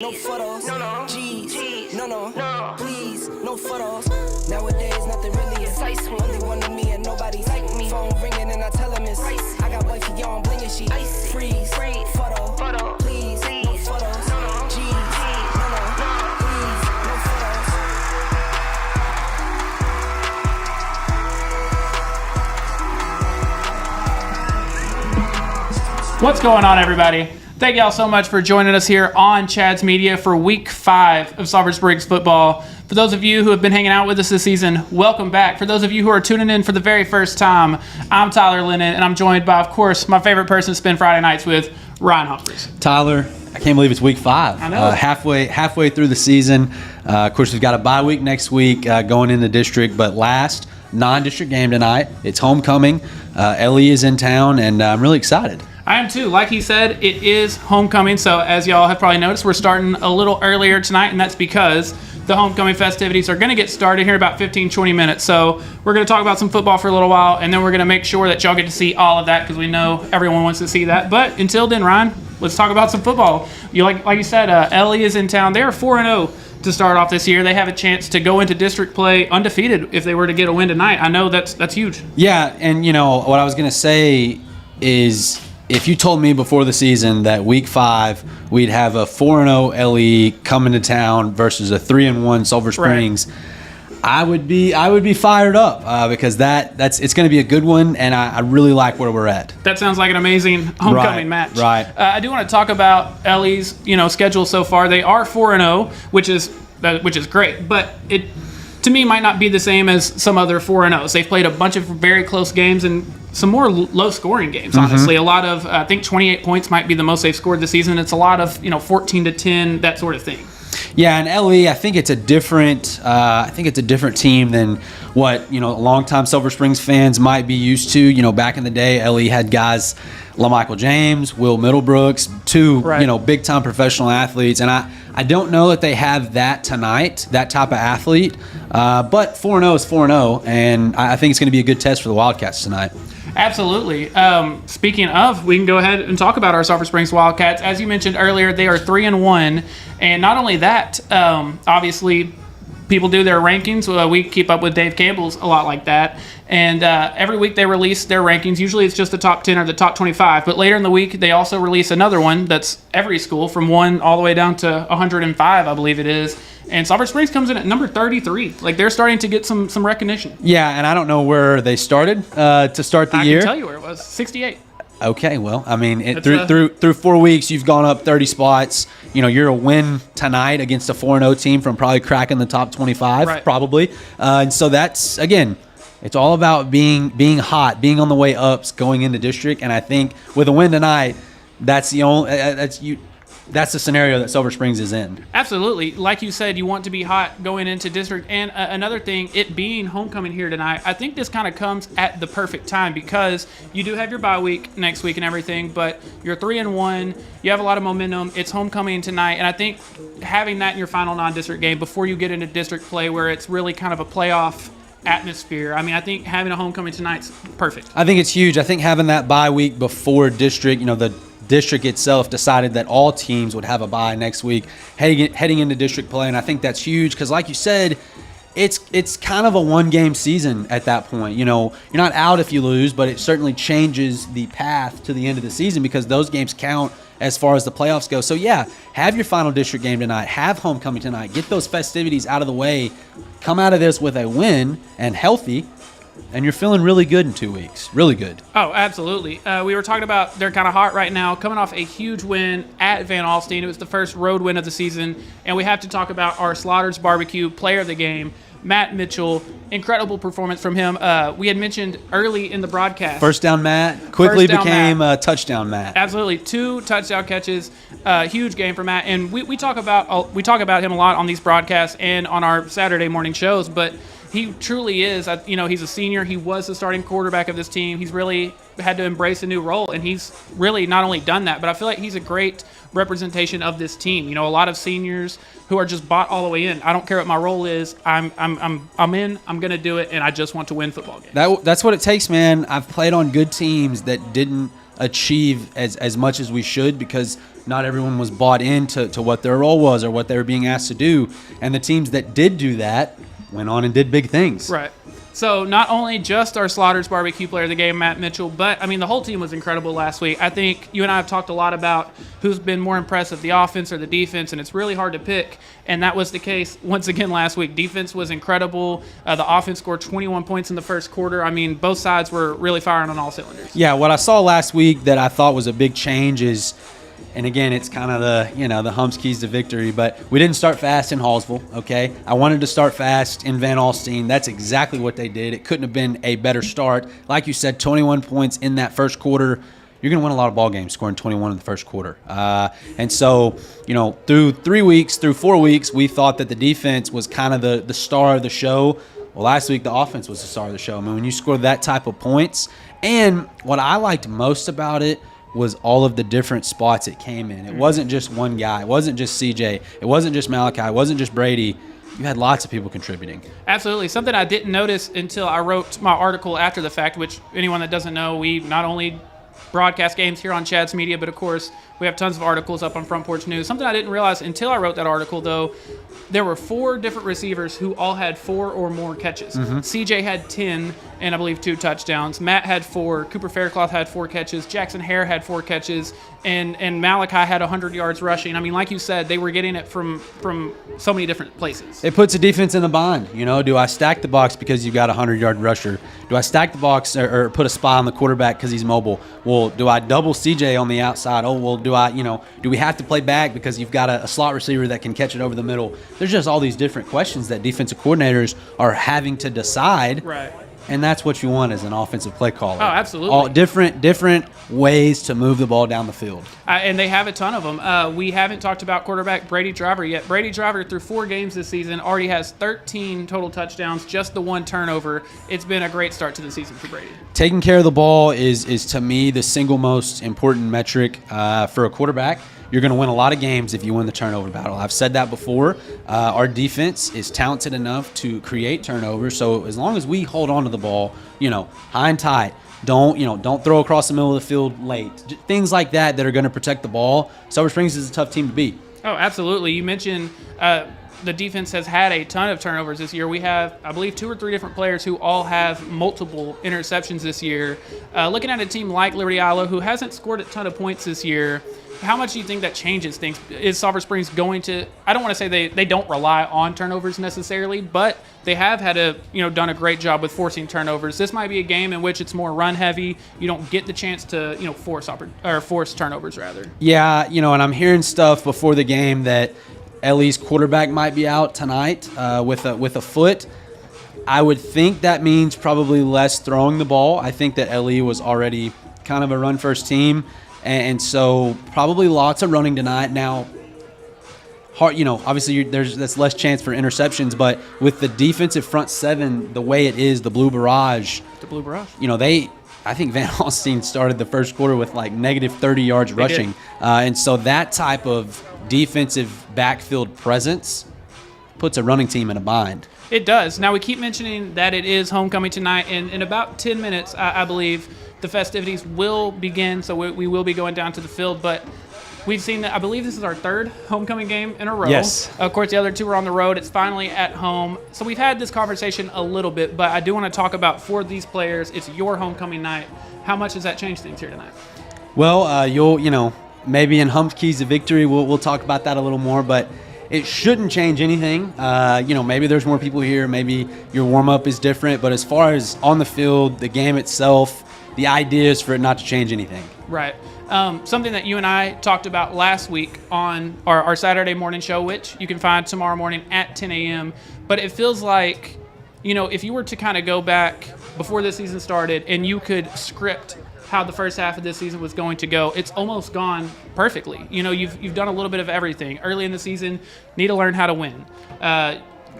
No photos, no, G's, no, please, no photos. Nowadays, nothing really excites me. Only one of me and nobody's like me. Phone ringing and I tell him it's ice. I got wifey on blinging, she freeze, photo, please, no photos, G's, no, please, no photos. What's going on, everybody? Thank y'all so much for joining us here on Chad's Media for Week 5 of Sulphur Springs football. For those of you who have been hanging out with us this season, welcome back. For those of you who are tuning in for the very first time, I'm Tyler Lennon, and I'm joined by, of course, my favorite person to spend Friday nights with, Ryan Humphreys. Tyler, I can't believe it's Week 5. I know. Halfway through the season. Of course, we've got a bye week next week going into district, but last non-district game tonight. It's homecoming. LE is in town, and I'm really excited. I am too. Like he said, it is homecoming, so as y'all have probably noticed, we're starting a little earlier tonight, and that's because the homecoming festivities are going to get started here in about 15-20 minutes. So we're going to talk about some football for a little while, and then we're going to make sure that y'all get to see all of that because we know everyone wants to see that. But until then, Ryan, let's talk about some football. Like you said, LE is in town. They are 4-0 to start off this year. They have a chance to go into district play undefeated if they were to get a win tonight. I know that's huge. Yeah, and you know what I was going to say is, if you told me before the season that Week 5 we'd have a 4-0 LE coming to town versus a 3-1 Sulphur Springs, right, I would be fired up because it's going to be a good one, and I really like where we're at. That sounds like an amazing homecoming match. Right. I do want to talk about LE's schedule so far. They are 4-0, which is great, but it to me might not be the same as some other 4-0s. They've played a bunch of very close games and some more low-scoring games, honestly. A lot of, I think 28 points might be the most they've scored this season. It's a lot of, 14-10, that sort of thing. Yeah, and LE, I think it's a different team than what, longtime Sulphur Springs fans might be used to. Back in the day, LE had guys LaMichael James, Will Middlebrooks, two, right, big-time professional athletes. And I don't know that they have that tonight, that type of athlete. But 4-0 is 4-0, and I think it's going to be a good test for the Wildcats tonight. Absolutely. Speaking of, we can go ahead and talk about our Sulphur Springs Wildcats. As you mentioned earlier, they are 3-1, and not only that, obviously, people do their rankings. We keep up with Dave Campbell's a lot like that, and every week they release their rankings. Usually it's just the top 10 or the top 25, but later in the week they also release another one that's every school from 1 all the way down to 105, I believe it is. And Sulphur Springs comes in at number 33. Like, they're starting to get some recognition. Yeah, and I don't know where they started to start the year. I can tell you where it was. 68. Okay, well, I mean, through 4 weeks, you've gone up 30 spots. You're a win tonight against a 4-0 team from probably cracking the top 25, right, probably. And so that's, again, it's all about being hot, being on the way up, going into district. And I think with a win tonight, that's the scenario that Sulphur Springs is in. Absolutely. Like you said, you want to be hot going into district. And another thing, it being homecoming here tonight, I think this kind of comes at the perfect time because you do have your bye week next week and everything, but you're 3-1. You have a lot of momentum. It's homecoming tonight. And I think having that in your final non-district game before you get into district play where it's really kind of a playoff atmosphere, I think having a homecoming tonight's perfect. I think it's huge. I think having that bye week before district, the district itself decided that all teams would have a bye next week heading into district play, and I think that's huge because, like you said, it's kind of a one-game season at that point. You're not out if you lose, but it certainly changes the path to the end of the season because those games count as far as the playoffs go. So, yeah, have your final district game tonight. Have homecoming tonight. Get those festivities out of the way. Come out of this with a win and healthy. And you're feeling really good in 2 weeks. Really good. Oh, absolutely. We were talking about they're kind of hot right now, coming off a huge win at Van Alstyne. It was the first road win of the season. And we have to talk about our Slaughter's Barbecue player of the game, Matt Mitchell. Incredible performance from him. We had mentioned early in the broadcast. First down Matt quickly became a touchdown Matt. Absolutely. 2 touchdown catches. Huge game for Matt. And we talk about him a lot on these broadcasts and on our Saturday morning shows, but he truly is. He's a senior. He was the starting quarterback of this team. He's really had to embrace a new role, and he's really not only done that, but I feel like he's a great representation of this team. A lot of seniors who are just bought all the way in. I don't care what my role is. I'm in. I'm going to do it, and I just want to win football games. That's what it takes, man. I've played on good teams that didn't achieve as much as we should because Not everyone was bought into what their role was or what they were being asked to do. And the teams that did do that went on and did big things. Right. So not only just our Slaughter's Barbecue player of the game, Matt Mitchell, but, I mean, the whole team was incredible last week. I think you and I have talked a lot about who's been more impressive, the offense or the defense, and it's really hard to pick, and that was the case once again last week. Defense was incredible. The offense scored 21 points in the first quarter. I mean, both sides were really firing on all cylinders. Yeah, what I saw last week that I thought was a big change is, and again, it's kind of the Hump's keys to victory, but we didn't start fast in Hallsville, okay? I wanted to start fast in Van Alstyne. That's exactly what they did. It couldn't have been a better start. Like you said, 21 points in that first quarter. You're going to win a lot of ball games scoring 21 in the first quarter. And so, through 4 weeks, we thought that the defense was kind of the star of the show. Well, last week, the offense was the star of the show. I mean, when you score that type of points, and what I liked most about it was all of the different spots it came in. It wasn't just one guy. It wasn't just CJ. It wasn't just Malachi. It wasn't just Brady. You had lots of people contributing. Absolutely. Something I didn't notice until I wrote my article after the fact, which anyone that doesn't know, we not only broadcast games here on Chad's Media, but of course we have tons of articles up on Front Porch News. Something I didn't realize until I wrote that article, though, there were 4 different receivers who all had 4 or more catches. CJ had 10 and I believe 2 touchdowns. Matt had 4. Cooper Faircloth had 4 catches. Jackson Hare had 4 catches. And Malachi had 100 yards rushing. I mean, like you said, they were getting it from so many different places. It puts a defense in a bind. Do I stack the box because you've got a 100-yard rusher? Do I stack the box or put a spy on the quarterback because he's mobile? Well, do I double CJ on the outside? Oh, well, do we have to play back because you've got a slot receiver that can catch it over the middle? There's just all these different questions that defensive coordinators are having to decide. Right. And that's what you want as an offensive play caller. Oh, absolutely. All different ways to move the ball down the field. And they have a ton of them. We haven't talked about quarterback Brady Driver yet. Brady Driver, through 4 games this season, already has 13 total touchdowns, just the 1 turnover. It's been a great start to the season for Brady. Taking care of the ball is to me, the single most important metric for a quarterback. You're going to win a lot of games if you win the turnover battle. I've said that before. Our defense is talented enough to create turnovers. So as long as we hold on to the ball, high and tight, don't throw across the middle of the field late. Things like that are going to protect the ball. Sulphur Springs is a tough team to beat. Oh, absolutely. You mentioned the defense has had a ton of turnovers this year. We have, I believe, 2 or 3 different players who all have multiple interceptions this year. Looking at a team like Liberty-Eylau, who hasn't scored a ton of points this year, how much do you think that changes things? Is Sulphur Springs going to, I don't want to say they don't rely on turnovers necessarily, but they have had done a great job with forcing turnovers. This might be a game in which it's more run heavy. You don't get the chance to, force turnovers rather. Yeah, and I'm hearing stuff before the game that Ellie's quarterback might be out tonight with a foot. I would think that means probably less throwing the ball. I think that Ellie was already kind of a run-first team. And so probably lots of running tonight. Now, obviously that's less chance for interceptions, but with the defensive front 7, the way it is, the Blue Barrage. I think Van Alstyne started the first quarter with like negative 30 yards rushing. And so that type of defensive backfield presence puts a running team in a bind. It does. Now, we keep mentioning that it is homecoming tonight, and in about 10 minutes, I believe, the festivities will begin, so we will be going down to the field. But we've seen that. I believe this is our 3rd homecoming game in a row. Yes. Of course, the other 2 are on the road. It's finally at home. So we've had this conversation a little bit, but I do want to talk about, for these players, it's your homecoming night. How much does that change things here tonight? Well, maybe in Hump's keys to victory, we'll talk about that a little more, but it shouldn't change anything. Maybe there's more people here. Maybe your warm-up is different. But as far as on the field, the game itself, the idea is for it not to change anything. Right. Something that you and I talked about last week on our Saturday morning show, which you can find tomorrow morning at 10 a.m. But it feels like, if you were to kind of go back before the season started and you could script how the first half of this season was going to go, it's almost gone perfectly. You've done a little bit of everything. Early in the season, need to learn how to win.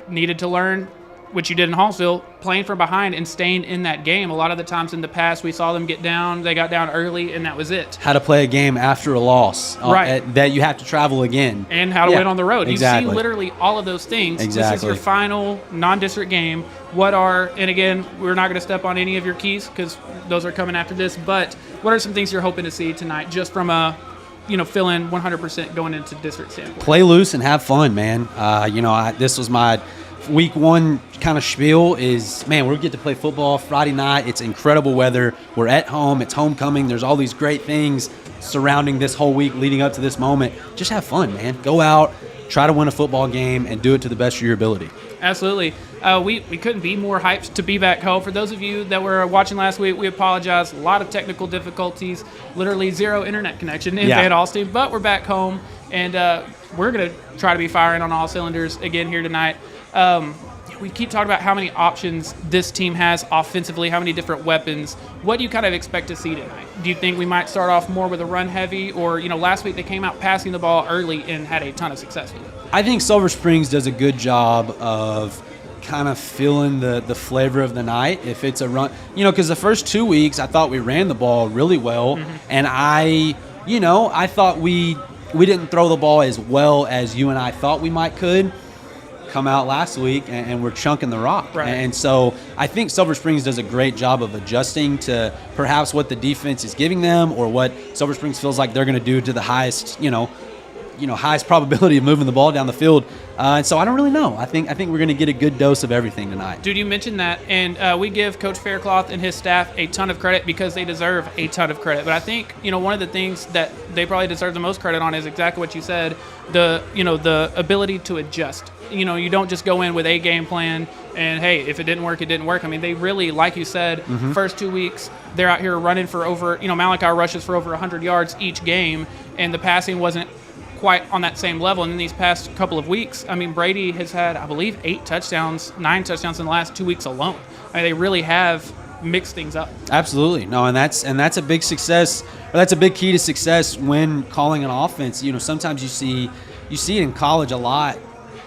Needed to learn, which you did in Hallsville, playing from behind and staying in that game. A lot of the times in the past, we saw them get down. They got down early, and that was it. How to play a game after a loss. Right. That you have to travel again. And how to win on the road. Exactly. You see literally all of those things. Exactly. This is your final non-district game. And again, we're not going to step on any of your keys because those are coming after this, but what are some things you're hoping to see tonight just from a feeling 100% going into district standpoint? Play loose and have fun, man. This was my week one kind of spiel is, man, we get to play football Friday night. It's incredible weather. We're at home. It's homecoming. There's all these great things surrounding this whole week leading up to this moment. Just have fun, man. Go out, try to win a football game, and do it to the best of your ability. Absolutely. We couldn't be more hyped to be back home. For those of you that were watching last week, we apologize. A lot of technical difficulties, literally zero internet connection in Van Alstyne, but we're back home, and we're going to try to be firing on all cylinders again here tonight. We keep talking about how many options this team has offensively, how many different weapons. What do you kind of expect to see tonight? Do you think we might start off more with a run heavy, or, last week they came out passing the ball early and had a ton of success with it? I think Silver Springs does a good job of kind of feeling the flavor of the night. If it's a run, because the first 2 weeks I thought we ran the ball really well, and I thought we didn't throw the ball as well as you and I thought we could. Come out last week and we're chunking the rock. Right. And so I think Silver Springs does a great job of adjusting to perhaps what the defense is giving them or what Silver Springs feels like they're going to do to the highest, highest probability of moving the ball down the field. And so I don't really know. I think we're going to get a good dose of everything tonight. Dude, you mentioned that, and we give Coach Faircloth and his staff a ton of credit because they deserve a ton of credit. But I think, one of the things that they probably deserve the most credit on is exactly what you said, the ability to adjust. You don't just go in with a game plan and, hey, if it didn't work, it didn't work. I mean, they really, like you said, first 2 weeks, they're out here running for over, Malachi rushes for over 100 yards each game, and the passing wasn't quite on that same level. And in these past couple of weeks, I mean, Brady has had, I believe, 9 touchdowns in the last 2 weeks alone. I mean, they really have mixed things up. Absolutely. No, and that's a big success, or that's a big key to success when calling an offense. Sometimes you see it in college a lot.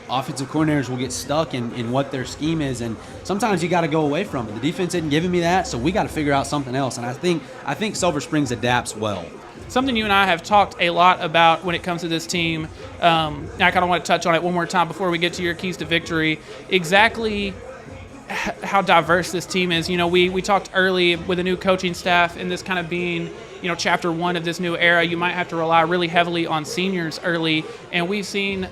Offensive coordinators will get stuck in what their scheme is, and sometimes you got to go away from it. The defense isn't giving me that, so we got to figure out something else. And I think Silver Springs adapts well. Something you and I have talked a lot about when it comes to this team. I kind of want to touch on it one more time before we get to your keys to victory. Exactly how diverse this team is. We talked early with a new coaching staff and this kind of being, chapter one of this new era. You might have to rely really heavily on seniors early, and we've seen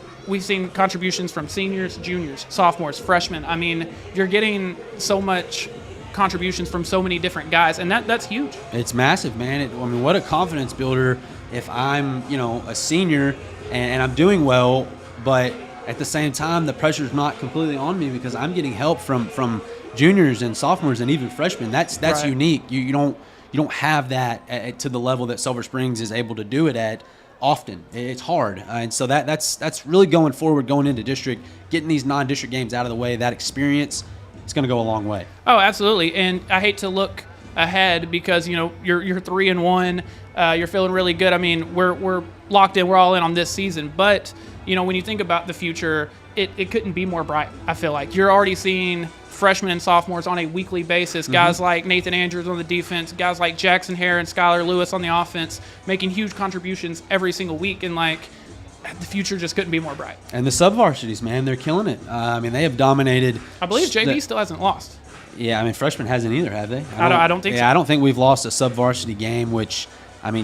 contributions from seniors, juniors, sophomores, freshmen. I mean, you're getting so much contributions from so many different guys, and that's huge. It's massive, man. What a confidence builder if I'm, a senior and I'm doing well, but at the same time, the pressure's not completely on me because I'm getting help from juniors and sophomores and even freshmen. That's right. Unique. You don't have that to the level that Silver Springs is able to do it at. Often it's hard, and so that's really going forward, going into district, getting these non-district games out of the way. That experience, it's going to go a long way. Oh, absolutely. And I hate to look ahead because you're 3-1, you're feeling really good. I mean, we're locked in, we're all in on this season. But when you think about the future, it couldn't be more bright. I feel like you're already seeing freshmen and sophomores on a weekly basis, guys like Nathan Andrews on the defense, guys like Jackson Hare and Skylar Lewis on the offense, making huge contributions every single week, and the future just couldn't be more bright. And the sub-varsities, man, they're killing it. They have dominated. I believe JV still hasn't lost. Yeah, freshman hasn't either, have they? I don't think so. Yeah, I don't think we've lost a sub-varsity game, which,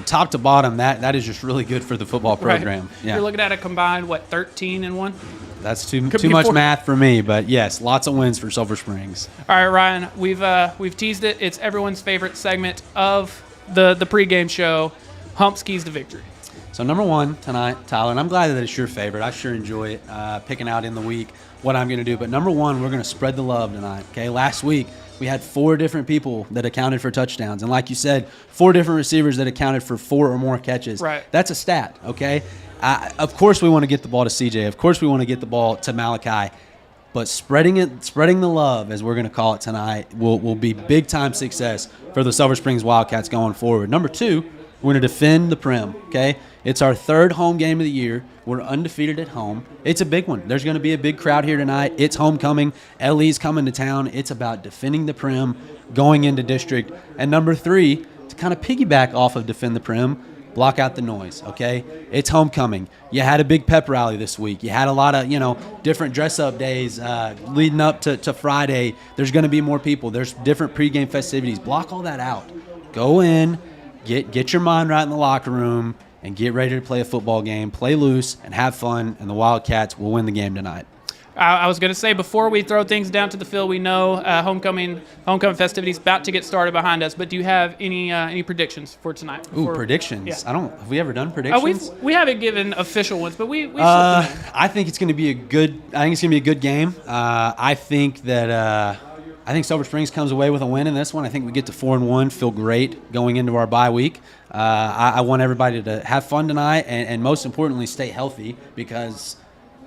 top to bottom, that is just really good for the football program. Right. Yeah. You're looking at a combined, 13-1? That's too much math for me, but yes, lots of wins for Silver Springs. All right, Ryan, we've teased it. It's everyone's favorite segment of the pregame show, Hump's Keys to Victory. So number one tonight, Tyler, and I'm glad that it's your favorite. I sure enjoy it, picking out in the week what I'm going to do. But number one, we're going to spread the love tonight. Okay, last week we had 4 different people that accounted for touchdowns, and like you said, 4 different receivers that accounted for 4 or more catches. Right. That's a stat. Okay. Of course, we want to get the ball to CJ. Of course, we want to get the ball to Malachi. But spreading the love, as we're going to call it tonight, will be big-time success for the Silver Springs Wildcats going forward. Number 2, we're going to defend the Prim, okay? It's our 3rd home game of the year. We're undefeated at home. It's a big one. There's going to be a big crowd here tonight. It's homecoming. LE's coming to town. It's about defending the Prim, going into district. And number 3, to kind of piggyback off of defend the Prim, block out the noise, okay? It's homecoming. You had a big pep rally this week. You had a lot of, different dress-up days leading up to Friday. There's going to be more people. There's different pregame festivities. Block all that out. Go in, get your mind right in the locker room, and get ready to play a football game, play loose, and have fun, and the Wildcats will win the game tonight. I was going to say, before we throw things down to the field, we know homecoming festivities about to get started behind us. But do you have any predictions for tonight? Predictions. Yeah. Have we ever done predictions? We haven't given official ones, but we I think it's going to be a good game. I think Sulphur Springs comes away with a win in this one. I think we get to 4-1, feel great going into our bye week. I want everybody to have fun tonight, and most importantly, stay healthy, because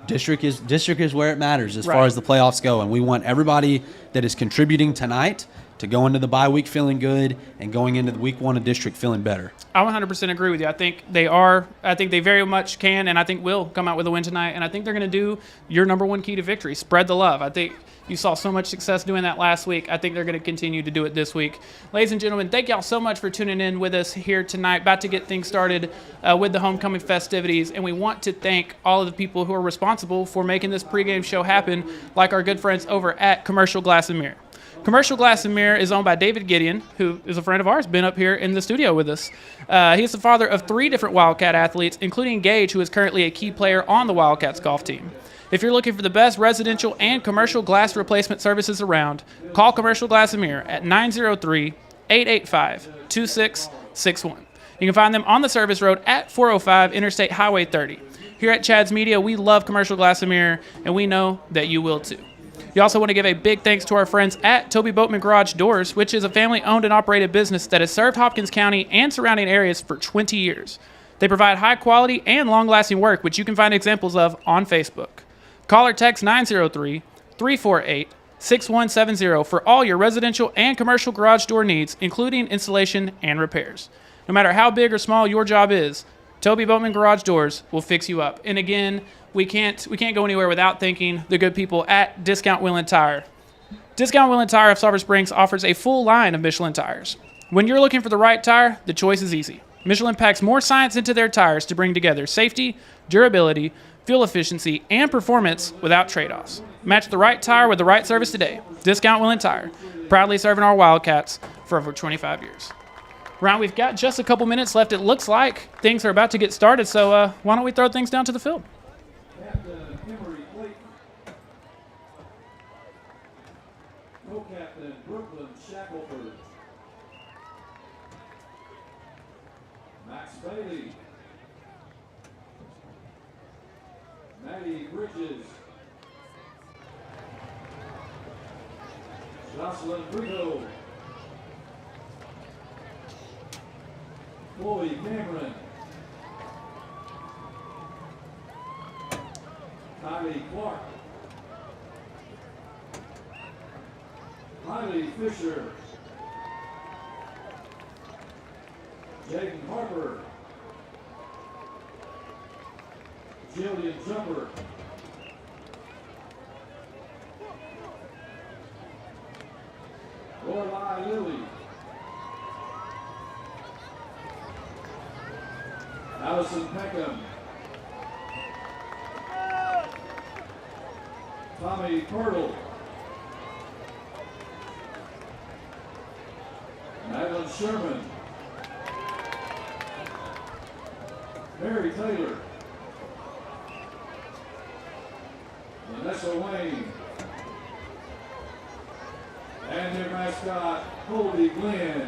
district is where it matters as far as the playoffs go, and we want everybody that is contributing tonight to go into the bye week feeling good and going into the week 1 of district feeling better. I 100% agree with you. I think they very much can, and I think will come out with a win tonight. And I think they're going to do your number one key to victory: spread the love. I think you saw so much success doing that last week. I think they're going to continue to do it this week. Ladies and gentlemen, thank y'all so much for tuning in with us here tonight. About to get things started with the homecoming festivities, and we want to thank all of the people who are responsible for making this pregame show happen, like our good friends over at Commercial Glass and Mirror. Commercial Glass and Mirror is owned by David Gideon, who is a friend of ours, been up here in the studio with us. He is the father of 3 different Wildcat athletes, including Gage, who is currently a key player on the Wildcats golf team. If you're looking for the best residential and commercial glass replacement services around, call Commercial Glass and Mirror at 903-885-2661. You can find them on the service road at 405 Interstate Highway 30. Here at Chad's Media, we love Commercial Glass and Mirror, and we know that you will too. We also want to give a big thanks to our friends at Toby Boatman Garage Doors, which is a family-owned and operated business that has served Hopkins County and surrounding areas for 20 years. They provide high-quality and long-lasting work, which you can find examples of on Facebook. Call or text 903-348-6170 for all your residential and commercial garage door needs, including installation and repairs. No matter how big or small your job is, Toby Boatman Garage Doors will fix you up. And again, we can't go anywhere without thanking the good people at Discount Wheel and Tire. Discount Wheel and Tire of Sulphur Springs offers a full line of Michelin tires. When you're looking for the right tire, the choice is easy. Michelin packs more science into their tires to bring together safety, durability, fuel efficiency, and performance without trade-offs. Match the right tire with the right service today. Discount Wheel and Tire, proudly serving our Wildcats for over 25 years. Ryan, we've got just a couple minutes left. It looks like things are about to get started, so why don't we throw things down to the field? Co-captain Brooklyn Shackelford, Max Bailey, Maddie Bridges, Jocelyn Brito, Chloe Cameron, Kylie Clark, Riley Fisher, Jaden Harper, Jillian Jumper, Lorelei Lilly, Allison Peckham, Tommy Pirtle, Madeline Sherman, Mary Taylor, Vanessa Wayne, and their mascot, Colby Glenn.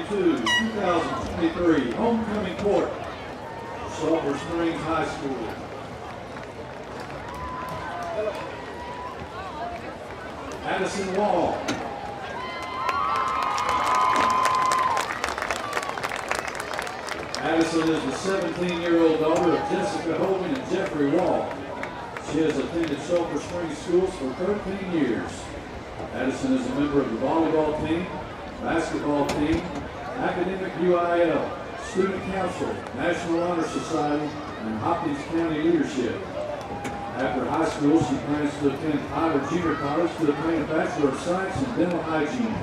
2022-2023 homecoming court, Sulphur Springs High School. Addison Wall. Addison is the 17-year-old daughter of Jessica Hogan and Jeffrey Wall. She has attended Sulphur Springs schools for 13 years. Addison is a member of the volleyball team, basketball team, academic UIL, student council, National Honor Society, and Hopkins County leadership. After high school, she plans to attend Tyler Junior College to obtain a Bachelor of Science in Dental Hygiene.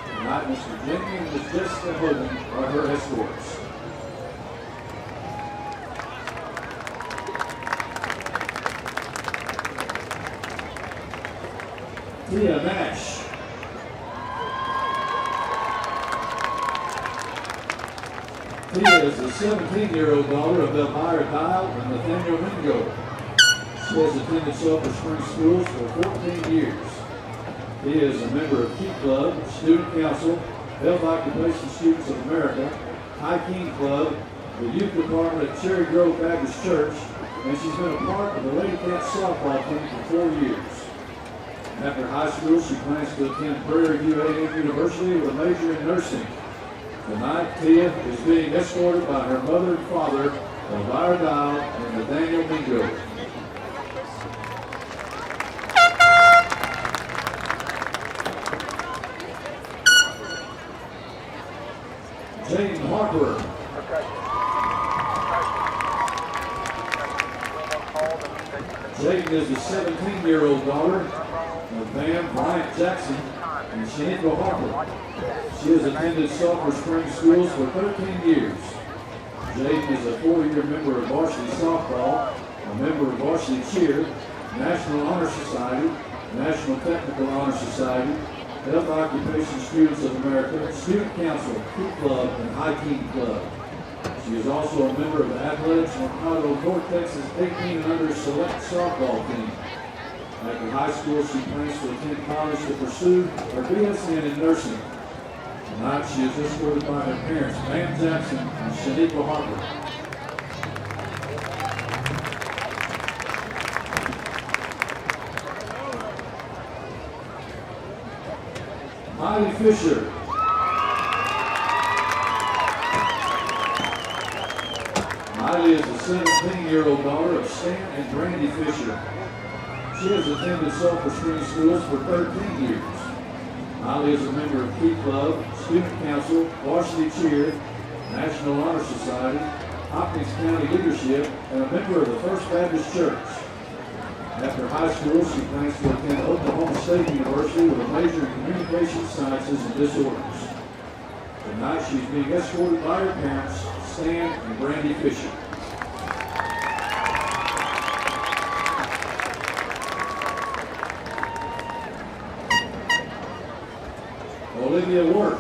Tonight, Mr. Jamie and Ms. Jessica Hogan are her escorts. Tia Nash. Tia is the 17-year-old daughter of Liberty-Eylau and Nathaniel Mingo. She has attended Sulphur Springs schools for 14 years. Tia is a member of Key Club, Student Council, Health Occupation Students of America, Hiking Club, the Youth Department at Cherry Grove Baptist Church, and she's been a part of the Liberty-Eylau softball team for 4 years. After high school, she plans to attend Prairie View A&M University with a major in nursing. Tonight, Tia is being escorted by her mother and father, Liberty-Eylau and Nathaniel Mingo. Jaden Harper. Jaden is the 17-year-old daughter of Van Bryant Jackson and Shaniqua Harper. She has attended Sulphur Springs schools for 13 years. Jaden is a 4-year member of varsity softball, a member of varsity cheer, National Honor Society, National Technical Honor Society, Health Occupation Students of America, Student Council, Key Club, and Hiking Club. She is also a member of the Athletics Mercado North Texas 18 and under select softball team. After high school, she plans to attend college to pursue her BSN in nursing. Tonight, she is escorted by her parents, Pam Jackson and Shaniqua Harper. Miley Fisher. Miley is the 17-year-old daughter of Stan and Brandy Fisher. She has attended Sulphur Springs schools for 13 years. Miley is a member of Key Club, Student Council, Varsity Cheer, National Honor Society, Hopkins County leadership, and a member of the First Baptist Church. After high school, she plans to attend Oklahoma State University with a major in communication sciences and disorders. Tonight, she's being escorted by her parents, Stan and Brandy Fisher. Olivia Work.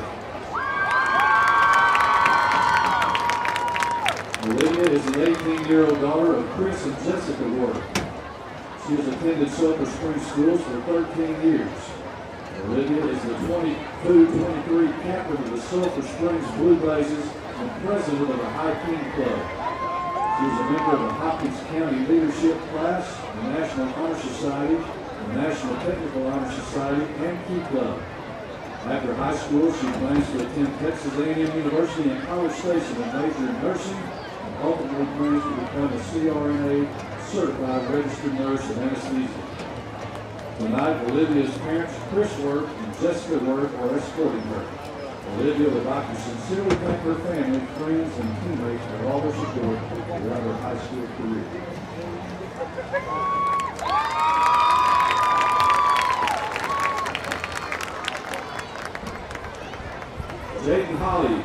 Olivia is the 18-year-old daughter of Chris and Jessica Work. She has attended Sulphur Springs schools for 13 years. Olivia is the 22-23 captain of the Sulphur Springs Blue Blazes and president of the Hiking Club. She is a member of the Hopkins County leadership class, the National Honor Society, the National Technical Honor Society, and Key Club. After high school, she plans to attend Texas A&M University in College Station and major in nursing, and ultimately plans to become a CRNA certified registered nurse and anesthesia. Tonight, Olivia's parents, Chris Work and Jessica Work, are escorting her. Olivia would like to sincerely thank her family, friends, and teammates for all their support throughout her high school career. Jaden Holly.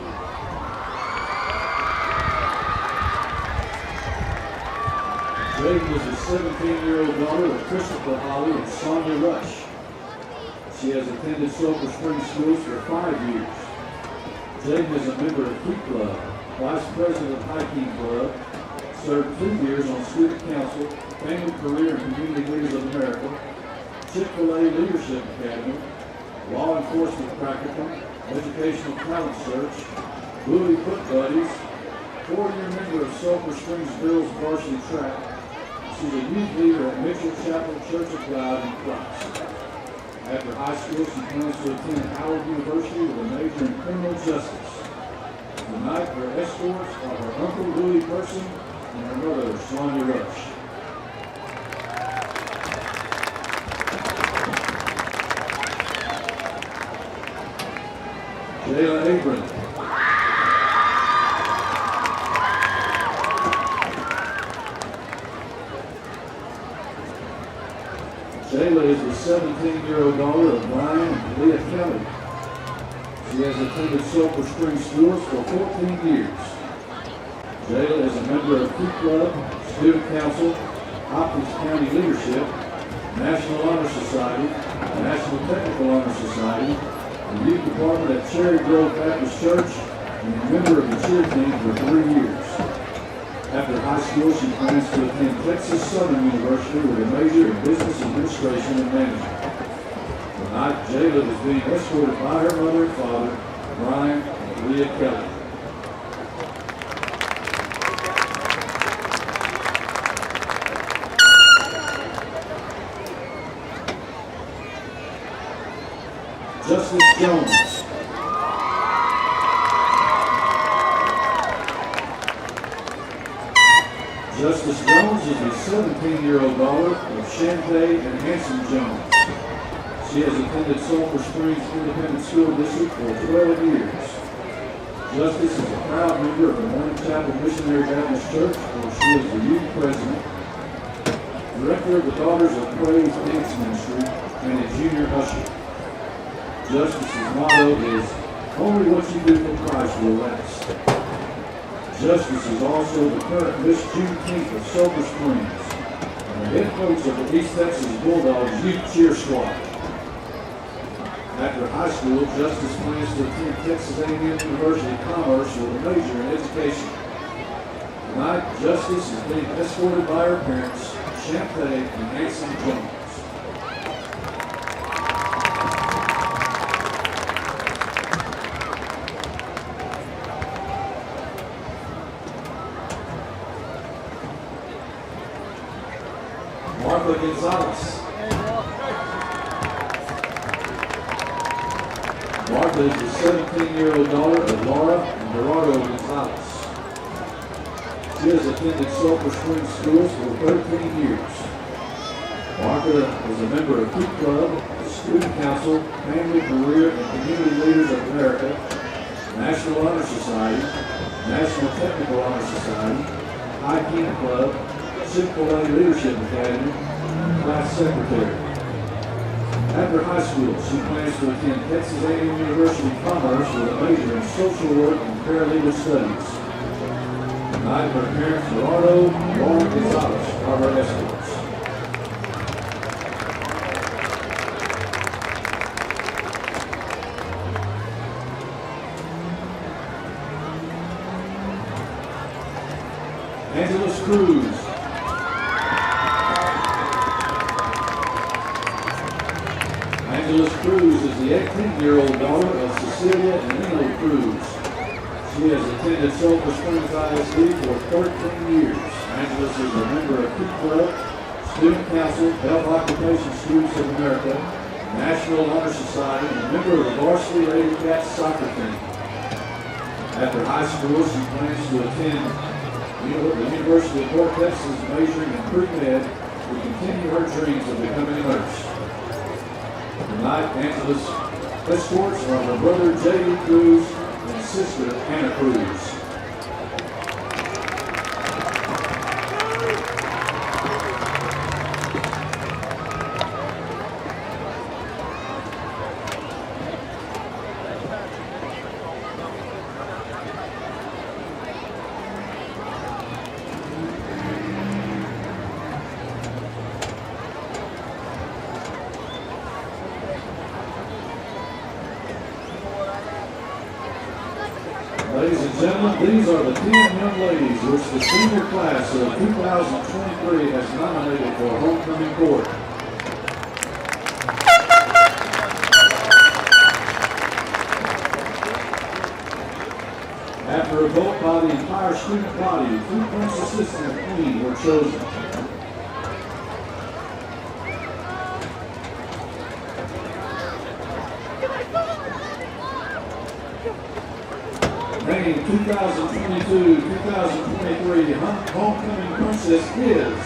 Jaden is a 17-year-old daughter of Christopher Holly and Sonia Rush. She has attended Sulphur Springs schools for 5 years. Jaden is a member of Key Club, vice president of Hiking Club, served 2 years on Student Council, Family Career and Community Leaders of America, Chick-fil-A Leadership Academy, Law Enforcement Practicum, Educational Talent Search, Louis Foot Buddies, 4-year member of Sulphur Springs Girls Varsity Track. She's a youth leader at Mitchell Chapel Church of God in Christ. After high school, she plans to attend Howard University with a major in criminal justice. Tonight, her escorts are her uncle, Louis Person, and her mother, Sonia Rush. Jayla Abram. Jayla is the 17-year-old daughter of Brian and Leah Kelly. She has attended Sulphur Springs schools for 14 years. Jayla is a member of Key Club, Student Council, Hopkins County Leadership, National Honor Society, National Technical Honor Society, the Youth Department at Cherry Grove Baptist Church, and a member of the cheer team for 3 years. After high school, she plans to attend Texas Southern University with a major in business administration and management. Tonight, Jayla is being escorted by her mother and father, Brian and Leah Kelly. Justice Jones. Justice Jones is a 17-year-old daughter of Shante and Hanson Jones. She has attended Sulphur Springs Independent School District for 12 years. Justice is a proud member of the Morning Chapel Missionary Baptist Church, where she is the youth president, director of the Daughters of Praise Dance Ministry, and a junior usher. Justice's motto is, "Only what you do for Christ will last." Justice is also the current Miss Juneteenth of Sulphur Springs and the head coach of the East Texas Bulldogs Youth Cheer Squad. After high school, Justice plans to attend Texas A&M University Commerce with a major in education. Tonight, Justice is being escorted by her parents, Champagne and Hanson Jones. Martha Gonzalez. Martha is the 17-year-old daughter of Laura and Geraldo Gonzalez. She has attended Sulphur Springs schools for 13 years. Martha is a member of Key Club, the Student Council, Family, Career, and Community Leaders of America, National Honor Society, National Technical Honor Society, High King Club, Chick-fil-A Leadership Academy, and class secretary. After high school, she plans to attend Texas A&M University Commerce with a major in social work and paralegal studies. Tonight, her parents, Geraldo and Laura Gonzalez, are her escorts. Angeles Cruz. Angeles Cruz is the 18-year-old daughter of Cecilia and Nino Cruz. She has attended Sulphur Springs ISD for 13 years. Angeles is a member of Key Club, Student Council, Health Occupation Students of America, National Honor Society, and a member of the varsity Liberty-Eylau soccer team. After high school, she plans to attend the University of North Texas, majoring in Pregame to continue her dreams of becoming a nurse. Tonight, Angela's escorts are her brother J.D. Cruz and sister Anna Cruz. Ladies and gentlemen, these are the 10 young ladies which the senior class of 2023 has nominated for homecoming court. After a vote by the entire student body, 2 Prince Assistant and Queen were chosen. Named 2022-2023 Hump Homecoming Princess is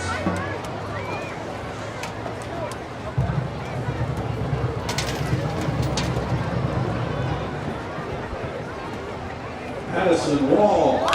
Addison Wall.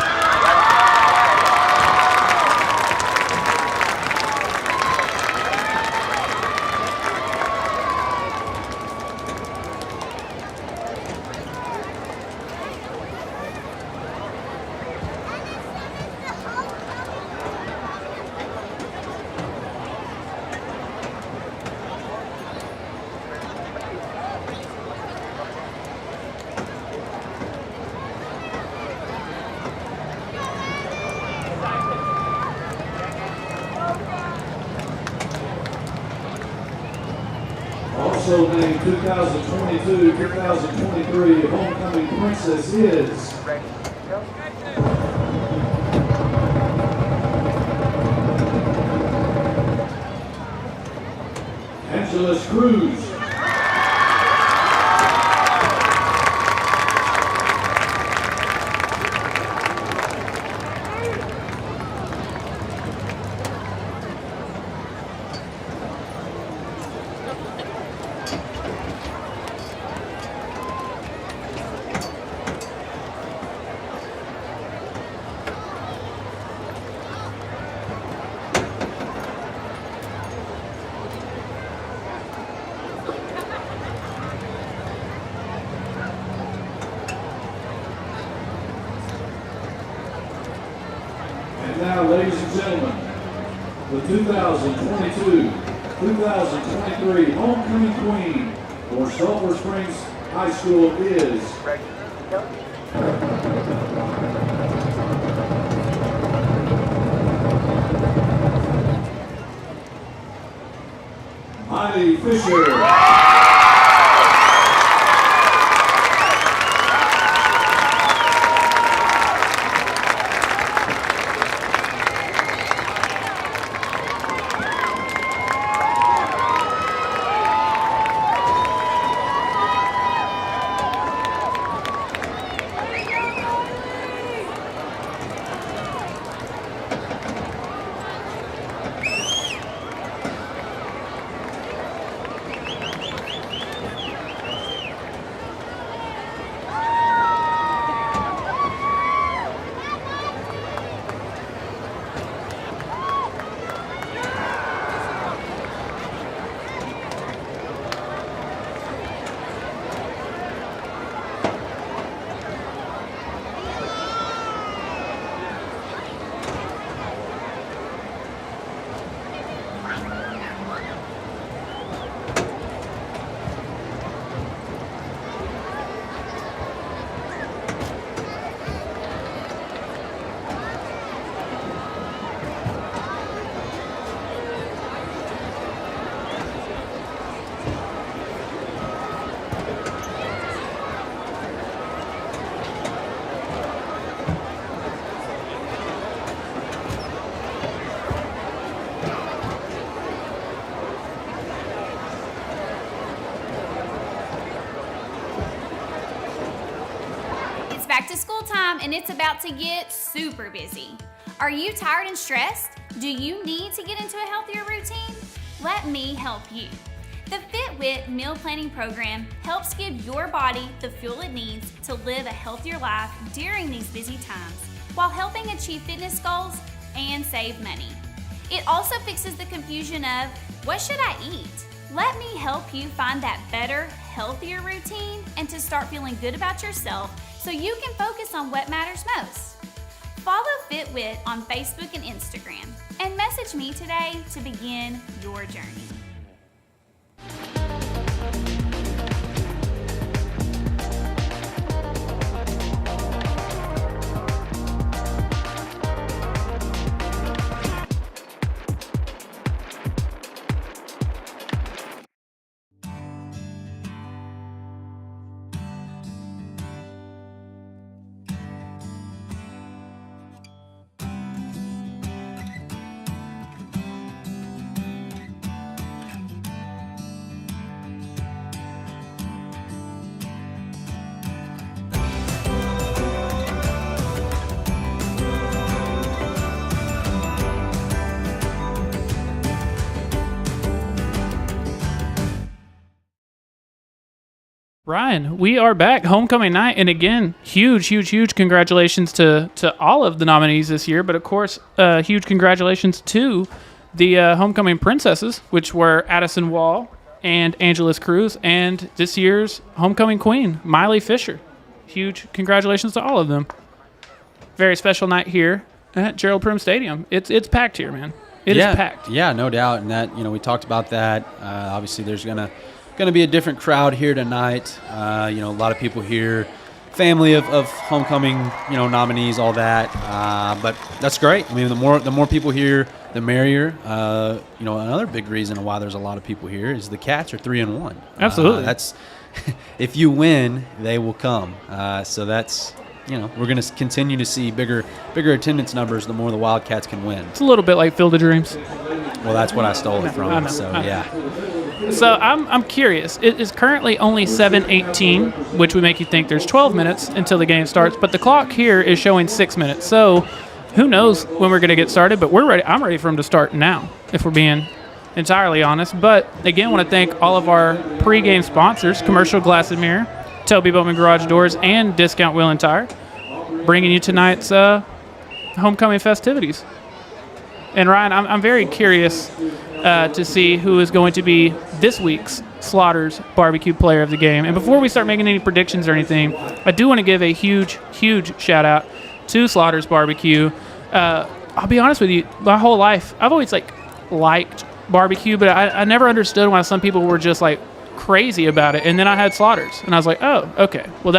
Also named 2022-2023 Homecoming Princess is Angela Cruz. And now, ladies and gentlemen, the 2022-2023 Homecoming Queen for Sulphur Springs High School is Miley Fisher. Back to school time and it's about to get super busy. Are you tired and stressed? Do you need to get into a healthier routine? Let me help you. The FitWit meal planning program helps give your body the fuel it needs to live a healthier life during these busy times while helping achieve fitness goals and save money. It also fixes the confusion of, what should I eat? Let me help you find that better, healthier routine and to start feeling good about yourself so you can focus on what matters most. Follow FitWit on Facebook and Instagram and message me today to begin your journey. Ryan, we are back, homecoming night, and again, huge congratulations to all of the nominees this year, but of course, huge congratulations to the homecoming princesses, which were Addison Wall and Angeles Cruz, and this year's homecoming queen, Miley Fisher. Huge congratulations to all of them. Very special night here at Gerald Prim Stadium. It's packed here, man. It is packed. Yeah, no doubt, and that we talked about that. Obviously, there's gonna be a different crowd here tonight. A lot of people here, family of homecoming, nominees, all that. But that's great. I mean, the more people here, the merrier. Another big reason why there's a lot of people here is the Cats are 3-1. Absolutely. That's if you win, they will come. So that's we're going to continue to see bigger attendance numbers the more the Wildcats can win. It's a little bit like Field of Dreams. Well, that's what I stole it from. I know. Yeah. So I'm curious. It is currently only 7:18, which would make you think there's 12 minutes until the game starts. But the clock here is showing 6 minutes. So who knows when we're going to get started? But we're ready. I'm ready for them to start now, if we're being entirely honest. But again, want to thank all of our pregame sponsors: Commercial Glass and Mirror, Toby Bowman Garage Doors, and Discount Wheel and Tire, bringing you tonight's homecoming festivities. And Ryan, I'm very curious to see who is going to be this week's Slaughter's Barbecue Player of the Game. And before we start making any predictions or anything, I do want to give a huge shout out to Slaughter's Barbecue. I'll be honest with you, my whole life, I've always liked barbecue, but I never understood why some people were just crazy about it. And then I had Slaughter's, and I was like, oh, okay. Well,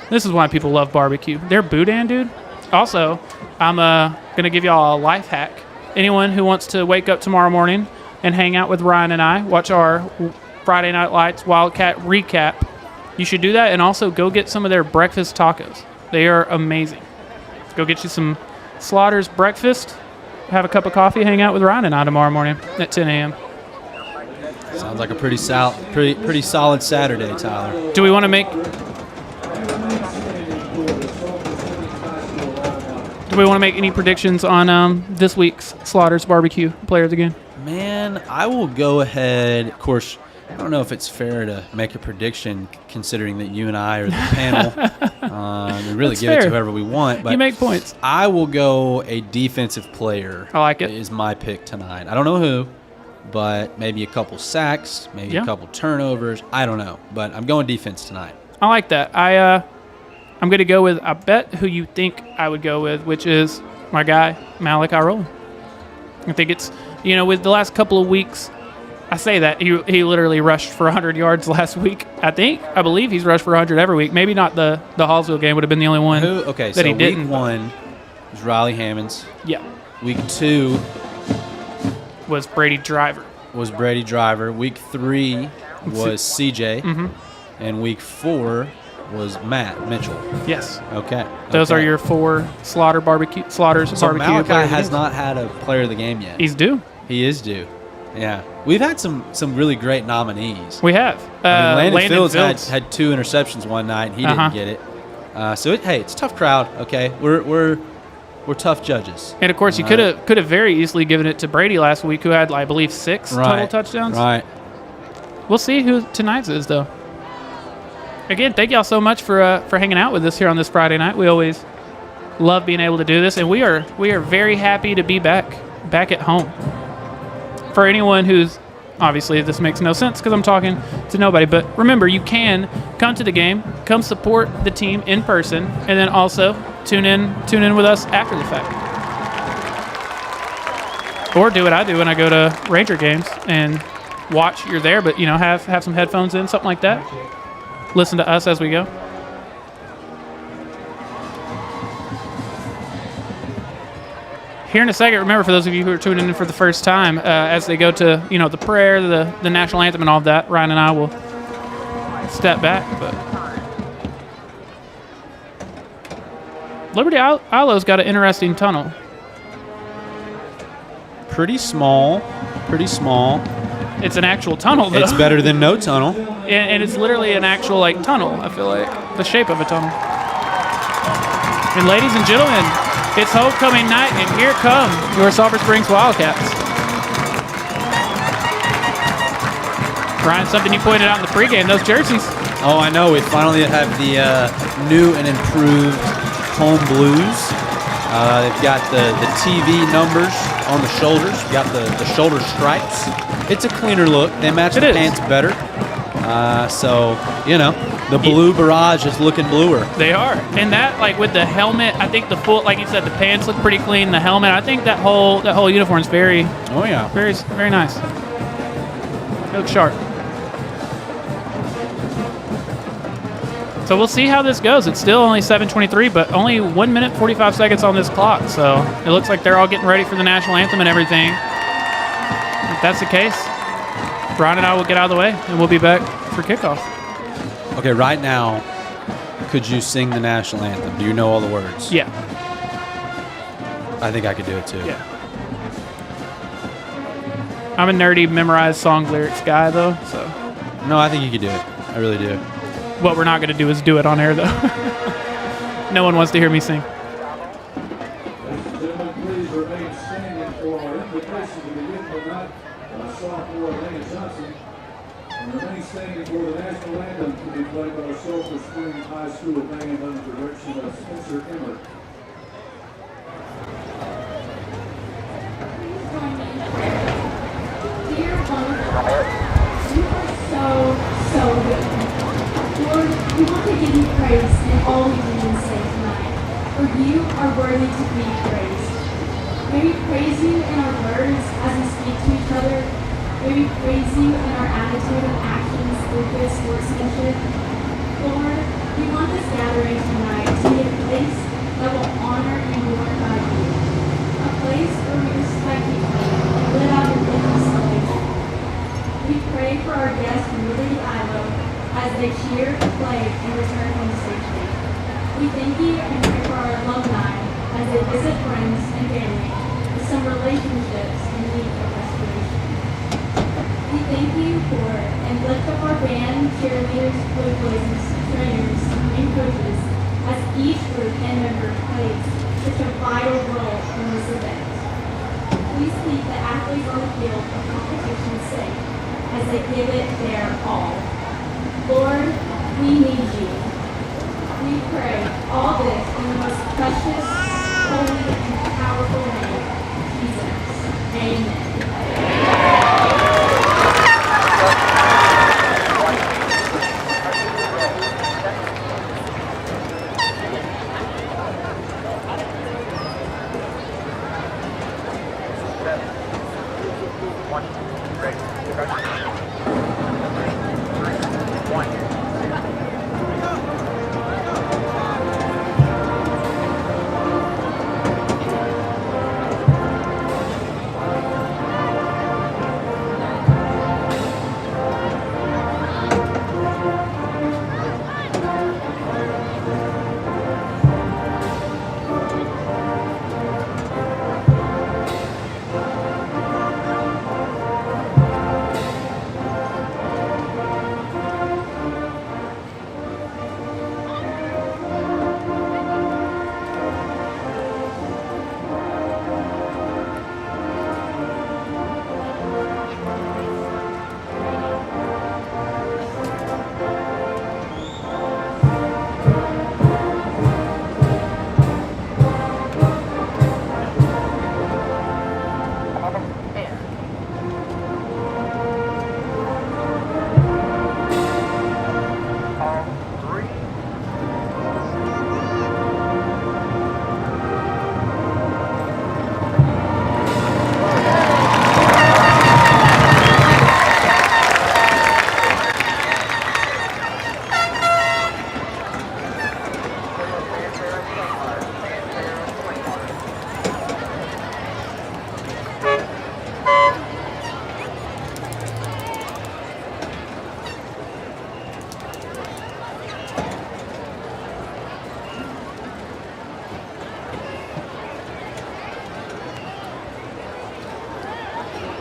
this is why people love barbecue. Their boudin, dude. Also, I'm going to give y'all a life hack. Anyone who wants to wake up tomorrow morning and hang out with Ryan and I, watch our Friday Night Lights Wildcat recap, you should do that, and also go get some of their breakfast tacos. They are amazing. Go get you some Slaughter's breakfast, have a cup of coffee, hang out with Ryan and I tomorrow morning at 10 a.m. Sounds like a pretty solid Saturday, Tyler. Do we want to make any predictions on this week's Slaughter's Barbecue Player of the Game? Man, I will go ahead. Of course, I don't know if it's fair to make a prediction considering that you and I are the panel. We really That's give fair. it to whoever we want. But You make points. I will go a defensive player. I like it. Is my pick tonight. I don't know who, but maybe a couple sacks, maybe a couple turnovers. I don't know, but I'm going defense tonight. I like that. I'm going to go with, I bet who you think I would go with, which is my guy, Malik Irola. I think it's, with the last couple of weeks, I say that. He literally rushed for 100 yards last week. I believe he's rushed for 100 every week. Maybe not the Hallsville game would have been the only one that he didn't. Week 1 was Riley Hammonds. Yeah. Week 2 was Brady Driver. Week 3 was CJ. Mm-hmm. And week 4 was Matt Mitchell. Yes. Okay. Those are your 4 Slaughter's Barbecue. Malachi has not had a player of the game yet. He's due. He is due. Yeah. We've had some really great nominees. We have. Landon Fields had 2 interceptions one night. He didn't get it. It's a tough crowd. Okay. We're tough judges. And of course, you could have very easily given it to Brady last week, who had, I believe, 6 total touchdowns. Right. We'll see who tonight's is, though. Again, thank y'all so much for hanging out with us here on this Friday night. We always love being able to do this, and we are very happy to be back at home. For anyone who's, obviously this makes no sense because I'm talking to nobody, but remember, you can come to the game, come support the team in person, and then also tune in with us after the fact. Or do what I do when I go to Ranger games and watch. You're there, but have some headphones in, something like that. Listen to us as we go. Here in a second, remember, for those of you who are tuning in for the first time, as they go to the prayer, the national anthem, and all of that, Ryan and I will step back. But Liberty-Eilau's got an interesting tunnel. Pretty small. It's an actual tunnel, though. It's better than no tunnel. And it's literally an actual tunnel, I feel like. The shape of a tunnel. And ladies and gentlemen, it's homecoming night, and here come your Sulphur Springs Wildcats. Ryan, something you pointed out in the pregame, those jerseys. Oh, I know. We finally have the new and improved home blues. They've got the TV numbers on the shoulders. You've got the shoulder stripes. It's a cleaner look. They match the pants better. So, the blue barrage is looking bluer. They are. And that, like, with the helmet, I think the full, like you said, the pants look pretty clean. The helmet, I think that whole uniform is very very nice. It looks sharp. So we'll see how this goes. It's still only 7:23, but only 1 minute 45 seconds on this clock. So it looks like they're all getting ready for the national anthem and everything. If that's the case, Brian and I will get out of the way, and we'll be back for kickoff. Okay, right now, could you sing the national anthem? Do you know all the words? Yeah. I think I could do it too. Yeah. I'm a nerdy, memorized song lyrics guy, though. So. No, I think you could do it. I really do. What we're not going to do is do it on air, though. No one wants to hear me sing. Ladies and gentlemen, please remain standing for our invitation to begin tonight by sophomore Lane Johnson. And remain standing for the national anthem to be played by the Sulphur Spring High School band under the direction of Spencer Emmert. Dear Father, you are so good. Lord, we want to give you praise in all we do and say tonight, for you are worthy to be praised. May we praise you in our words as we speak to each other. May we praise you in our attitude and actions through good sportsmanship. Lord, we want this gathering tonight to be a place that will honor and glorify you, a place where we respect each other and live out your goodness salvation. We pray for our guests from Liberty-Eylau as they cheer, play, and return home safely. We thank you and pray for our alumni as they visit friends and family with some relationships in need of restoration. We thank you for and lift up our band, cheerleaders, blue boys, trainers, and coaches as each group and member plays such a vital role in this event. Please keep the athletes on the field of competition safe as they give it their all. Lord, we need you. We pray all this in the most precious, holy, and powerful name, Jesus. Amen.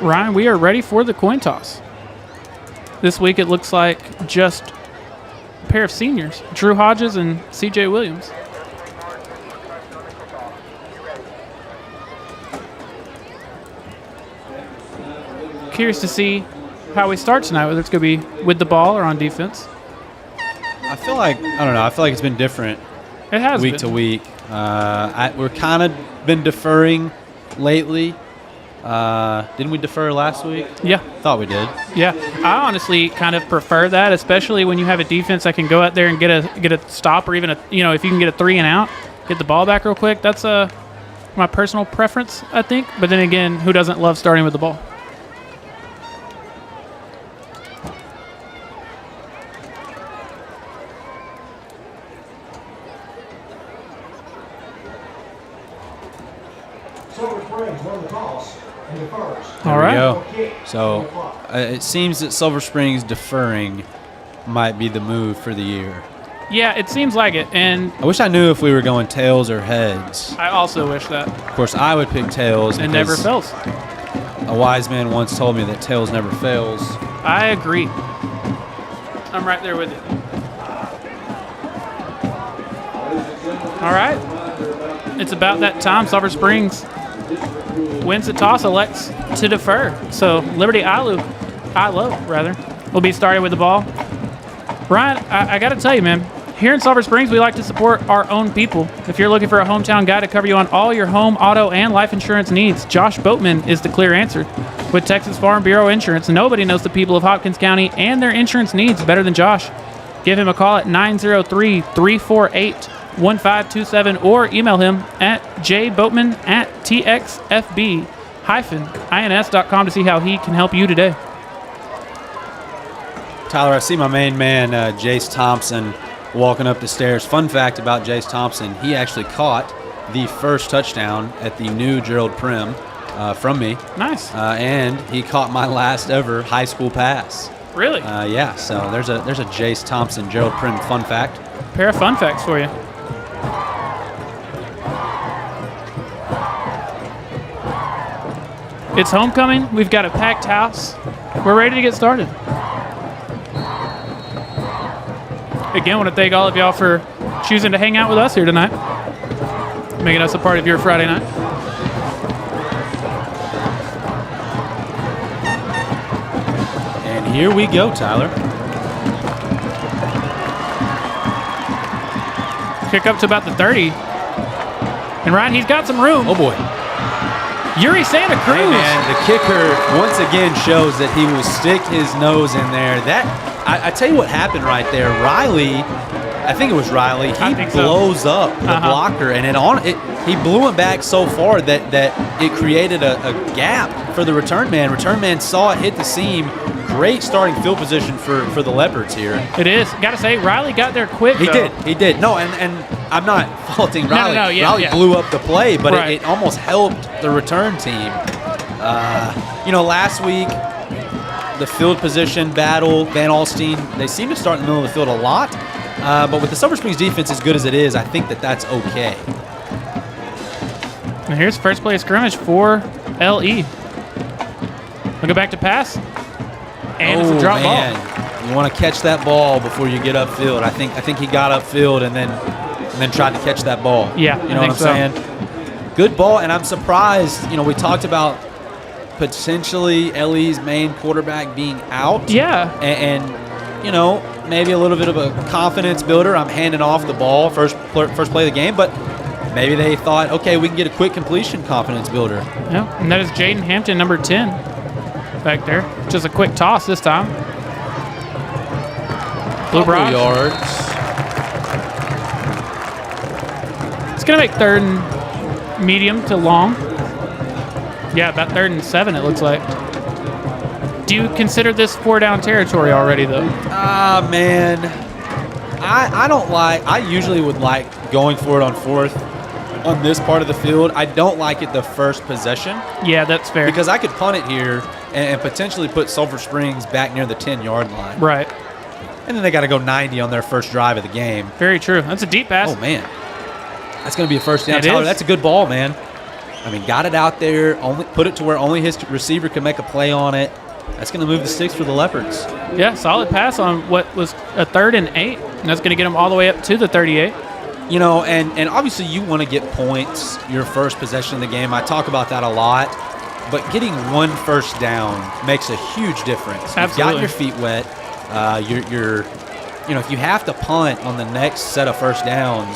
Ryan, we are ready for the coin toss. This week it looks like just a pair of seniors, Drew Hodges and CJ Williams. Curious to see how we start tonight, whether it's going to be with the ball or on defense. I feel like it's been different It has week been. to week. We're kind of been deferring lately. Didn't we defer last week? Yeah. Thought we did. Yeah, I honestly kind of prefer that, especially when you have a defense that can go out there and get a stop, or even if you can get a 3 and out, get the ball back real quick. That's my personal preference, I think. But then again, who doesn't love starting with the ball? Sulphur Springs won the toss and defers. All right. There we go. So it seems that Sulphur Springs deferring might be the move for the year. Yeah, it seems like it, and I wish I knew if we were going tails or heads. I also wish that. Of course, I would pick tails. It never because fails. A wise man once told me that tails never fails. I agree. I'm right there with you. All right. It's about that time. Sulphur Springs wins the toss, elects to defer. So Liberty-Eylau, will be started with the ball. Brian, I got to tell you, man, here in Sulphur Springs, we like to support our own people. If you're looking for a hometown guy to cover you on all your home, auto, and life insurance needs, Josh Boatman is the clear answer. With Texas Farm Bureau Insurance, nobody knows the people of Hopkins County and their insurance needs better than Josh. Give him a call at 903-348-1527 or email him at jboatman@txfb-ins.com to see how he can help you today. Tyler, I see my main man, Jace Thompson, walking up the stairs. Fun fact about Jace Thompson, he actually caught the first touchdown at the new Gerald Prim from me. Nice. And he caught my last ever high school pass. Really? Yeah, so there's a Jace Thompson, Gerald Prim fun fact. Pair of fun facts for you. It's homecoming. We've got a packed house. We're ready to get started. Again, I want to thank all of y'all for choosing to hang out with us here tonight, making us a part of your Friday night. And here we go, Tyler. Kick up to about the 30. And Ryan, he's got some room. Oh, boy. Yuri Santa Cruz. Hey, man, the kicker once again shows that he will stick his nose in there. I tell you what happened right there. Riley, I think it was Riley, he blows up the blocker, and he blew him back so far that it created a gap for the return man. Return man saw it hit the seam. Great starting field position for the Leopards here. It is. Got to say, Riley got there quick, He did. No, and I'm not faulting Riley. No, yeah, Riley yeah. blew up the play, but Right. it almost helped the return team. Last week, the field position battle, Van Alstyne, they seem to start in the middle of the field a lot. But with the Sulphur Springs defense as good as it is, I think that's okay. And here's first play of scrimmage for LE. We'll go back to pass. And it's a drop ball. You want to catch that ball before you get upfield. I think he got upfield and then tried to catch that ball. Yeah, you know what I'm saying? Good ball, and I'm surprised. We talked about potentially LE's main quarterback being out. Yeah. And maybe a little bit of a confidence builder. I'm handing off the ball first play of the game, but maybe they thought, okay, we can get a quick completion confidence builder. Yeah, and that is Jaden Hampton, number 10, back there. Just a quick toss this time. Blue Couple Brock. yards. It's going to make third and medium to long. Yeah, about 3rd and 7, it looks like. Do you consider this 4-down territory already, though? Man. I don't like – I usually would like going for it on 4th on this part of the field. I don't like it the first possession. Yeah, that's fair. Because I could punt it here and potentially put Sulphur Springs back near the 10-yard line. Right. And then they got to go 90 on their first drive of the game. Very true. That's a deep pass. Oh, man. That's going to be a first down. It Tyler, is. that's a good ball, man. Got it out there, put it to where only his receiver can make a play on it. That's going to move the sticks for the Leopards. Yeah, solid pass on what was a 3rd and 8, and that's going to get them all the way up to the 38. And obviously you want to get points your first possession of the game. I talk about that a lot. But getting one first down makes a huge difference. Absolutely. You've got your feet wet. You're if you have to punt on the next set of first down,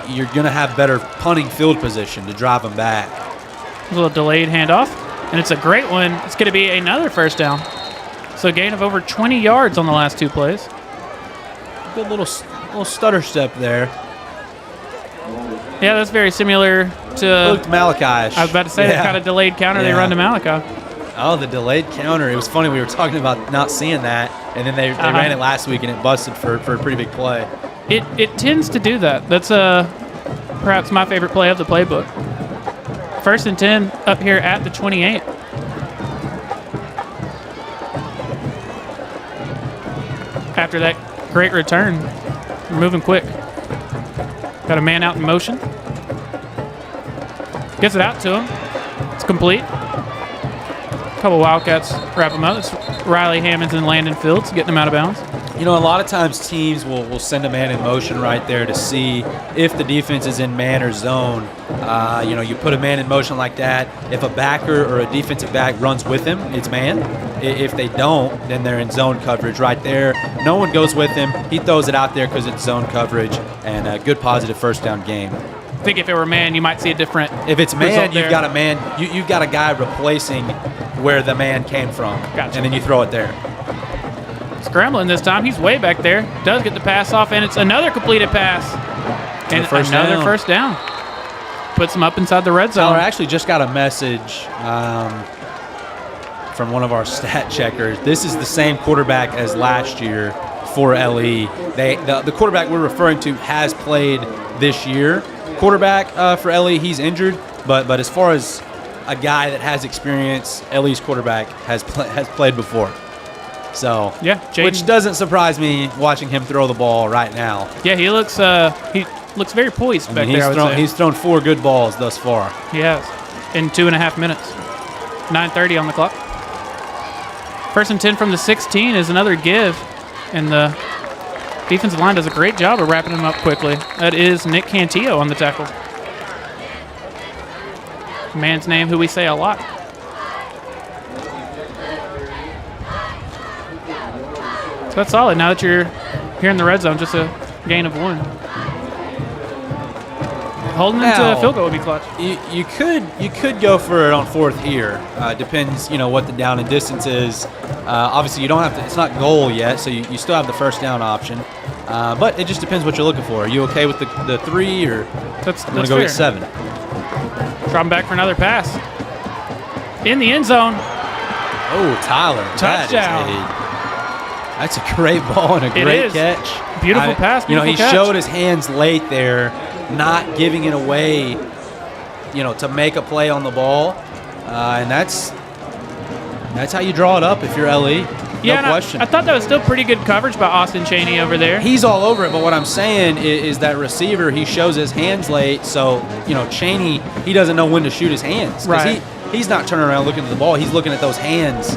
you're going to have better punting field position to drive them back. A little delayed handoff, and it's a great one. It's going to be another first down. So a gain of over 20 yards on the last 2 plays. Good little stutter step there. Yeah, that's very similar to Looked Malachi-ish. I was about to say that kind of delayed counter they run to Malachi. Oh, the delayed counter. It was funny. We were talking about not seeing that, and then they ran it last week, and it busted for a pretty big play. It tends to do that. That's perhaps my favorite play of the playbook. 1st and 10 up here at the 28. After that great return, we're moving quick. Got a man out in motion. Gets it out to him. It's complete. A couple Wildcats wrap him up. It's Riley Hammonds and Landon Fields getting him out of bounds. A lot of times teams will send a man in motion right there to see if the defense is in man or zone. You put a man in motion like that. If a backer or a defensive back runs with him, it's man. If they don't, then they're in zone coverage right there. No one goes with him. He throws it out there because it's zone coverage, and a good positive first down game. I think if it were man, you might see a different. If it's man, you've got a man. You've got a guy replacing where the man came from, Gotcha. And then you throw it there. Scrambling this time. He's way back there. Does get the pass off, and it's another completed pass. And another first down. Puts him up inside the red zone. I actually just got a message from one of our stat checkers. This is the same quarterback as last year for LE. The quarterback we're referring to has played this year. Quarterback for LE, he's injured, but as far as a guy that has experience, LE's quarterback has played before. So yeah, which doesn't surprise me watching him throw the ball right now. Yeah, he looks very poised back there. He's thrown 4 good balls thus far. He has in 2.5 minutes. 9:30 on the clock. 1st and 10 from the 16 is another give, and the defensive line does a great job of wrapping him up quickly. That is Nick Cantillo on the tackle. Man's name who we say a lot. So that's solid. Now that you're here in the red zone, just a gain of 1. Holding into a field goal would be clutch. You could go for it on 4th here. Depends, what the down and distance is. Obviously, you don't have to. It's not goal yet, so you still have the first down option. But it just depends what you're looking for. Are you okay with the 3, or that's you want to go get 7? Drop him back for another pass. In the end zone. Oh, Tyler. Touchdown. That's a great ball and a great catch. Beautiful pass. He showed his hands late there, not giving it away, to make a play on the ball. And that's how you draw it up if you're LE. No question. I thought that was still pretty good coverage by Austin Chaney over there. He's all over it, but what I'm saying is that receiver, he shows his hands late, so, Chaney, he doesn't know when to shoot his hands. Right. He's not turning around looking at the ball. He's looking at those hands.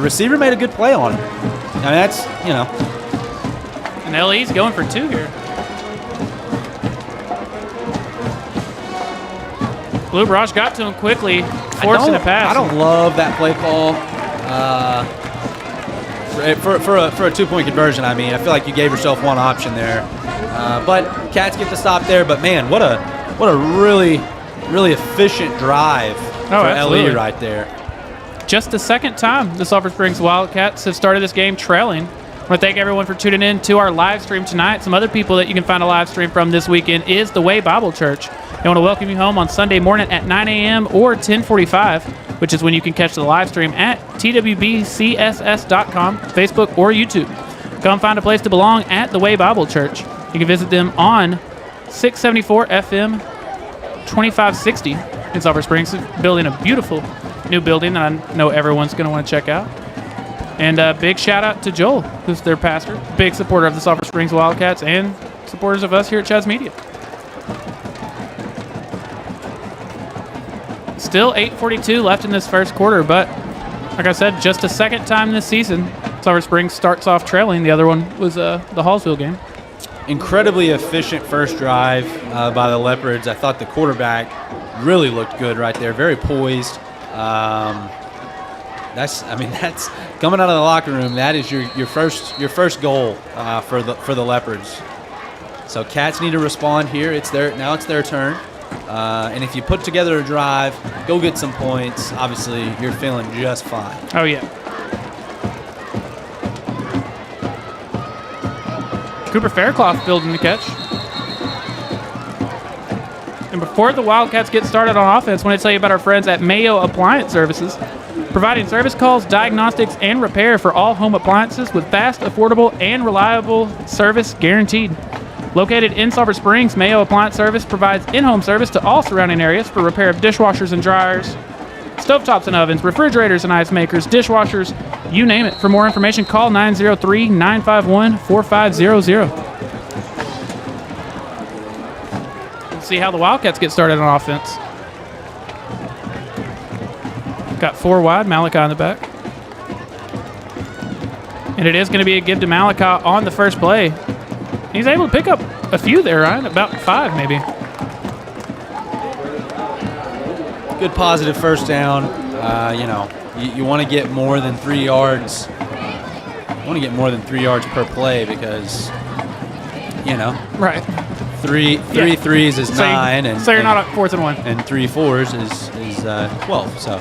Receiver made a good play on him. I mean, that's, And LE's going for 2 here. Blue Brosh got to him quickly, forcing a pass. I don't love that play call. For a 2-point conversion, I mean, I feel like you gave yourself one option there. But Cats get the stop there. But man, what a really, really efficient drive for absolutely. LE right there. Just the second time the Sulphur Springs Wildcats have started this game trailing. I want to thank everyone for tuning in to our live stream tonight. Some other people that you can find a live stream from this weekend is the Way Bible Church. They want to welcome you home on Sunday morning at 9 a.m. or 10:45, which is when you can catch the live stream at twbcss.com, Facebook, or YouTube. Come find a place to belong at the Way Bible Church. You can visit them on 674 FM 2560 in Sulphur Springs, building a beautiful new building that I know everyone's going to want to check out. And a big shout out to Joel, who's their pastor, big supporter of the Sulphur Springs Wildcats and supporters of us here at Chaz Media. Still 8:42 left in this first quarter, but like I said, just a second time this season, Sulphur Springs starts off trailing. The other one was the Hallsville game. Incredibly efficient first drive by the Leopards. I thought the quarterback really looked good right there, very poised. That's coming out of the locker room. That is your first goal for the Leopards. So Cats need to respond here. It's their turn. And if you put together a drive, go get some points, obviously you're feeling just fine. Oh, yeah. Cooper Faircloth building the catch. And before the Wildcats get started on offense, I want to tell you about our friends at Mayo Appliance Services, providing service calls, diagnostics, and repair for all home appliances with fast, affordable, and reliable service guaranteed. Located in Sulphur Springs, Mayo Appliance Service provides in-home service to all surrounding areas for repair of dishwashers and dryers, stovetops and ovens, refrigerators and ice makers, dishwashers, you name it. For more information, call 903-951-4500. Let's see how the Wildcats get started on offense. Got 4 wide, Malachi in the back. And it is going to be a give to Malachi on the first play. He's able to pick up a few there, Ryan, about 5 maybe. Good positive first down. You want to get more than 3 yards. You want to get more than 3 yards per play because, Right. three threes is 9, and so you're not at 4th and 1, and 3 fours is 12. So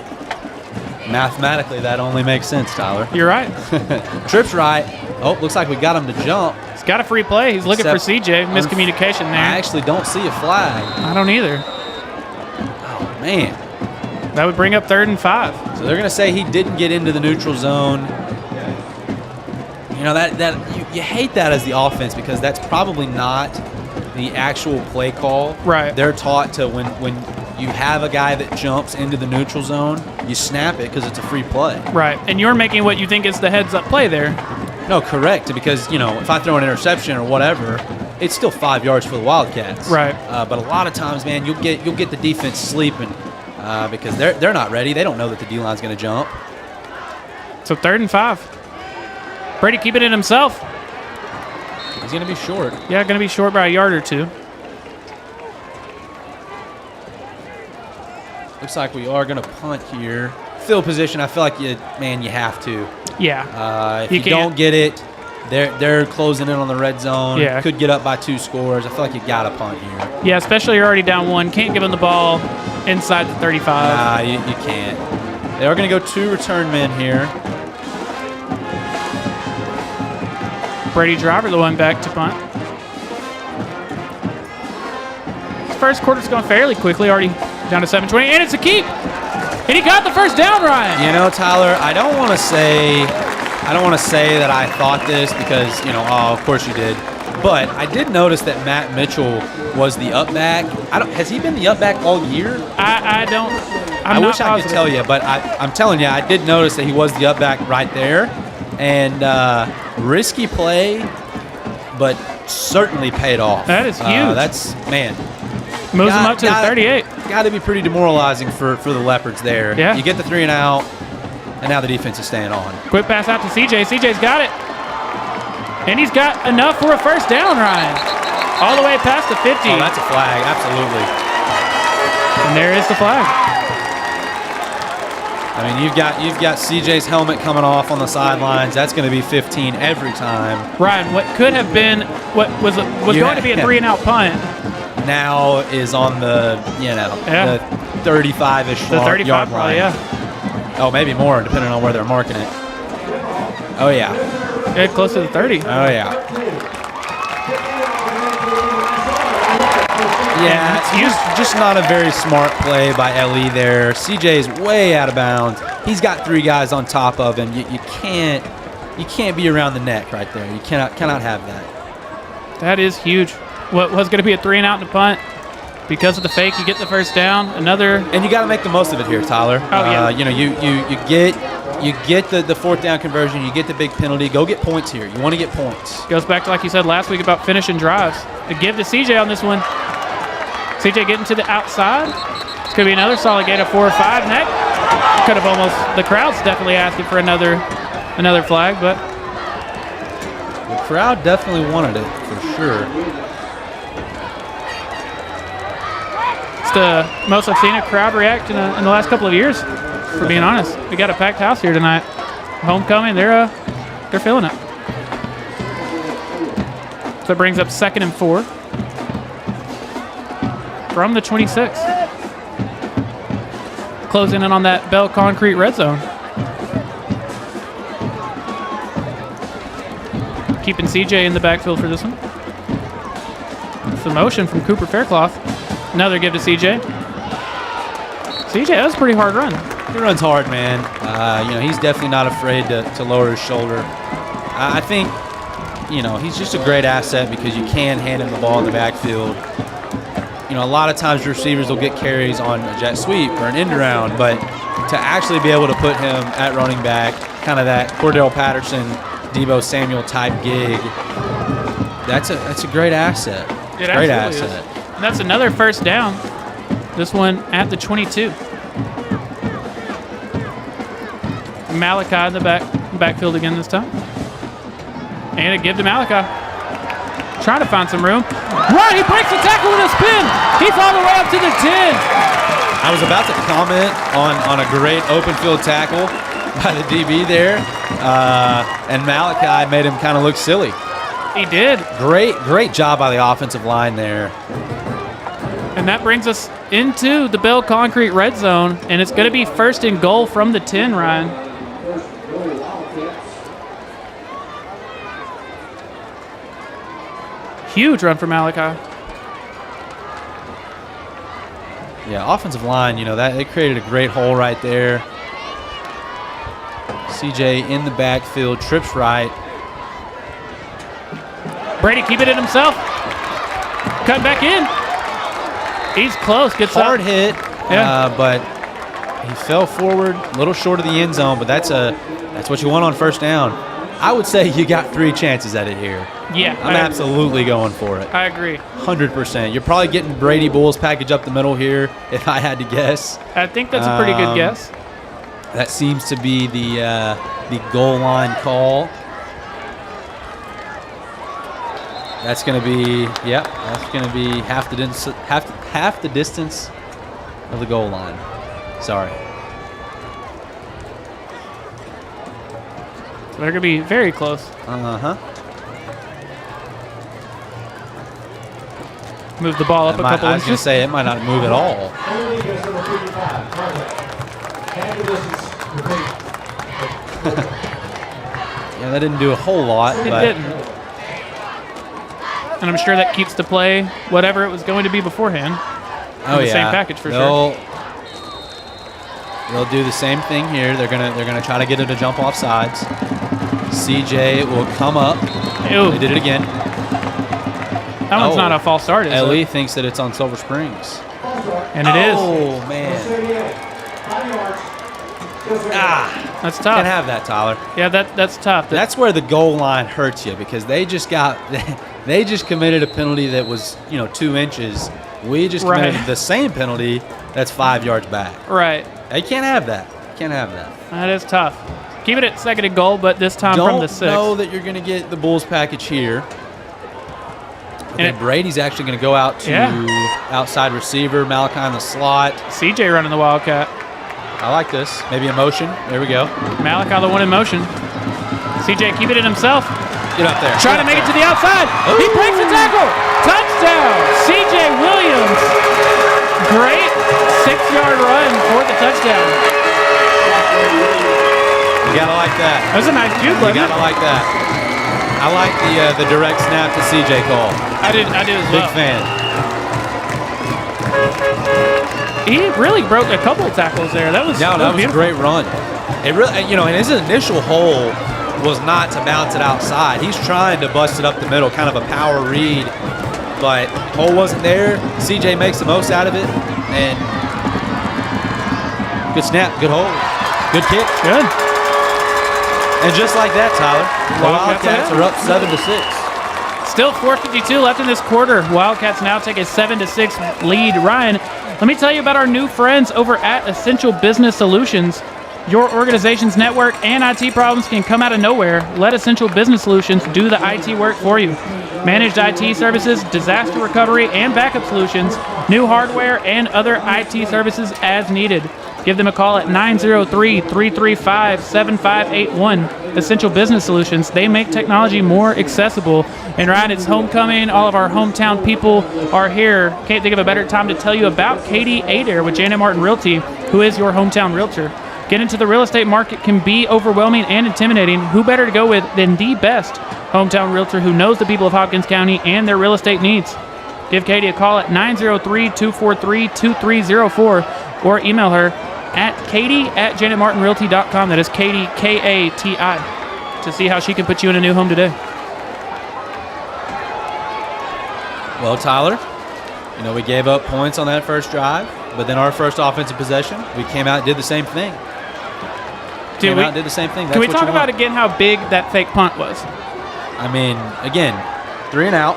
mathematically, that only makes sense, Tyler. You're right. Tripp's right. Oh, looks like we got him to jump. He's got a free play. He's looking for CJ. Miscommunication there. I actually don't see a flag. I don't either. Oh man. That would bring up 3rd and 5. So they're going to say he didn't get into the neutral zone. You hate that as the offense because that's probably not the actual play call. Right. They're taught to when you have a guy that jumps into the neutral zone, you snap it because it's a free play. Right. And you're making what you think is the heads-up play there. No, correct. Because if I throw an interception or whatever, it's still 5 yards for the Wildcats. Right. But a lot of times, man, you'll get the defense sleeping. Because they're not ready. They don't know that the D-line's going to jump. So 3rd and 5. Brady keeping it himself. He's going to be short. Yeah, going to be short by a yard or 2. Looks like we are going to punt here. Field position, I feel like you have to. Yeah. If you don't get it, they're closing in on the red zone. Yeah. Could get up by 2 scores. I feel like you got to punt here. Yeah, especially you're already down 1. Can't give them the ball inside the 35. Nah, you can't. They are going to go 2 return men here. Brady Driver, the one back to punt. This first quarter's going fairly quickly, already down to 7:20, and it's a keep. And he got the first down, Ryan. Tyler, I don't want to say that I thought this because, of course you did. But I did notice that Matt Mitchell was the up back. Has he been the up back all year? I don't. I wish I could tell you, but I'm telling you, I did notice that he was the up back right there. And risky play, but certainly paid off. That is huge. Moves him up to the 38. Got to be pretty demoralizing for the Leopards there. Yeah. You get the 3 and out, and now the defense is staying on. Quick pass out to CJ. CJ's got it. And he's got enough for a first down, Ryan. All the way past the 50. Oh, that's a flag. Absolutely. And there is the flag. I mean, you've got CJ's helmet coming off on the sidelines. That's going to be 15 every time. Ryan, what could have been, what was going to be a 3-and-out punt, now is on the, the 35-ish yard line. Yeah. Oh, maybe more, depending on where they're marking it. Oh, yeah. Yeah, close to the 30. Oh, yeah. Yeah, it's just not a very smart play by LE there. CJ's way out of bounds. He's got 3 guys on top of him. You can't be around the neck right there. You cannot have that. That is huge. What was going to be a 3-and-out and a punt, because of the fake, you get the first down. And you got to make the most of it here, Tyler. Oh yeah. You get the 4th down conversion. You get the big penalty. Go get points here. You want to get points. Goes back to, like you said last week, about finishing drives. A give to CJ on this one. CJ getting to the outside. It's going to be another solid gain of 4 or 5. And that could have the crowd's definitely asking for another flag, but the crowd definitely wanted it for sure. It's the most I've seen a crowd react in the last couple of years. for being honest. We got a packed house here tonight. Homecoming, they're feeling it. So that brings up 2nd and 4 from the 26. Closing in on that Bell Concrete red zone. Keeping CJ in the backfield for this one. Some motion from Cooper Faircloth. Another give to CJ. CJ, that was a pretty hard run. He runs hard, man. He's definitely not afraid to lower his shoulder. I think, he's just a great asset because you can hand him the ball in the backfield. A lot of times receivers will get carries on a jet sweep or an end around, but to actually be able to put him at running back, kind of that Cordell Patterson, Deebo Samuel type gig, that's a great asset. Great asset. Is. And that's another first down. This one at the 22. Malachi in the backfield again this time. And a give to Malachi. Trying to find some room. Right, he breaks the tackle with a spin. He's all the way up to the 10. I was about to comment on a great open field tackle by the DB there. And Malachi made him kind of look silly. He did. Great job by the offensive line there. And that brings us into the Bell Concrete red zone. And it's going to be 1st and goal from the 10, Ryan. Huge run for Malachi. Yeah, offensive line, that it created a great hole right there. CJ in the backfield, trips right. Brady keeping it himself. Cut back in. He's close. Gets hard up. hit, but he fell forward, a little short of the end zone. But that's what you want on first down. I would say you got 3 chances at it here. Yeah, I'm absolutely going for it. I agree. 100%. You're probably getting Brady Bulls package up the middle here, if I had to guess. I think that's a pretty good guess. That seems to be the goal line call. That's going to be, that's going to be half the distance of the goal line. Sorry. So they're going to be very close. Move the ball up a couple inches. I was going to say, it might not move at all. Yeah, that didn't do a whole lot. It didn't. And I'm sure that keeps the play whatever it was going to be beforehand. The same package for sure. They'll do the same thing here. They're gonna try to get it to jump off sides. CJ will come up. Ew. They did it again. That one's not a false start, is Ellie it? thinks that it's on Silver Springs. And it is. Oh, man. That's tough. Can't have that, Tyler. Yeah, that's tough. That's where the goal line hurts you because they just committed a penalty that was 2 inches. We just committed the same penalty that's 5 yards back. Right. They can't have that. That is tough. Keep it at 2nd and goal, but this time from the 6. Don't know that you're going to get the Bulls package here. And Brady's actually going to go out to outside receiver, Malachi in the slot. CJ running the Wildcat. I like this. Maybe a motion. There we go. Malachi the one in motion. CJ keeping it himself. Get up there. Trying to make it to the outside. Ooh. He breaks the tackle. Touchdown. CJ Williams. Great 6-yard run for the touchdown. You got to like that. That was a nice juke. You got to like that. I like the direct snap to CJ call. I did as well. Big fan. He really broke a couple of tackles there. That was a great run. It really, and his initial hole was not to bounce it outside. He's trying to bust it up the middle, kind of a power read, but hole wasn't there. CJ makes the most out of it, and good snap, good hole, good kick. Good. And just like that, Tyler, the Wildcats are up 7-6. Still 4:52 left in this quarter. Wildcats now take a 7-6 lead. Ryan, let me tell you about our new friends over at Essential Business Solutions. Your organization's network and IT problems can come out of nowhere. Let Essential Business Solutions do the IT work for you. Managed IT services, disaster recovery and backup solutions, new hardware, and other IT services as needed. Give them a call at 903-335-7581. Essential Business Solutions. They make technology more accessible. And Ryan, it's homecoming. All of our hometown people are here. Can't think of a better time to tell you about Katie Adair with Janet Martin Realty, who is your hometown realtor. Getting into the real estate market can be overwhelming and intimidating. Who better to go with than the best hometown realtor who knows the people of Hopkins County and their real estate needs? Give Katie a call at 903-243-2304 or email her at katie@janetmartinrealty.com. That is Katie, Kati, to see how she can put you in a new home today. Well, Tyler, we gave up points on that first drive, but then our first offensive possession, we came out and did the same thing. Did the same thing. That's can we what talk you about want. again how big that fake punt was? I mean, again, 3 and out.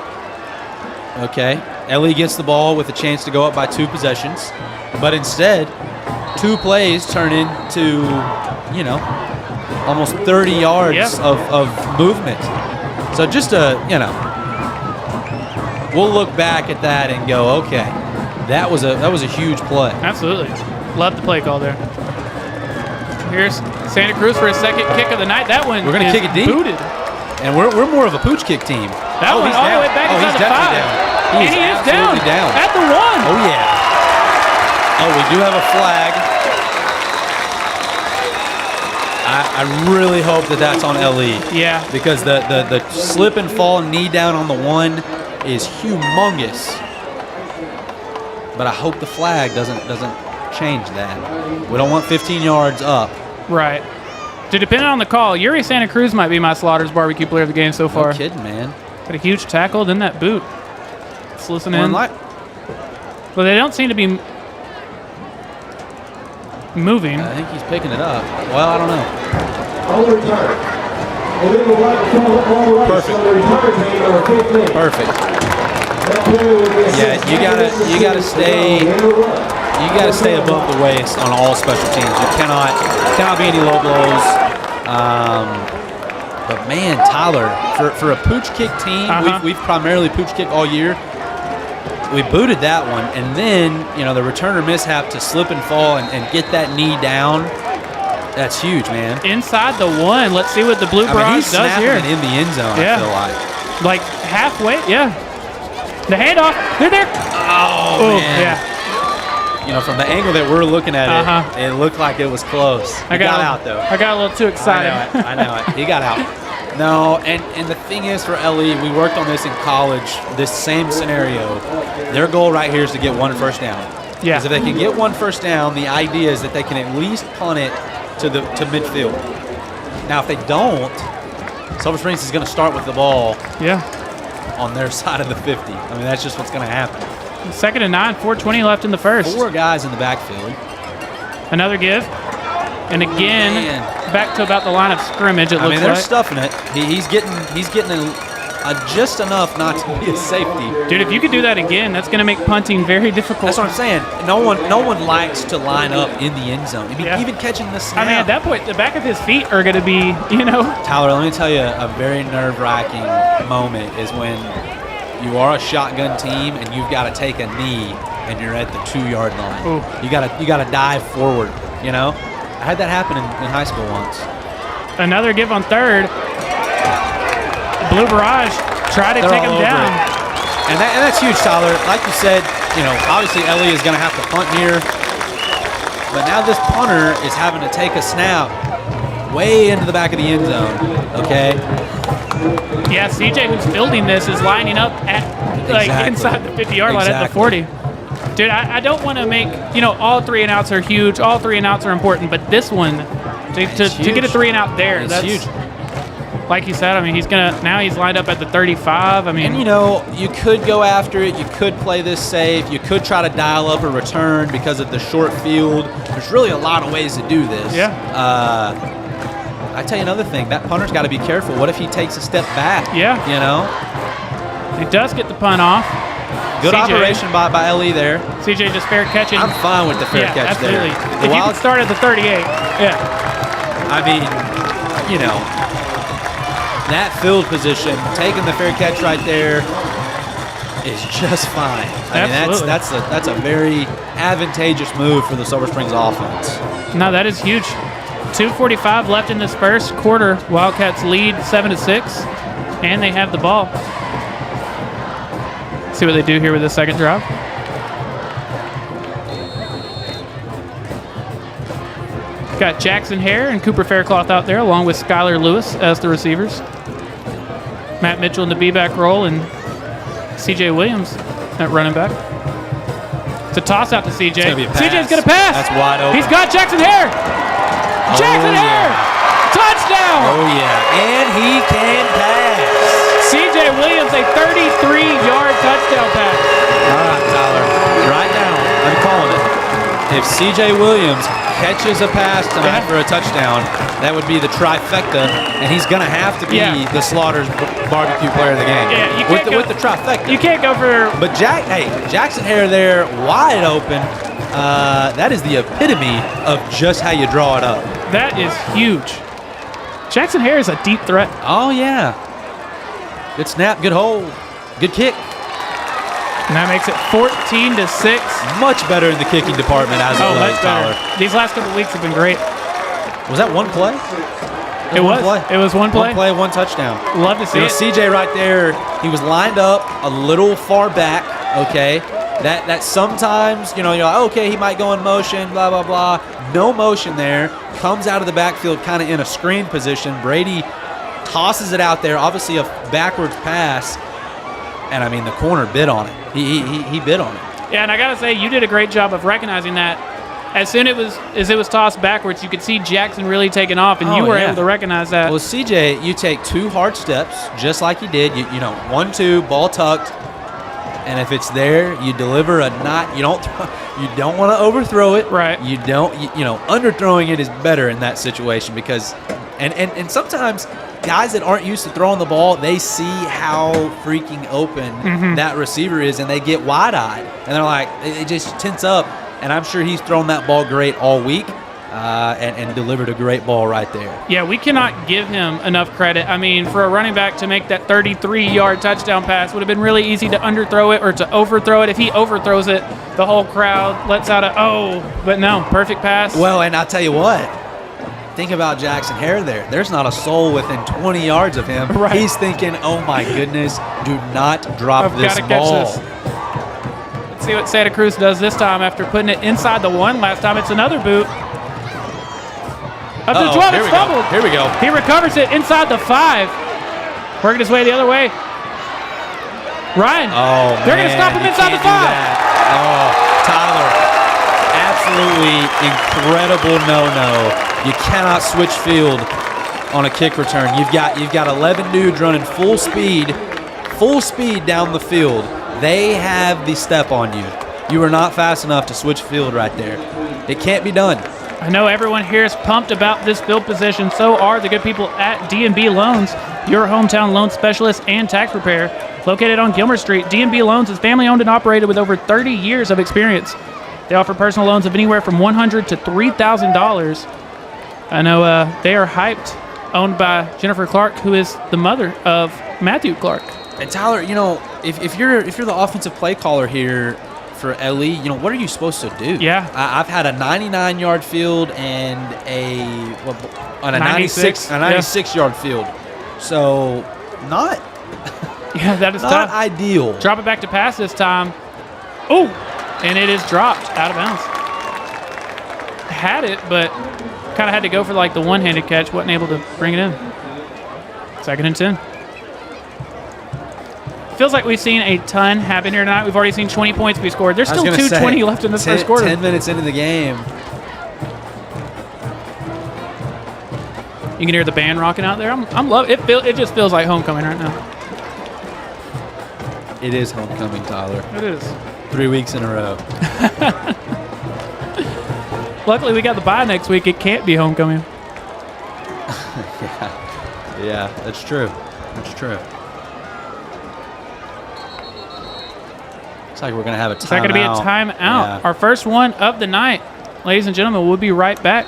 Okay. Ellie gets the ball with a chance to go up by 2 possessions, but instead, 2 plays turn into, almost 30 yards of movement. So just we'll look back at that and go, okay, that was a huge play. Absolutely. Love the play call there. Here's Santa Cruz for a second kick of the night. That one We're going to kick it deep. Booted. And we're more of a pooch kick team. That one all the way back inside the 5. He's and he is absolutely down. At the 1. Oh, yeah. Oh, we do have a flag. I really hope that that's on LE. Yeah. Because the slip and fall knee down on the 1 is humongous. But I hope the flag doesn't change that. We don't want 15 yards up. Right. So depending on the call, Yuri Santa Cruz might be my Slaughter's barbecue player of the game so far. No kidding, man. Got a huge tackle, then that boot. Let's listen in. Well, they don't seem to be moving. I think he's picking it up. Well, I don't know. Perfect. Yeah, you gotta stay above the waist on all special teams. You cannot be any low blows. But man, Tyler, for a pooch kick team, we've primarily pooch kicked all year. We booted that one, and then the returner mishap to slip and fall and get that knee down. That's huge, man. Inside the 1. Let's see what the Blue Barrage does here. He's snapping it in the end zone. Yeah. I feel like halfway. Yeah. The handoff. They're there. Oh man. Yeah. From the angle that we're looking at it looked like it was close. He got out, though. I got a little too excited. I know it. He got out. No, and the thing is for LE, we worked on this in college, this same scenario. Their goal right here is to get 1 first down. Yeah. Because if they can get 1 first down, the idea is that they can at least punt it to midfield. Now, if they don't, Sulphur Springs is going to start with the ball on their side of the 50. I mean, that's just what's going to happen. 2nd and 9, 4:20 left in the first. 4 guys in the backfield. Another give. And again, back to about the line of scrimmage, it looks like. They're stuffing it. He's getting just enough not to be a safety. Dude, if you could do that again, that's going to make punting very difficult. That's what I'm saying. No one likes to line up in the end zone. I mean, even catching the snap. I mean, at that point, the back of his feet are going to be, Tyler, let me tell you, a very nerve-wracking moment is when you are a shotgun team and you've got to take a knee and you're at the 2-yard line. Ooh. You got to dive forward. I had that happen in high school once. Another give on 3rd. Blue Barrage tried to take him down. And that's huge, Tyler. Like you said, obviously Ellie is going to have to punt here. But now this punter is having to take a snap way into the back of the end zone, okay? Yeah, CJ, who's fielding this, is lining up at inside the 50-yard line at the 40. Dude, I don't want to make, all 3 and outs are huge. All 3 and outs are important. But this one, to get a 3 and out there, that's huge. Like you said, he's lined up at the 35. And you could go after it. You could play this safe. You could try to dial up a return because of the short field. There's really a lot of ways to do this. Yeah. I tell you another thing. That punter's got to be careful. What if he takes a step back? Yeah. He does get the punt off. Good CJ. operation by LE there. CJ just fair catching. I'm fine with the fair catch absolutely. there. If you could start at the 38, I mean, that field position, taking the fair catch right there, is just fine. I mean, Absolutely. that's a very advantageous move for the Sulphur Springs offense. No, that is huge. 2:45 left in this first quarter. Wildcats lead 7-6, and they have the ball. See what they do here with the second drive. Got Jackson Hare and Cooper Faircloth out there, along with Skylar Lewis as the receivers. Matt Mitchell in the B-back role, and C.J. Williams at running back. It's a toss out to C.J. It's gonna be a pass. C.J.'s going to pass. That's wide open. He's got Jackson Hare. Jackson Hare! Touchdown! Oh, yeah. And he can pass. C.J. Williams, a 33-yard touchdown pass. All right, Tyler. Right now, I'm calling it. If C.J. Williams catches a pass tonight for a touchdown, that would be the trifecta, and he's going to have to be the Slaughter's barbecue player of the game. Yeah, you can't with the trifecta. You can't go for... But Jackson Hare there, wide open. That is the epitome of just how you draw it up. That is huge. Jackson Hare is a deep threat. Oh, yeah. Good snap, good hold, good kick. And that makes it 14-6. Much better in the kicking department as it was, much better. Tyler. These last couple of weeks have been great. Was that one play? It was. It was one play. One play, one touchdown. Love to see it. CJ right there, he was lined up a little far back, okay? That sometimes, you're like, okay, he might go in motion, blah, blah, blah. No motion there. Comes out of the backfield kind of in a screen position. Brady tosses it out there, obviously a backwards pass. And, I mean, the corner bid on it. He bid on it. Yeah, and I got to say, you did a great job of recognizing that. As soon as it was tossed backwards, you could see Jackson really taking off, and you were able to recognize that. Well, CJ, you take 2 hard steps, just like you did. You know, 1-2, ball tucked. And if it's there, you deliver a not. You don't want to overthrow it. Right. You don't. Underthrowing it is better in that situation because, and sometimes guys that aren't used to throwing the ball, they see how freaking open that receiver is, and they get wide-eyed, and they're like, it just tense up. And I'm sure he's thrown that ball great all week. And delivered a great ball right there. Yeah, we cannot give him enough credit. I mean, for a running back to make that 33-yard touchdown pass would have been really easy to underthrow it or to overthrow it. If he overthrows it, the whole crowd lets out but no, perfect pass. Well, and I'll tell you what. Think about Jackson Hare there. There's not a soul within 20 yards of him. Right. He's thinking, oh, my goodness, do not drop I've this gotta ball. catch this. Let's see what Santa Cruz does this time after putting it inside the 1 last time. It's another boot. Up to the 12, it's fumbled. Here we go. He recovers it inside the 5. Working his way the other way. Ryan. Oh, they're going to stop him inside the 5. Oh, Tyler. Absolutely incredible no-no. You cannot switch field on a kick return. You've got 11 dudes running full speed down the field. They have the step on you. You are not fast enough to switch field right there. It can't be done. I know everyone here is pumped about this field position. So are the good people at D&B Loans, your hometown loan specialist and tax preparer. Located on Gilmer Street, D&B Loans is family-owned and operated with over 30 years of experience. They offer personal loans of anywhere from $100 to $3,000. I know they are hyped, owned by Jennifer Clark, who is the mother of Matthew Clark. And Tyler, if you're the offensive play caller here for LE, what are you supposed to do? Yeah. I've had a 99-yard field and a 96-yard field. So, not Yeah, that is not tough. ideal. Drop it back to pass this time. Oh, and it is dropped out of bounds. Had it, but kind of had to go for like the one-handed catch. Wasn't able to bring it in. 2nd and 10. Feels like we've seen a ton happen here tonight. We've already seen 20 points be scored. There's still 2:20 left in this first quarter. 10 minutes into the game. You can hear the band rocking out there. I'm loving it. It just feels like homecoming right now. It is homecoming, Tyler. It is. 3 weeks in a row. Luckily, we got the bye next week. It can't be homecoming. Yeah, that's true. That's true. Looks like we're going to have a timeout. It's not going to be a timeout. Yeah. Our first one of the night. Ladies and gentlemen, we'll be right back.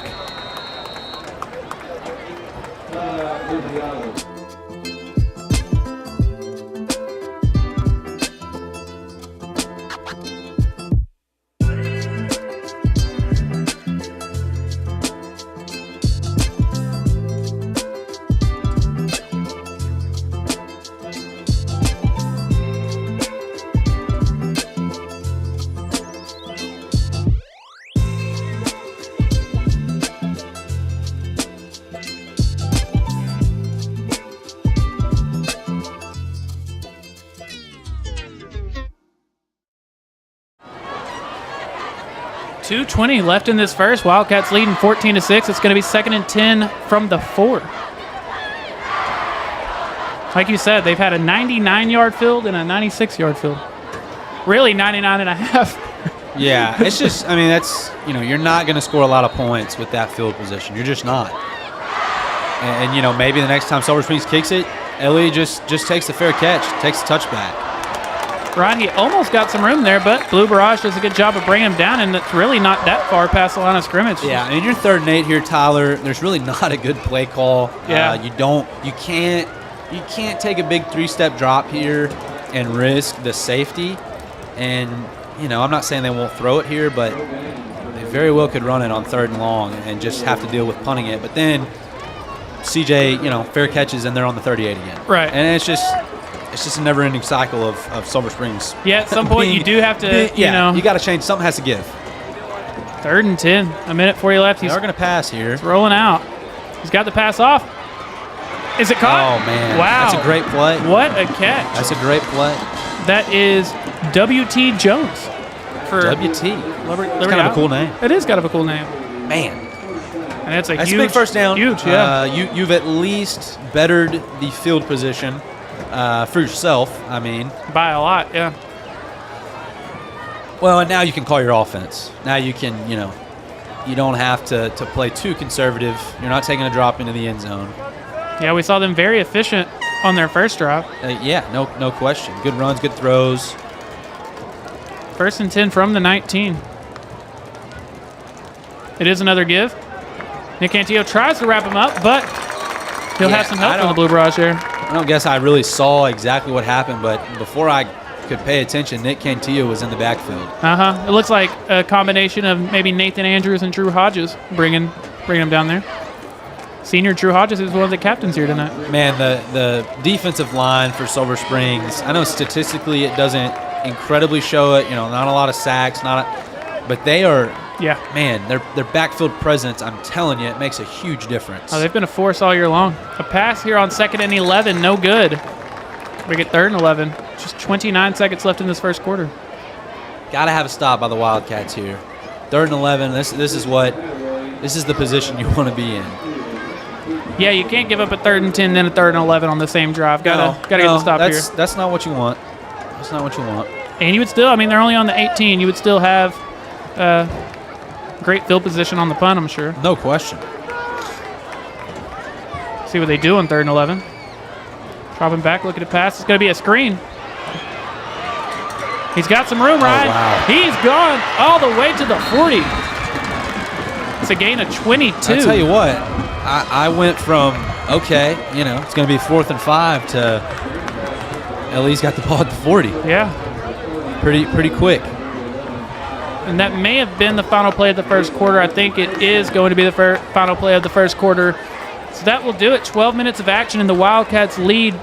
2:20 left in this first. Wildcats leading 14-6. It's going to be 2nd and 10 from the 4. Like you said, they've had a 99-yard field and a 96-yard field. Really 99 and a half. Yeah, it's just, I mean, that's, you're not going to score a lot of points with that field position. You're just not. And maybe the next time Sulphur Springs kicks it, Ellie just takes the fair catch, takes the touchback. Ryan, he almost got some room there, but Blue Barrage does a good job of bringing him down, and it's really not that far past the line of scrimmage. Yeah, I mean, you're 3rd and 8 here, Tyler. There's really not a good play call. Yeah. You can't take a big 3-step drop here and risk the safety. And, I'm not saying they won't throw it here, but they very well could run it on 3rd and long and just have to deal with punting it. But then CJ, fair catches, and they're on the 38 again. Right. And it's just a never-ending cycle of Sulphur Springs. Yeah, at some point you do have to, you got to change. Something has to give. 3rd and 10, a minute 40 left. They are going to pass here. He's rolling out. He's got the pass off. Is it caught? Oh, man. Wow. That's a great play. What a catch. That's a great play. That is W.T. Jones. For W.T. Liberty It's kind of a cool name. It is kind of a cool name. Man. And that's a That's huge a big first down. Huge, yeah. You've at least bettered the field position for yourself, I mean. By a lot, yeah. Well, and now you can call your offense. Now you can, you don't have to play too conservative. You're not taking a drop into the end zone. Yeah, we saw them very efficient on their first drive. Yeah, no question. Good runs, good throws. 1st and 10 from the 19. It is another give. Nick Cantillo tries to wrap him up, but he'll have some help from the Blue Barrage there. I don't guess I really saw exactly what happened, but before I could pay attention, Nick Cantillo was in the backfield. It looks like a combination of maybe Nathan Andrews and Drew Hodges bringing him down there. Senior Drew Hodges is one of the captains here tonight. Man, the defensive line for Sulphur Springs, I know statistically it doesn't incredibly show it, not a lot of sacks, but they are, man, their backfield presence, I'm telling you, it makes a huge difference. Oh, they've been a force all year long. A pass here on 2nd and 11, no good. We get 3rd and 11. Just 29 seconds left in this first quarter. Got to have a stop by the Wildcats here. 3rd and 11, this is the position you want to be in. Yeah, you can't give up a 3rd and 10, then a 3rd and 11 on the same drive. Gotta get the stop here. That's not what you want. That's not what you want. And you would still, they're only on the 18. You would still have great field position on the punt, I'm sure. No question. See what they do on 3rd and 11. Dropping back, look at the pass. It's going to be a screen. He's got some room, Ryan. Oh, wow. He's gone all the way to the 40. It's a gain of 22. I tell you what, I went from, okay, it's going to be 4th and 5 to Ellie's got the ball at the 40. Yeah. Pretty quick. And that may have been the final play of the first quarter. I think it is going to be the final play of the first quarter. So that will do it. 12 minutes of action, and the Wildcats lead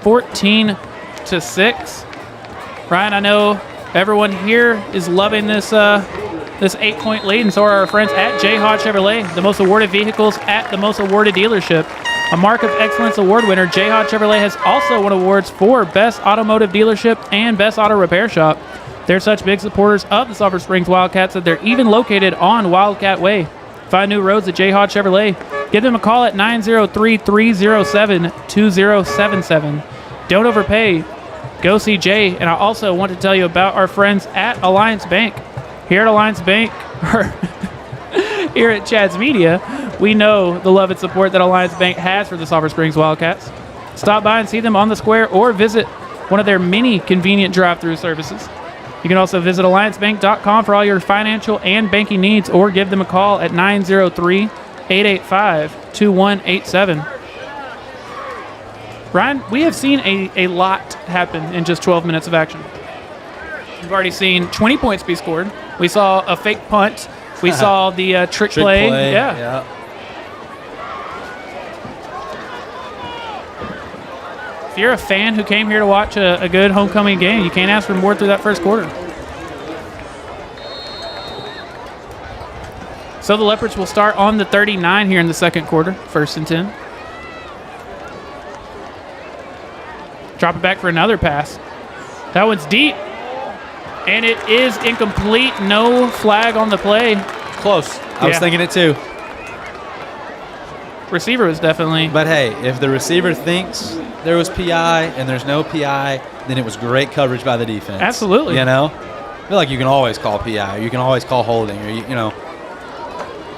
14-6. Ryan, I know everyone here is loving this 8-point lead, and so are our friends at J. Hodge Chevrolet, the most awarded vehicles at the most awarded dealership. A Mark of Excellence Award winner, J. Hodge Chevrolet has also won awards for Best Automotive Dealership and Best Auto Repair Shop. They're such big supporters of the Sulphur Springs Wildcats that they're even located on Wildcat Way. Find new roads at J. Hodge Chevrolet. Give them a call at 903-307-2077. Don't overpay. Go see Jay. And I also want to tell you about our friends at Alliance Bank. Here at Alliance Bank, here at Chad's Media, we know the love and support that Alliance Bank has for the Sulphur Springs Wildcats. Stop by and see them on the square or visit one of their many convenient drive-through services. You can also visit alliancebank.com for all your financial and banking needs, or give them a call at 903-885-2187. Ryan, we have seen a lot happen in just 12 minutes of action. We've already seen 20 points be scored. We saw a fake punt. We saw the trick play. Yeah. If you're a fan who came here to watch a good homecoming game, you can't ask for more through that first quarter. So the Leopards will start on the 39 here in the second quarter, 1st and 10. Drop it back for another pass. That one's deep. And it is incomplete. No flag on the play. Close. I was thinking it too. Receiver was definitely. But hey, if the receiver thinks there was PI and there's no PI, then it was great coverage by the defense. Absolutely. You know? I feel like you can always call PI, or you can always call holding, or, you know.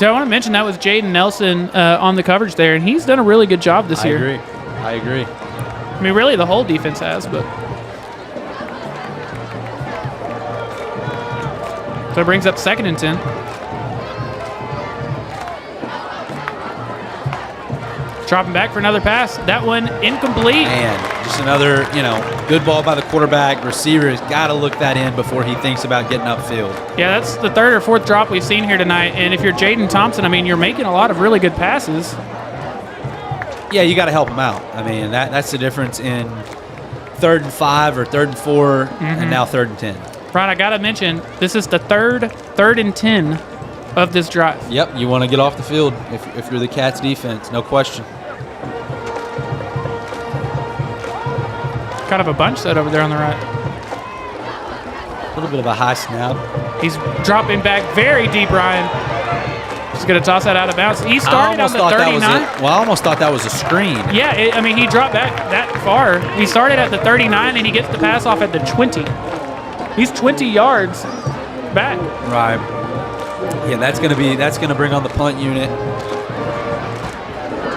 I want to mention that was Jaden Nelson on the coverage there, and he's done a really good job this year. I agree. I mean, really, the whole defense has, but. So it brings up 2nd and 10. Dropping back for another pass. That one incomplete. And just another, good ball by the quarterback. Receiver has got to look that in before he thinks about getting upfield. Yeah, that's the 3rd or 4th drop we've seen here tonight. And if you're Jaden Thompson, I mean, you're making a lot of really good passes. Yeah, you got to help him out. I mean, that's the difference in 3rd and 5 or 3rd and 4 and now 3rd and 10. Right, I got to mention, this is the 3rd and 10 of this drive. Yep, you want to get off the field if you're the Cats defense, no question. Kind of a bunch set over there on the right. A little bit of a high snap. He's dropping back very deep, Ryan. He's going to toss that out of bounds. He started on the 39. I almost thought that was a screen. Yeah, he dropped back that far. He started at the 39, and he gets the pass off at the 20. He's 20 yards back. Right. Yeah, that's gonna bring on the punt unit.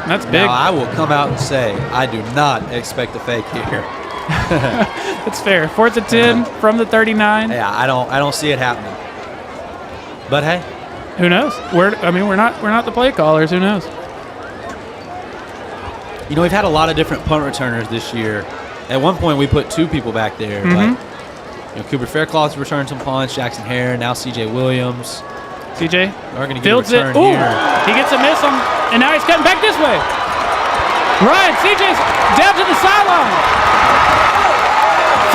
That's big. Now, I will come out and say I do not expect a fake here. That's fair. 4th and 10 from the 39. Yeah, I don't see it happening. But hey, who knows? We're not the play callers. Who knows? We've had a lot of different punt returners this year. At one point, we put 2 people back there, but Cooper Faircloth returned some punts. Jackson Hare, now C.J. Williams. CJ are going to get fields a return it. Ooh, here. He gets a miss on, and now he's cutting back this way. Ryan, CJ's down to the sideline.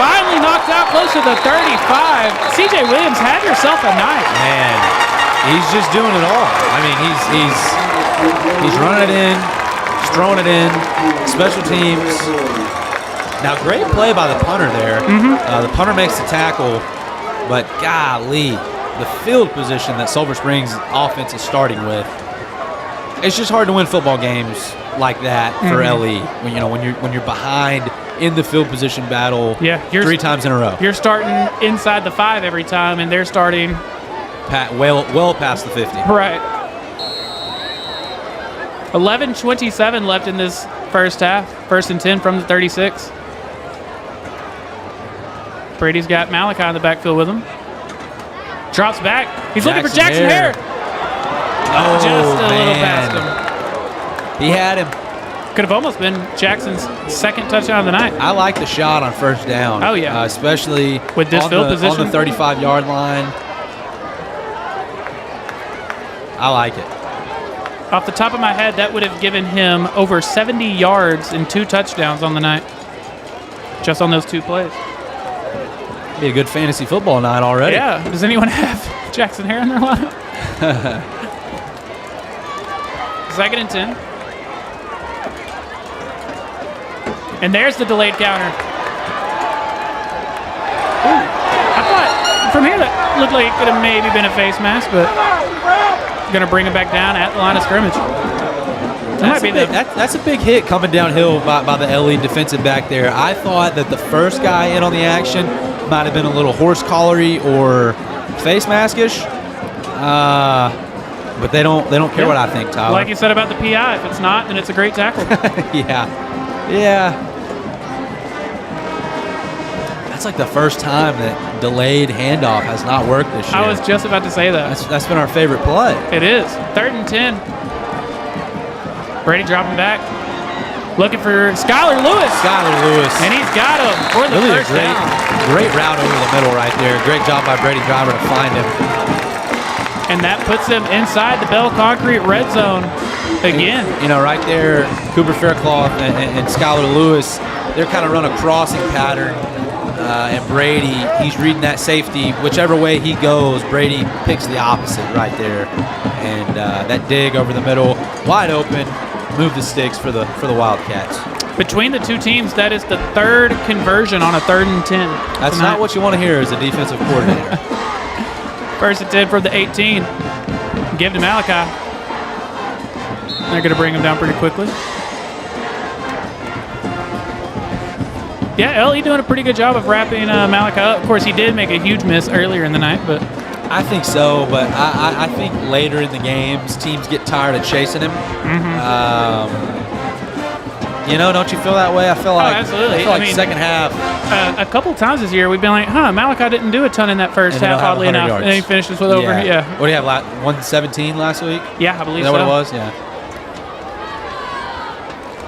Finally knocked out close to the 35. CJ Williams, have yourself a night. Man, he's just doing it all. I mean, he's running it in, he's throwing it in, special teams. Now, great play by the punter there. The punter makes the tackle, but golly, the field position that Sulphur Springs offense is starting with, it's just hard to win football games like that for LE. When you're behind in the field position battle 3 times in a row. You're starting inside the 5 every time, and they're starting well past the 50. Right. 11:27 left in this first half. 1st and 10 from the 36. Brady's got Malachi in the backfield with him. Drops back. He's looking for Jackson Hare. Oh, just a little man. past him. He had him. Could have almost been Jackson's 2nd touchdown of the night. I like the shot on 1st down. Oh, yeah. Especially with this field position. On the 35-yard line. I like it. Off the top of my head, that would have given him over 70 yards and 2 touchdowns on the night. Just on those 2 plays. Be a good fantasy football night already. Yeah. Does anyone have Jackson Hare in their lineup? 2nd and 10. And there's the delayed counter. Ooh, I thought from here that looked like it could have maybe been a face mask, but going to bring it back down at the line of scrimmage. That's a big hit coming downhill by the LE defensive back there. I thought that the first guy in on the action might have been a little horse collar-y or face maskish. But they don't care what I think, Tyler. Like you said about the PI, if it's not, then it's a great tackle. Yeah. That's like the first time that delayed handoff has not worked this year. I was just about to say that. That's been our favorite play. It is. 3rd and 10. Brady dropping back. Looking for Skylar Lewis. And he's got him for the really first down. Great route over the middle right there. Great job by Brady Driver to find him. And that puts him inside the Bell Concrete red zone again. Right there, Cooper Faircloth and Skylar Lewis, they're kind of run a crossing pattern. And Brady, he's reading that safety. Whichever way he goes, Brady picks the opposite right there. And that dig over the middle, wide open, move the sticks for the Wildcats. Between the two teams, that is the third conversion on a 3rd and 10. That's tonight. not what you want to hear as a defensive coordinator. 1st and 10 from the 18. Give to Malachi. They're going to bring him down pretty quickly. Yeah, LE doing a pretty good job of wrapping Malachi up. Of course, he did make a huge miss earlier in the night, but I think so, but I think later in the games, teams get tired of chasing him. Don't you feel that way? I feel like, absolutely. I feel like second half. A couple times this year, we've been like, Malachi didn't do a ton in that first And they half, don't have oddly 100 enough. yards. And then he finishes with over, yeah. What do you have, 117 last week? Yeah, I believe Is that so. what it was? Yeah.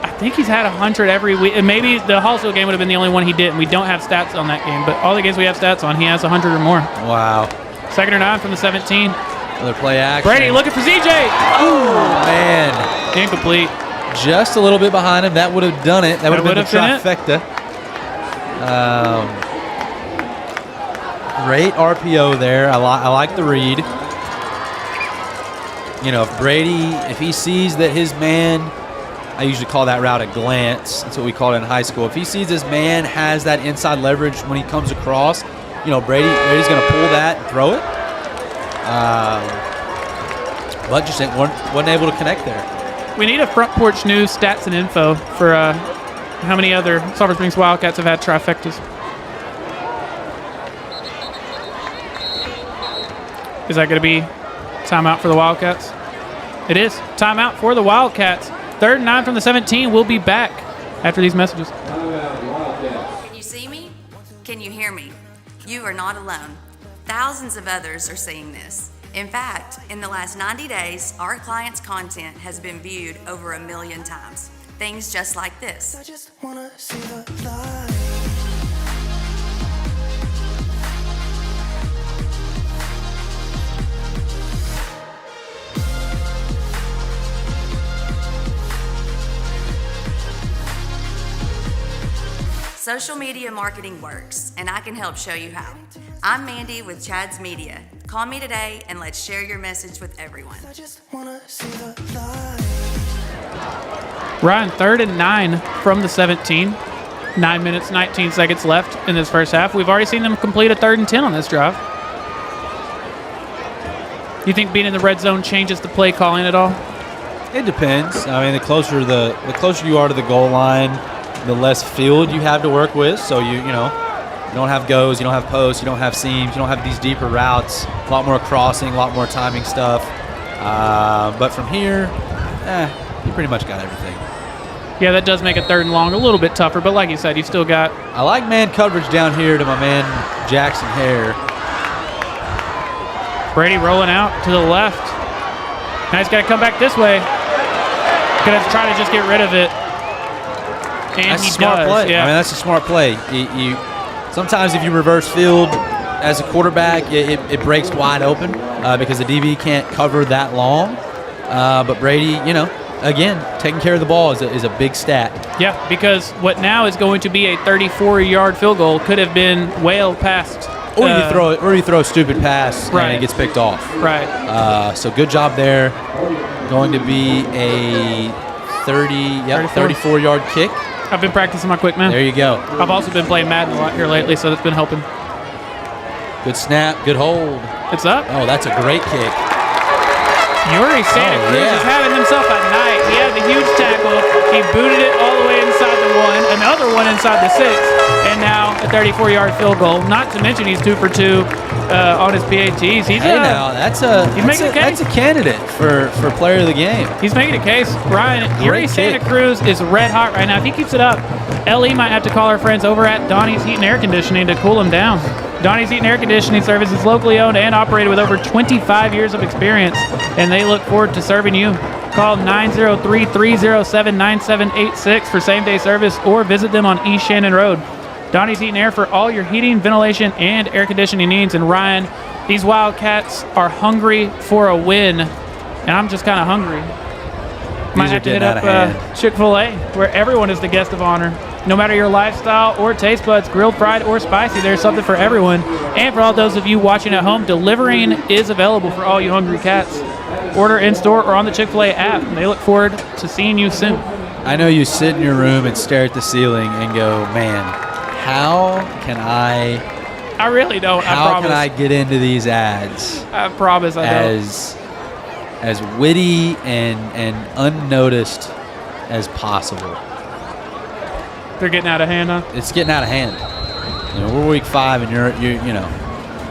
I think he's had 100 every week. And maybe the Hallsville game would have been the only one he didn't. We don't have stats on that game, but all the games we have stats on, he has 100 or more. Wow. 2nd and 9 from the 17. Another play action. Brady looking for ZJ. Oh, man. Incomplete. Just a little bit behind him. That would have done it. That would have been the trifecta. Great RPO there. I like the read. If Brady, if he sees that his man, I usually call that route a glance. That's what we call it in high school. If he sees his man has that inside leverage when he comes across, Brady's going to pull that and throw it. But just wasn't able to connect there. We need a Front Porch News stats and info for how many other Sulphur Springs Wildcats have had trifectas. Is that going to be timeout for the Wildcats? It is. Timeout for the Wildcats. 3rd and 9 from the 17. We'll be back after these messages. Can you see me? Can you hear me? You are not alone. Thousands of others are seeing this. In fact, in the last 90 days, our clients' content has been viewed over 1 million times. Things just like this. I just wanna see the light. Social media marketing works, and I can help show you how. I'm Mandy with Chad's Media. Call me today and let's share your message with everyone. I just wanna see the light. Ryan, 3rd and 9 from the 17. 9 minutes, 19 seconds left in this first half. We've already seen them complete a 3rd and 10 on this drive. You think being in the red zone changes the play calling at all? It depends. I mean, the closer you are to the goal line, the less field you have to work with. So you don't have goes, you don't have posts, you don't have seams, you don't have these deeper routes. A lot more crossing, a lot more timing stuff. But from here, you pretty much got everything. Yeah, that does make a 3rd and long a little bit tougher, but like you said, you've still got... I like man coverage down here to my man Jackson Hare. Brady rolling out to the left. Now he's got to come back this way. Going to try to just get rid of it. And That's he a smart does. play. Yeah. I mean, that's a smart play. Sometimes if you reverse field as a quarterback, it breaks wide open because the DB can't cover that long. But Brady, again, taking care of the ball is a big stat. Yeah, because what now is going to be a 34-yard field goal could have been wailed past. Or you throw a stupid pass Right. and it gets picked off. Right. So good job there. Going to be a 34-yard kick. I've been practicing my quick man. There you go. I've also been playing Madden a lot here lately, so that's been helping. Good snap, good hold. It's up. Oh, that's a great kick. Yuri Santa Cruz is having himself a night. He had the huge tackle. He booted it all the way inside the 1, another one inside the 6, and now a 34-yard field goal. Not to mention he's 2 for 2 on his PATs. That's a candidate for player of the game. He's making a case. Ryan, Yuri Santa Cruz is red hot right now. If he keeps it up, LE might have to call our friends over at Donnie's Heat and Air Conditioning to cool him down. Donnie's Heat and Air Conditioning service is locally owned and operated with over 25 years of experience, and they look forward to serving you. Call 903-307-9786 for same-day service or visit them on East Shannon Road. Donnie's Heat and Air for all your heating, ventilation, and air conditioning needs. And Ryan, these Wildcats are hungry for a win, and I'm just kind of hungry. Might have to hit up Chick-fil-A, where everyone is the guest of honor. No matter your lifestyle or taste buds, grilled, fried, or spicy, there's something for everyone. And for all those of you watching at home, delivering is available for all you hungry cats. Order in-store or on the Chick-fil-A app. They look forward to seeing you soon. I know you sit in your room and stare at the ceiling and go, man, how can I really don't. I how promise. can I get into these ads I promise I don't. as witty and unnoticed as possible? They're getting out of hand, huh? It's getting out of hand. You know, we're week 5 and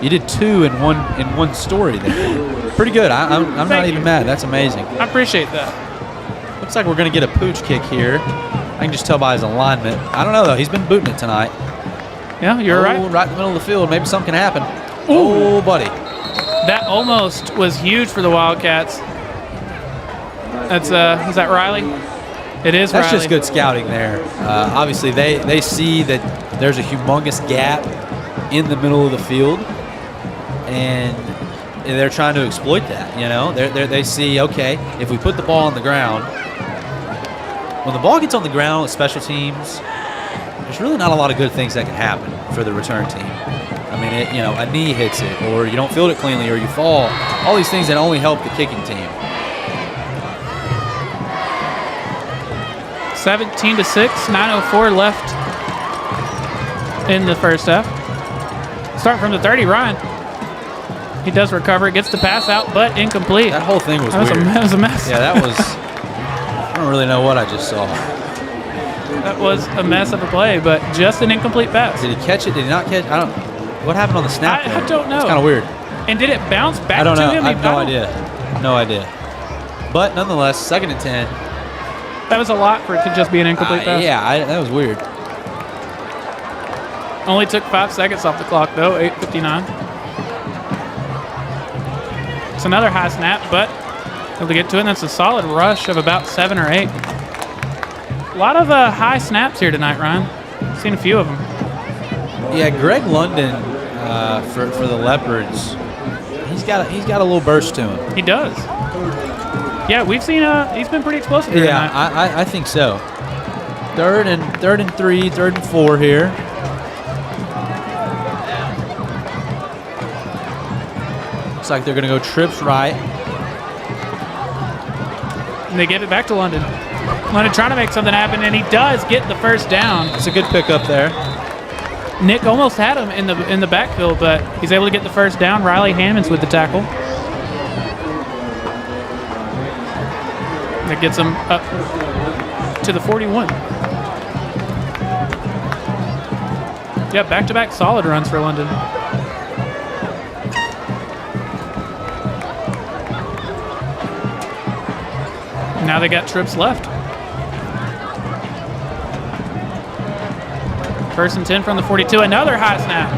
you did 2 in one story there. Pretty good. I'm not Thank even you. mad. That's amazing. I appreciate that. Looks like we're going to get a pooch kick here. I can just tell by his alignment. I don't know, though. He's been booting it tonight. Yeah, you're right. Right in the middle of the field. Maybe something can happen. Ooh. Oh, buddy. That almost was huge for the Wildcats. That's is that Riley? It is That's Riley. just good scouting there. Obviously, they see that there's a humongous gap in the middle of the field, and they're trying to exploit that. You know, they see, okay, if we put the ball on the ground, when the ball gets on the ground with special teams, there's really not a lot of good things that can happen for the return team. I mean, a knee hits it, or you don't field it cleanly, or you fall. All these things that only help the kicking team. 17-6, 9:04 left in the first half. Starting from the 30, Ryan. He does recover it, gets the pass out, but incomplete. That whole thing was weird. That was a mess. Yeah, that was. I don't really know what I just saw. That was a mess of a play, but just an incomplete pass. Did he catch it? Did he not catch? I don't. What happened on the snap? I don't know. It's kind of weird. And did it bounce back I don't to know. him? I have no idea. No idea. But nonetheless, 2nd and 10. That was a lot for it to just be an incomplete pass. Yeah, that was weird. Only took 5 seconds off the clock, though, 8:59. It's another high snap, but able to get to it, and that's a solid rush of about 7 or 8. A lot of high snaps here tonight, Ryan. Seen a few of them. Yeah, Greg London for the Leopards, he's got a little burst to him. He does. Yeah, we've seen he's been pretty explosive here Yeah, tonight. I think so. 3rd and 3, 3rd and 4 here. Looks like they're going to go trips right. And they give it back to London. London trying to make something happen, and he does get the first down. It's a good pickup there. Nick almost had him in the backfield, but he's able to get the first down. Riley Hammonds with the tackle. That gets him up to the 41. Yeah, back-to-back solid runs for London. Now they got trips left. 1st and 10 from the 42. Another high snap.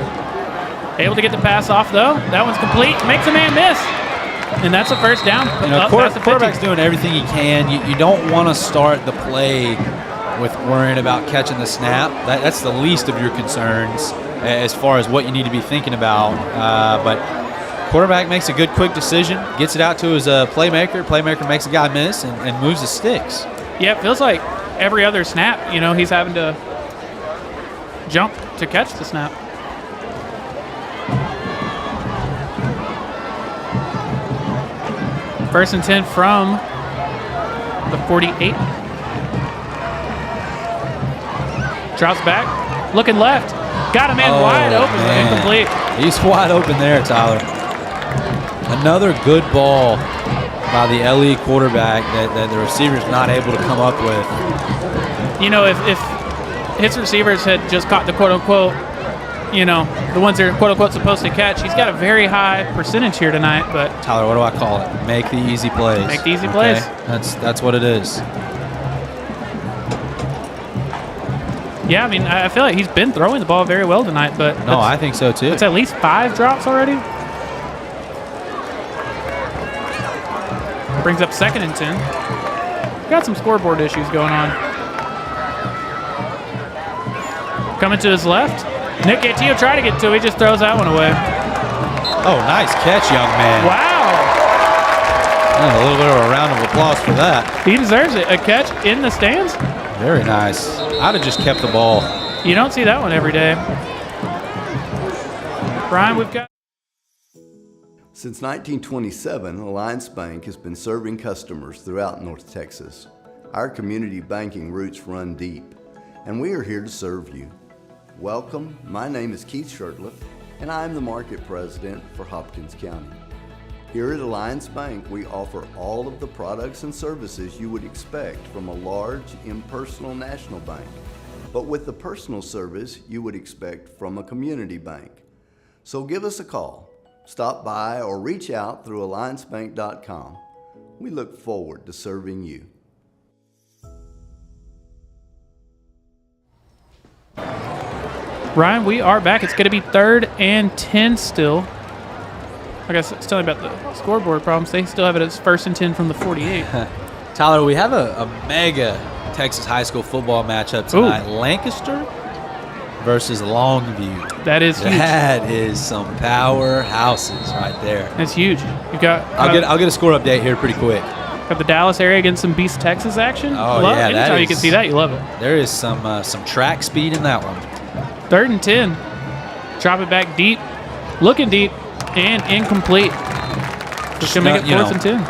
Able to get the pass off, though. That one's complete. Makes a man miss. And that's a first down. Quarterback's doing everything he can. You don't want to start the play with worrying about catching the snap. That's the least of your concerns as far as what you need to be thinking about. But quarterback makes a good, quick decision, gets it out to his playmaker. Playmaker makes a guy miss and moves the sticks. Yeah, it feels like every other snap, he's having to jump to catch the snap. First and 10 from the 48. Drops back, looking left. Got a man wide open, but incomplete. He's wide open there, Tyler. Another good ball by the LE quarterback that the receiver's not able to come up with. If his receivers had just caught the quote-unquote, the ones they're quote-unquote supposed to catch, he's got a very high percentage here tonight. But Tyler, what do I call it? Make the easy plays. Make the easy plays. That's what it is. Yeah, I feel like he's been throwing the ball very well tonight. But No, I think so too. It's at least 5 drops already. Brings up 2nd and 10. Got some scoreboard issues going on. Coming to his left. Nick Gatillo tried to get to it. He just throws that one away. Oh, nice catch, young man. Wow. A little bit of a round of applause for that. He deserves it. A catch in the stands? Very nice. I'd have just kept the ball. You don't see that one every day. Brian, we've got... Since 1927, Alliance Bank has been serving customers throughout North Texas. Our community banking roots run deep, and we are here to serve you. Welcome, my name is Keith Shirtliff, and I am the Market President for Hopkins County. Here at Alliance Bank, we offer all of the products and services you would expect from a large, impersonal national bank, but with the personal service you would expect from a community bank. So give us a call, stop by, or reach out through alliancebank.com. We look forward to serving you. Ryan, we are back. It's going to be 3rd and 10 still. I guess it's telling about the scoreboard problems. They still have it as 1st and 10 from the 48. Tyler, we have a mega Texas high school football matchup tonight. Ooh. Lancaster versus Longview. That is huge. That is some powerhouses right there. That's huge. You got. I'll get a score update here pretty quick. Got the Dallas area against some Beast Texas action. Oh, love yeah, it. Anytime you can see that, you love it. There is some track speed in that one. 3rd and 10. Drop it back deep. Looking deep. And incomplete. Just going to make it 4th and 10.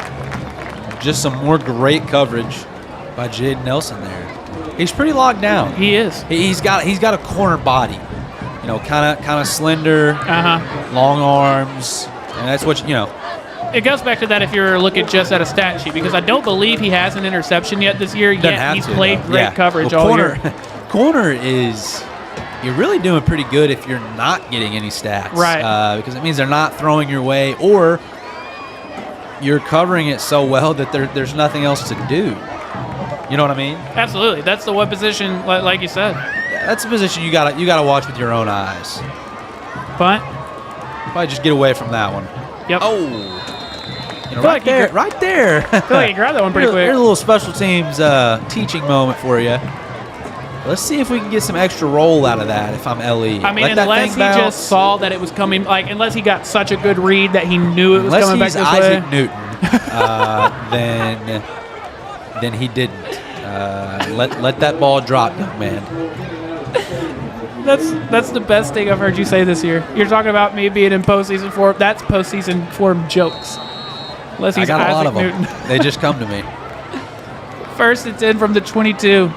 Just some more great coverage by Jaden Nelson there. He's pretty locked down. He is. He's got a corner body. You know, kind of slender, long arms. And that's what, you know. It goes back to that if you're looking just at a stat sheet, because I don't believe he has an interception yet this year. Yet he's played great coverage all year. Corner is, you're really doing pretty good if you're not getting any stats. Right. Because it means they're not throwing your way, or you're covering it so well that there's nothing else to do. You know what I mean? Absolutely. That's the one position, like you said. Yeah, that's a position you gotta watch with your own eyes. Punt. Probably just get away from that one. Yep. Oh. You know, right there. I feel like you grabbed that one pretty quick. Here's a little special teams teaching moment for you. Let's see if we can get some extra roll out of that if I'm LE. I mean, unless he just saw that it was coming, like, unless he got such a good read that he knew it was coming back this way. Unless he's Isaac Newton, then he didn't. Let that ball drop, young man. That's the best thing I've heard you say this year. You're talking about me being in postseason form. That's postseason form jokes. Unless he's I got a lot of Isaac Newton. them. They just come to me. 1st and 10 from the 22.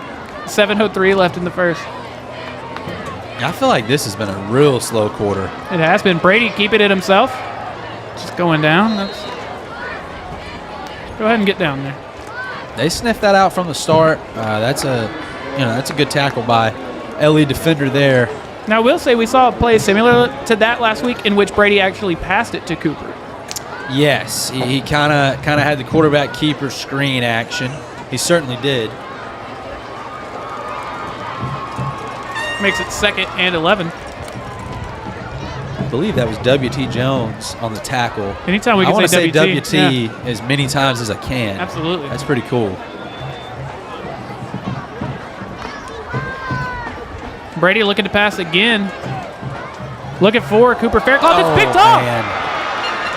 7:03 left in the first. I feel like this has been a real slow quarter. It has been. Brady keeping it himself. Just going down. Go ahead and get down there. They sniffed that out from the start. That's a good tackle by LE defender there. Now, we'll say we saw a play similar to that last week in which Brady actually passed it to Cooper. Yes, he kind of had the quarterback keeper screen action. He certainly did. Makes it 2nd and 11. I believe that was W.T. Jones on the tackle. Anytime we can say W.T. as many times as I can. Absolutely. That's pretty cool. Brady looking to pass again. Looking for Cooper Faircloth. It's picked off. Man.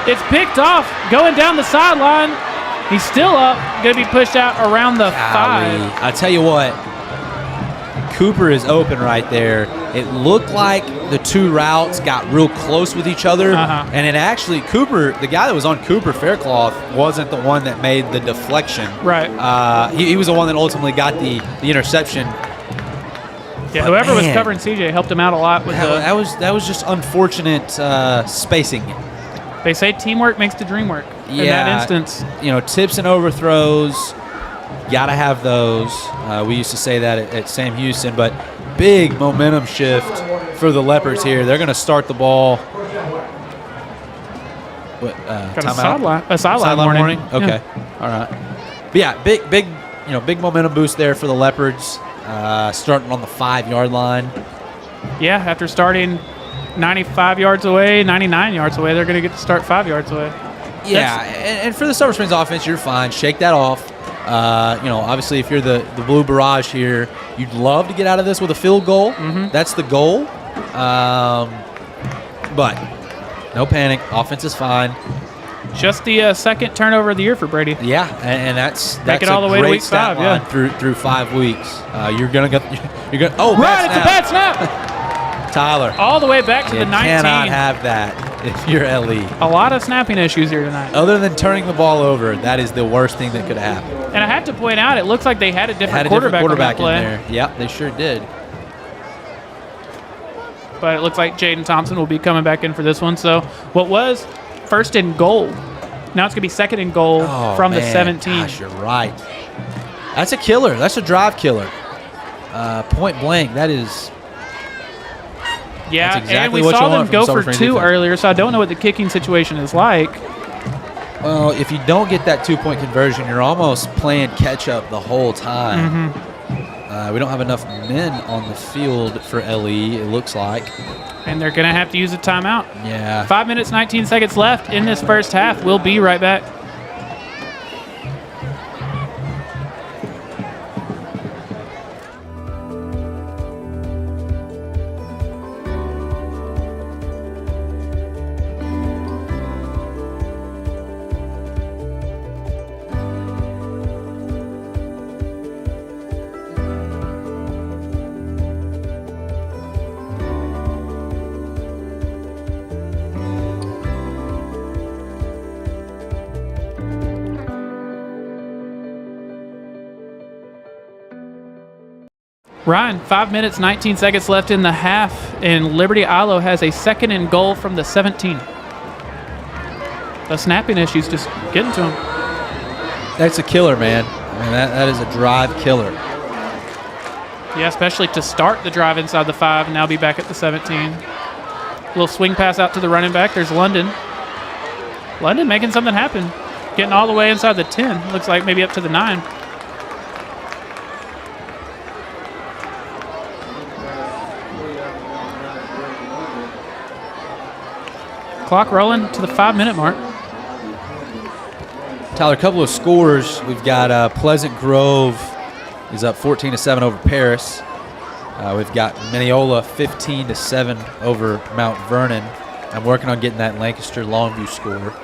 It's picked off. Going down the sideline. He's still up. Going to be pushed out around the 5. I tell you what. Cooper is open right there. It looked like the two routes got real close with each other. And it actually, Cooper, the guy that was on Cooper Faircloth wasn't the one that made the deflection. Right. He was the one that ultimately got the interception. Yeah, whoever was covering CJ helped him out a lot with that was just unfortunate spacing. They say teamwork makes the dream work. In that instance. You know, tips and overthrows, gotta have those. We used to say that at Sam Houston, but big momentum shift for the Leopards here. They're going to start the ball. Got a sideline warning. Okay, yeah. All right. But yeah, big momentum boost there for the Leopards. Starting on the 5-yard line. Yeah, after starting 95 yards away, 99 yards away, they're going to get to start 5 yards away. Yeah, and for the Sulphur Springs offense, you're fine. Shake that off. Obviously, if you're the Blue Barrage here, you'd love to get out of this with a field goal. That's the goal. But no panic. Offense is fine. Just the second turnover of the year for Brady. Yeah, and that's it all the way to week 5. Yeah, through 5 weeks. You're gonna. Oh, right! It's a bad snap. Tyler, all the way back to the 19. Cannot have that if you're LE. A lot of snapping issues here tonight. Other than turning the ball over, that is the worst thing that could happen. And I have to point out, it looks like they had a different quarterback on that play. in there. Yep, they sure did. But it looks like Jaden Thompson will be coming back in for this one. So what was first and goal, now it's going to be second and goal from the 17. Gosh, you're right. That's a killer. That's a drive killer. Point blank. That is. Yeah, that's exactly and we what you saw want them from go Sulphur for Springs 2 defense. earlier, so I don't know what the kicking situation is like. Well, if you don't get that 2-point conversion, you're almost playing catch-up the whole time. We don't have enough men on the field for LE, it looks like. And they're going to have to use a timeout. Yeah. 5 minutes, 19 seconds left in this first half. We'll be right back. Ryan, 5 minutes, 19 seconds left in the half, and Liberty-Eylau has a second and goal from the 17. The snapping issues just getting to him. That's a killer, man. I mean, that is a drive killer. Yeah, especially to start the drive inside the 5 and now be back at the 17. Little swing pass out to the running back. There's London. London making something happen. Getting all the way inside the 10. Looks like maybe up to the 9. Clock rolling to the 5-minute mark. Tyler, a couple of scores. We've got Pleasant Grove is up 14-7 over Paris. We've got Mineola 15-7 over Mount Vernon. I'm working on getting that Lancaster Longview score.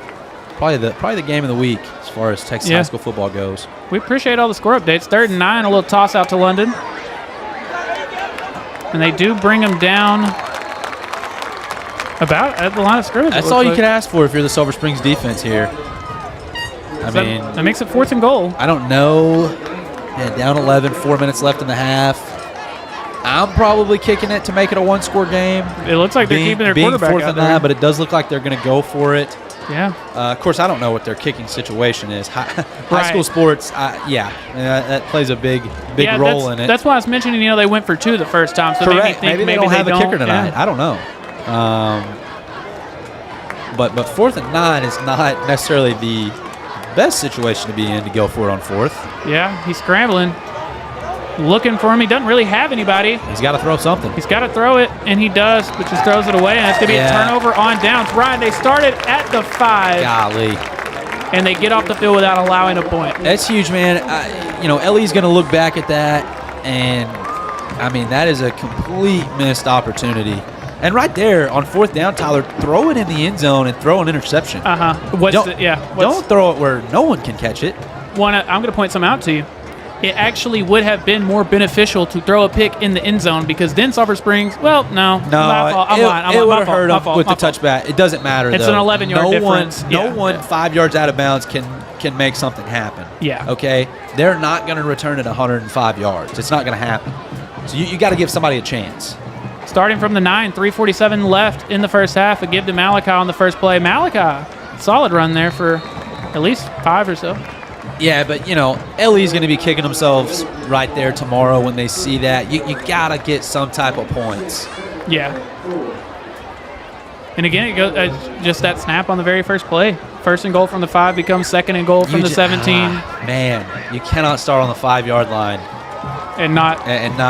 Probably the game of the week as far as Texas high school football goes. We appreciate all the score updates. 3rd and 9, a little toss out to London. And they do bring them down about at the line of scrimmage. That's all you can ask for if you're the Sulphur Springs defense here. That makes it 4th and goal. I don't know. Man, down 11, 4 minutes left in the half. I'm probably kicking it to make it a 1-score game. It looks like they're keeping their quarterback being 4th out and there. 9, but it does look like they're going to go for it. Yeah. Of course, I don't know what their kicking situation is. High school sports, that plays a big role in it. That's why I was mentioning, they went for 2 the first time. So Correct. Maybe they don't have a kicker tonight. Yeah. I don't know. But 4th and 9 is not necessarily the best situation to be in to go for it on 4th. Yeah, he's scrambling, looking for him. He doesn't really have anybody. He's got to throw something. He's got to throw it, and he does, but just throws it away, and it's going to be a turnover on downs. Ryan, they started at the 5. Golly. And they get off the field without allowing a point. That's huge, man. LE's going to look back at that, and, that is a complete missed opportunity. And right there on 4th down, Tyler, throw it in the end zone and throw an interception. Don't throw it where no one can catch it. I'm going to point some out to you. It actually would have been more beneficial to throw a pick in the end zone because then Sulphur Springs, it would have hurt them with the touchback. It doesn't matter, It's though. an 11-yard difference. No one 5 yards out of bounds can make something happen. Yeah. Okay? They're not going to return it 105 yards. It's not going to happen. So you got to give somebody a chance. Starting from the 9, 3:47 left in the first half. A give to Malachi on the first play. Malachi, solid run there for at least 5 or so. Yeah, but, LE's going to be kicking themselves right there tomorrow when they see that. You got to get some type of points. Yeah. And again, it goes just that snap on the very first play. 1st and goal from the 5 becomes 2nd and goal from the 17. Man, you cannot start on the 5-yard line and not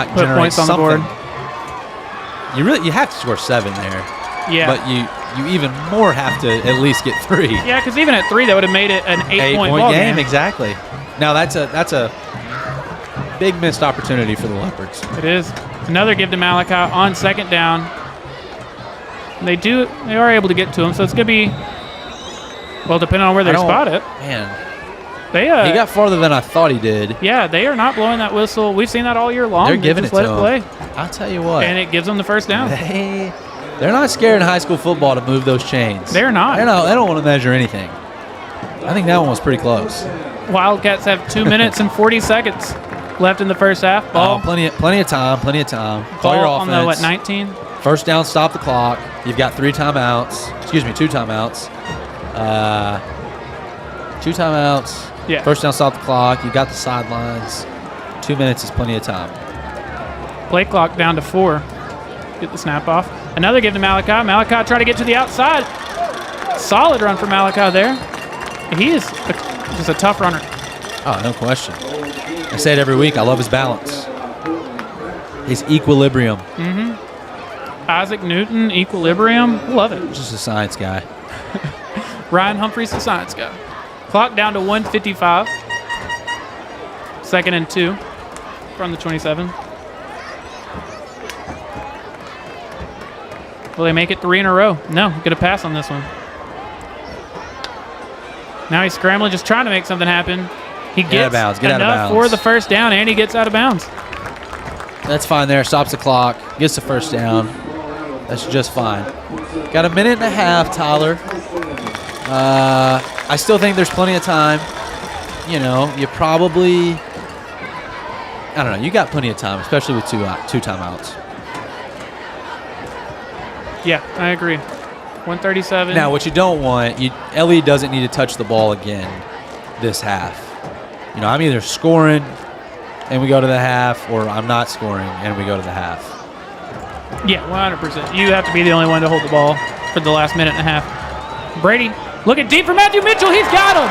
put generate points on something. the board. You have to score 7 there. Yeah. But you even more have to at least get 3. Yeah, because even at 3, that would have made it an 8-point ball game. Exactly. Now that's a big missed opportunity for the Leopards. It is. Another give to Malachi on 2nd down. And they are able to get to him, so it's going to be, depending on where they spot it. Man. He got farther than I thought he did. Yeah, they are not blowing that whistle. We've seen that all year long. They're giving it to him. Play. I'll tell you what. And it gives them the first down. They're not scared in high school football to move those chains. They're not. They don't want to measure anything. I think that one was pretty close. Wildcats have 2 minutes and 40 seconds left in the first half. Ball. Plenty of time. Call your Ball on offense. the, 19? First down, stop the clock. You've got 2 timeouts. 2 timeouts. Yeah. First down, stop the clock. You've got the sidelines. 2 minutes is plenty of time. Play clock down to 4. Get the snap off. Another give to Malachi. Malachi try to get to the outside. Solid run for Malachi there. He is just a tough runner. Oh, no question. I say it every week. I love his balance. His equilibrium. Isaac Newton, equilibrium. Love it. Just a science guy. Ryan Humphreys, the science guy. Clock down to 1:55. 2nd and 2 from the 27. Will they make it 3 in a row? No, get a pass on this one. Now he's scrambling, just trying to make something happen. He gets enough for the first down, and he gets out of bounds. That's fine there. Stops the clock. Gets the first down. That's just fine. Got a minute and a half, Tyler. I still think there's plenty of time. You know, you probably, I don't know. You got plenty of time, especially with two timeouts. Yeah, I agree. 137. Now, what you don't want, Ellie doesn't need to touch the ball again this half. You know, I'm either scoring and we go to the half, or I'm not scoring and we go to the half. Yeah, 100%. You have to be the only one to hold the ball for the last minute and a half. Brady, looking deep for Matthew Mitchell. He's got him.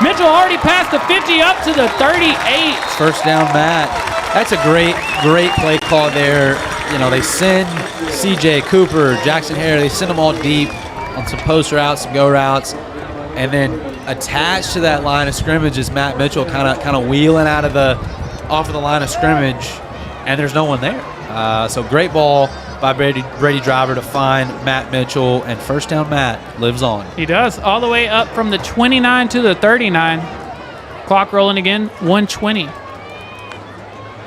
Mitchell already passed the 50 up to the 38. First down, Matt. That's a great play call there. You know, they send CJ, Cooper, Jackson Hare, they send them all deep on some post routes, some go routes. And then attached to that line of scrimmage is Matt Mitchell kind of wheeling off of the line of scrimmage, and there's no one there. So great ball by Brady Driver to find Matt Mitchell, and first down Matt lives on. He does, all the way up from the 29 to the 39. Clock rolling again, 1:20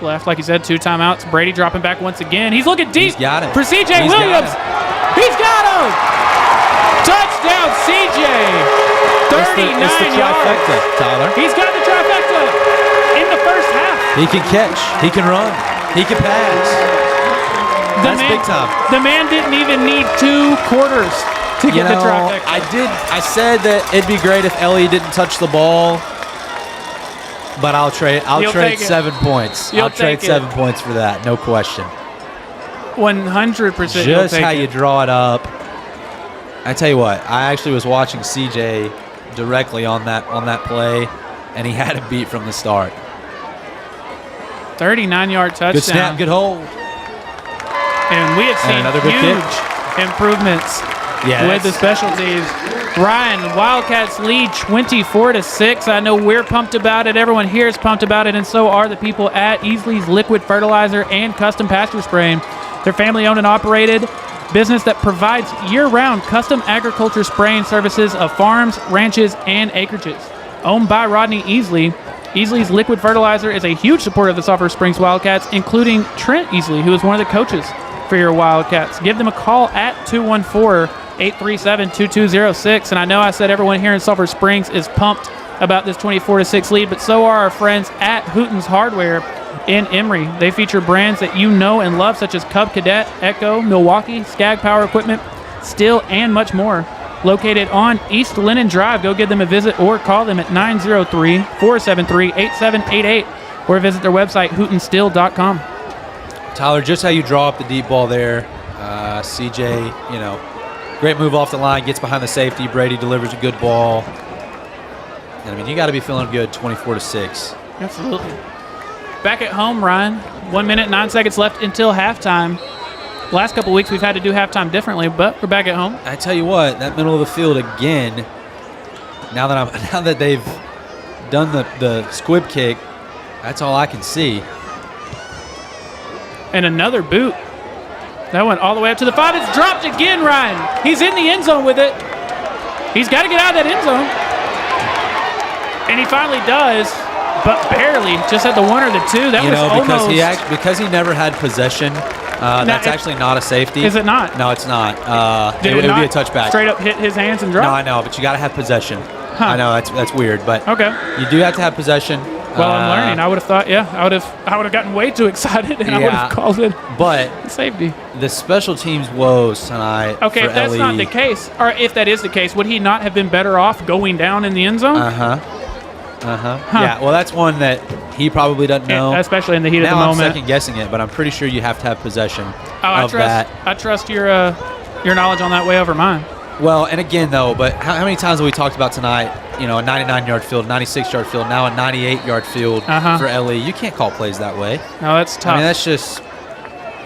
left. Like you said, 2 timeouts. Brady dropping back once again. He's looking deep. He's got it. For CJ Williams. He's got him. Touchdown, CJ. 39 it's the trifecta, yards. Tyler. He's got the trifecta in the first half. He can catch. He can run. He can pass. That's big time. The man didn't even need 2 quarters to get the trifecta. I said that it'd be great if Ellie didn't touch the ball, but I'll trade 7 points. I'll trade 7 points for that, no question. 100%. Just how you draw it up. I tell you what, I actually was watching CJ directly on that play, and he had it beat from the start. 39-yard touchdown. Good snap, good hold. And we have seen huge improvements with the special teams. Ryan, Wildcats lead 24-6. I know we're pumped about it. Everyone here is pumped about it, and so are the people at Easley's Liquid Fertilizer and Custom Pasture Spraying. They're family-owned and operated business that provides year-round custom agriculture spraying services of farms, ranches, and acreages. Owned by Rodney Easley, Easley's Liquid Fertilizer is a huge supporter of the Sulphur Springs Wildcats, including Trent Easley, who is one of the coaches for your Wildcats. Give them a call at 214-837-2206. And I know I said everyone here in Sulphur Springs is pumped about this 24-6 lead, but so are our friends at Hooten's Hardware in Emory. They feature brands that you know and love, such as Cub Cadet, Echo, Milwaukee, Skag Power Equipment, Stihl, and much more. Located on East Lennon Drive. Go give them a visit or call them at 903-473-8788 or visit their website, hootenstihl.com. Tyler, just how you draw up the deep ball there. CJ, great move off the line, gets behind the safety. Brady delivers a good ball. And, I mean, you got to be feeling good 24-6. Absolutely. Back at home, Ryan. 1 minute, 9 seconds left until halftime. Last couple weeks we've had to do halftime differently, but we're back at home. I tell you what, that middle of the field again. Now that they've done the squib kick, that's all I can see. And another boot. That went all the way up to the 5. It's dropped again, Ryan. He's in the end zone with it. He's got to get out of that end zone. And he finally does, but barely. Just at the 1 or the 2. That was almost. Because he never had possession. That's actually not a safety. Is it not? No, it's not. It would be a touchback. Straight up hit his hands and drop? No, I know, but you got to have possession. I know that's weird, but Okay. you do have to have possession. Well, I'm learning. I would have thought, I would have gotten way too excited, and I would have called it But safety. the special teams woes tonight. Okay, for if that's LE, not the case, or if that is the case, would he not have been better off going down in the end zone? Yeah, well, that's one that he probably doesn't know. Especially in the heat of the Now I'm moment. second guessing it, but I'm pretty sure you have to have possession I trust your knowledge on that way over mine. Well, and again, though, but how many times have we talked about tonight, a 99-yard field, 96-yard field, now a 98-yard field for LE? You can't call plays that way. No, that's tough. I mean, that's just...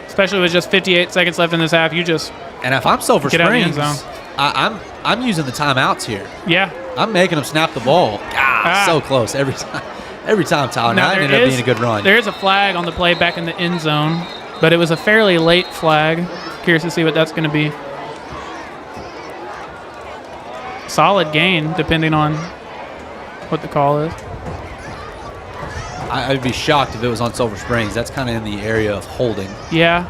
Especially with just 58 seconds left in this half, you just And if I'm Sulphur get out of the end Springs, zone. I'm using the timeouts here. Yeah. I'm making them snap the ball. So close every time. Every time, Tyler. Now, that ended up being a good run. There is a flag on the play back in the end zone, but it was a fairly late flag. Curious to see what that's going to be. Solid gain, depending on what the call is. I'd be shocked if it was on Sulphur Springs. That's kind of in the area of holding. Yeah.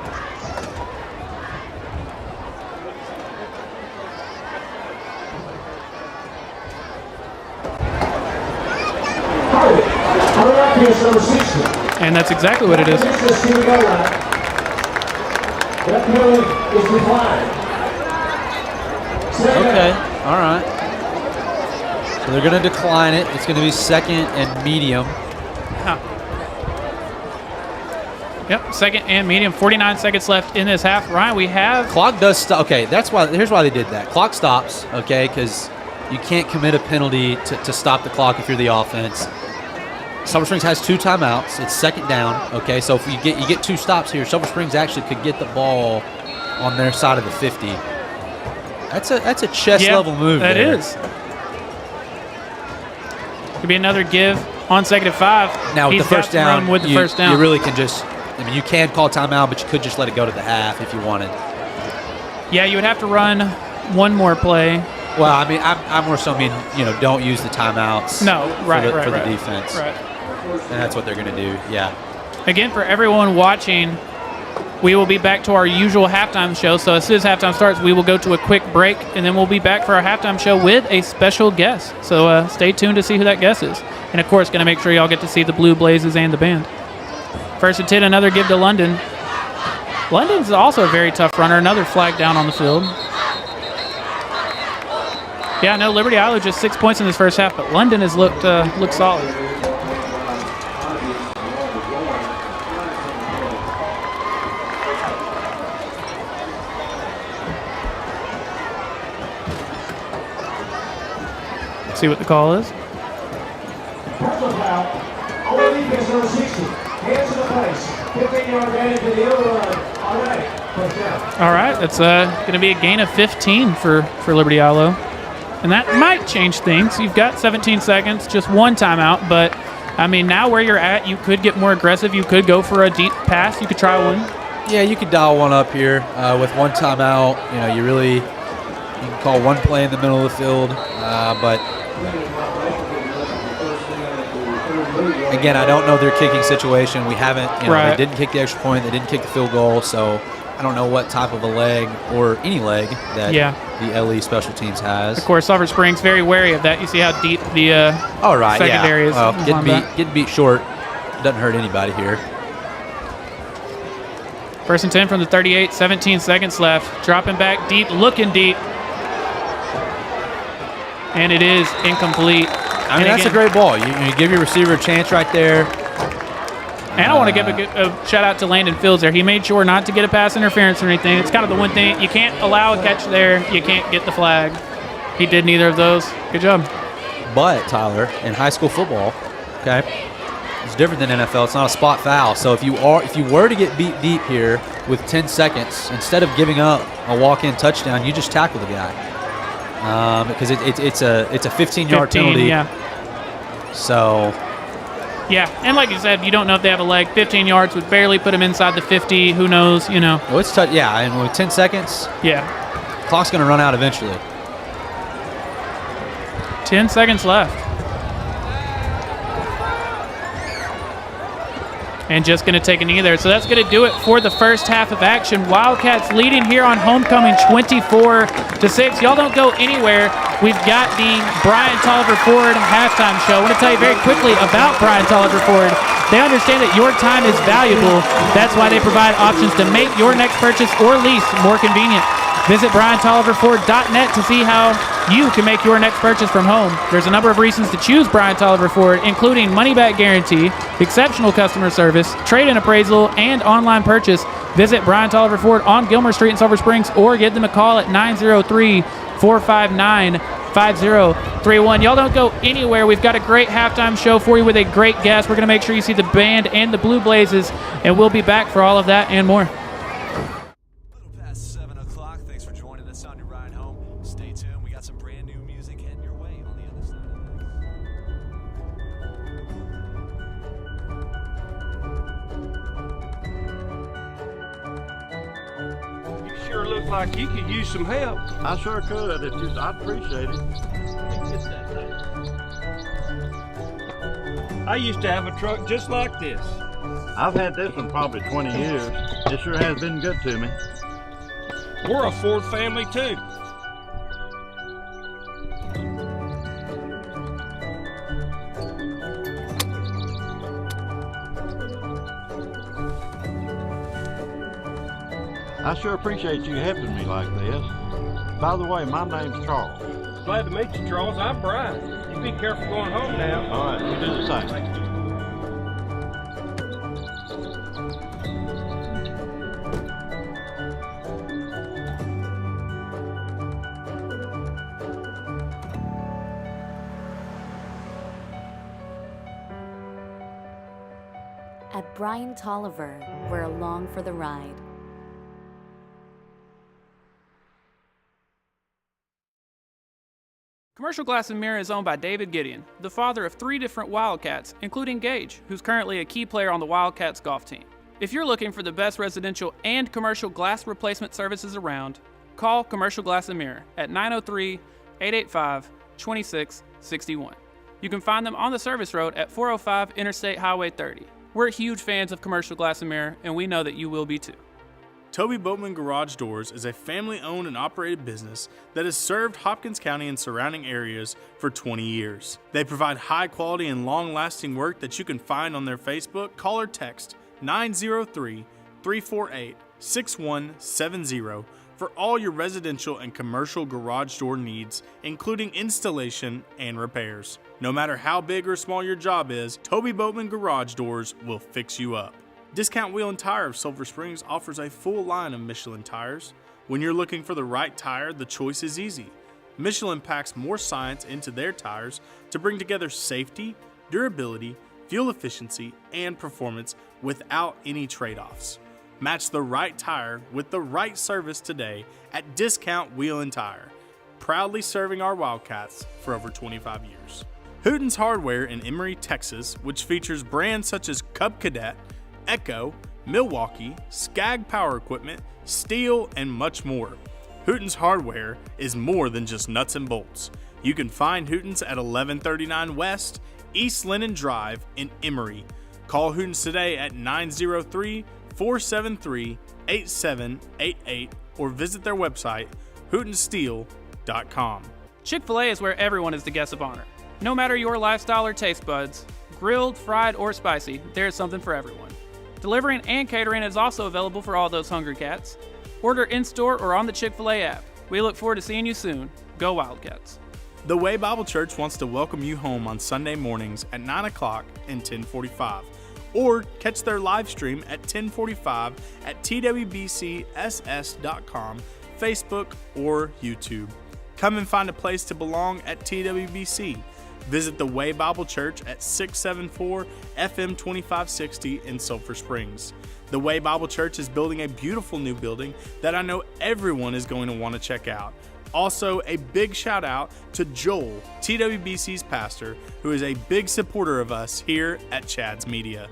And that's exactly what it is. That penalty is declined. Okay, all right. So they're going to decline it. It's going to be second and medium. Yep, second and medium. 49 seconds left in this half. Ryan, we have... Clock does stop. Okay, here's why they did that. Clock stops, okay, because you can't commit a penalty to stop the clock if you're the offense. Sulphur Springs has 2 timeouts. It's second down, okay, so if you get 2 stops here, Sulphur Springs actually could get the ball on their side of the 50. That's a chest level move. That is. Could be another give on second and 5. Now with He's the first got down, room with the first down. You really can just. I mean, you can call timeout, but you could just let it go to the half if you wanted. Yeah, you would have to run one more play. Well, I mean, I'm more so mean, don't use the timeouts. No, right, for the right. defense. Right. And that's what they're going to do. Yeah. Again, for everyone watching, we will be back to our usual halftime show. So as soon as halftime starts, we will go to a quick break, and then we'll be back for our halftime show with a special guest. So stay tuned to see who that guest is. And, of course, going to make sure y'all get to see the Blue Blazes and the band. First and 10, another give to London. London's also a very tough runner. Another flag down on the field. Yeah, no, Liberty-Eylau just 6 points in this first half, but London has looked solid. See what the call is. Personal foul. On the defense, number 60. Hands to the face. 15-yard advantage to the other line. All right. First down. All right, that's going to be a gain of 15 for Liberty-Eylau. And that might change things. You've got 17 seconds, just one timeout, but, I mean, now where you're at, you could get more aggressive. You could go for a deep pass. You could try one. Yeah, you could dial one up here with one timeout. You can call one play in the middle of the field, but again, I don't know their kicking situation. We haven't, Right. They didn't kick the extra point. They didn't kick the field goal, so I don't know what type of a leg or any leg that the LE special teams has. Of course, Sulphur Springs very wary of that. You see how deep the secondary is. Well, getting beat short doesn't hurt anybody here. First and 10 from the 38, 17 seconds left. Dropping back deep, looking deep. And it is incomplete. I mean, that's a great ball. You give your receiver a chance right there. And I want to give a shout out to Landon Fields there. He made sure not to get a pass interference or anything. It's kind of the one thing. You can't allow a catch there. You can't get the flag. He did neither of those. Good job. But, Tyler, in high school football, okay, it's different than NFL. It's not a spot foul. So if you were to get beat deep here with 10 seconds, instead of giving up a walk-in touchdown, you just tackle the guy. Because it's a 15-yard penalty. Yeah. So. Yeah, and like you said, you don't know if they have a leg. 15 yards would barely put them inside the 50. Who knows? Well, it's yeah, and with 10 seconds. Yeah. Clock's going to run out eventually. 10 seconds left. And just going to take a knee there. So that's going to do it for the first half of action. Wildcats leading here on homecoming 24-6. Y'all don't go anywhere. we've got the Brian Tolliver Ford halftime show. I want to tell you very quickly about Brian Tolliver Ford. They understand that your time is valuable. That's why they provide options to make your next purchase or lease more convenient. Visit BrianTolliverFord.net to see how you can make your next purchase from home. There's a number of reasons to choose Brian Tolliver Ford, including money-back guarantee, exceptional customer service, trade-in appraisal, and online purchase. Visit Brian Tolliver Ford on Gilmer Street in Sulphur Springs or give them a call at 903-459-5031. Y'all don't go anywhere. We've got a great halftime show for you with a great guest. We're going to make sure you see the band and the Blue Blazes, and we'll be back for all of that and more. Past 7 o'clock. Thanks for joining us on your ride home. Stay tuned. We got some brand new music heading your way on the other side of You sure look like you could use some help. I sure could. I'd appreciate it. I used to have a truck just like this. I've had this one probably 20 years. It sure has been good to me. We're a Ford family too. I sure appreciate you helping me like this. By the way, my name's Charles. Glad to meet you, Charles. I'm Brian. You be careful going home now. All right, you do the same. At Brian Tolliver, we're along for the ride. Commercial Glass and Mirror is owned by David Gideon, the father of 3 different Wildcats, including Gage, who's currently a key player on the Wildcats golf team. If you're looking for the best residential and commercial glass replacement services around, call Commercial Glass and Mirror at 903-885-2661. You can find them on the service road at 405 Interstate Highway 30. We're huge fans of Commercial Glass and Mirror, and we know that you will be too. Toby Boatman Garage Doors is a family-owned and operated business that has served Hopkins County and surrounding areas for 20 years. They provide high-quality and long-lasting work that you can find on their Facebook. Call or text 903-348-6170 for all your residential and commercial garage door needs, including installation and repairs. No matter how big or small your job is, Toby Boatman Garage Doors will fix you up. Discount Wheel and Tire of Sulphur Springs offers a full line of Michelin tires. When you're looking for the right tire, the choice is easy. Michelin packs more science into their tires to bring together safety, durability, fuel efficiency, and performance without any trade-offs. Match the right tire with the right service today at Discount Wheel and Tire, proudly serving our Wildcats for over 25 years. Hooten's Hardware in Emory, Texas, which features brands such as Cub Cadet, Echo, Milwaukee, Skag Power Equipment, Steel, and much more. Hooten's Hardware is more than just nuts and bolts. You can find Hooten's at 1139 West, East Lennon Drive in Emory. Call Hooten's today at 903-473-8788 or visit their website, hootensteel.com. Chick-fil-A is where everyone is the guest of honor. No matter your lifestyle or taste buds, grilled, fried, or spicy, there's something for everyone. Delivering and catering is also available for all those hungry cats. Order in-store or on the Chick-fil-A app. We look forward to seeing you soon. Go Wildcats. The Way Bible Church wants to welcome you home on Sunday mornings at 9 o'clock and 10:45. Or catch their live stream at 10:45 at twbcss.com, Facebook, or YouTube. Come and find a place to belong at TWBC. Visit the Way Bible Church at 674 FM 2560 in Sulphur Springs. The Way Bible Church is building a beautiful new building that I know everyone is going to want to check out. Also, a big shout out to Joel, TWBC's pastor, who is a big supporter of us here at Chad's Media.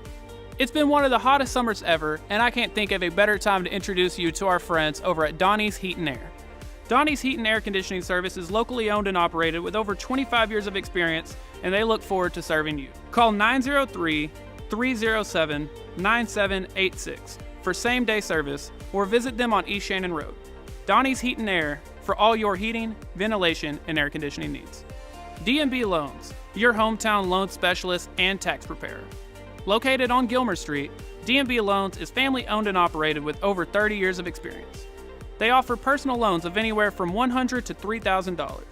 It's been one of the hottest summers ever, and I can't think of a better time to introduce you to our friends over at Donnie's Heat and Air. Donnie's Heat and Air Conditioning Service is locally owned and operated with over 25 years of experience, and they look forward to serving you. Call 903-307-9786 for same-day service, or visit them on East Shannon Road. Donnie's Heat and Air, for all your heating, ventilation, and air conditioning needs. D&B Loans, your hometown loan specialist and tax preparer. Located on Gilmer Street, D&B Loans is family owned and operated with over 30 years of experience. They offer personal loans of anywhere from $100 to $3,000.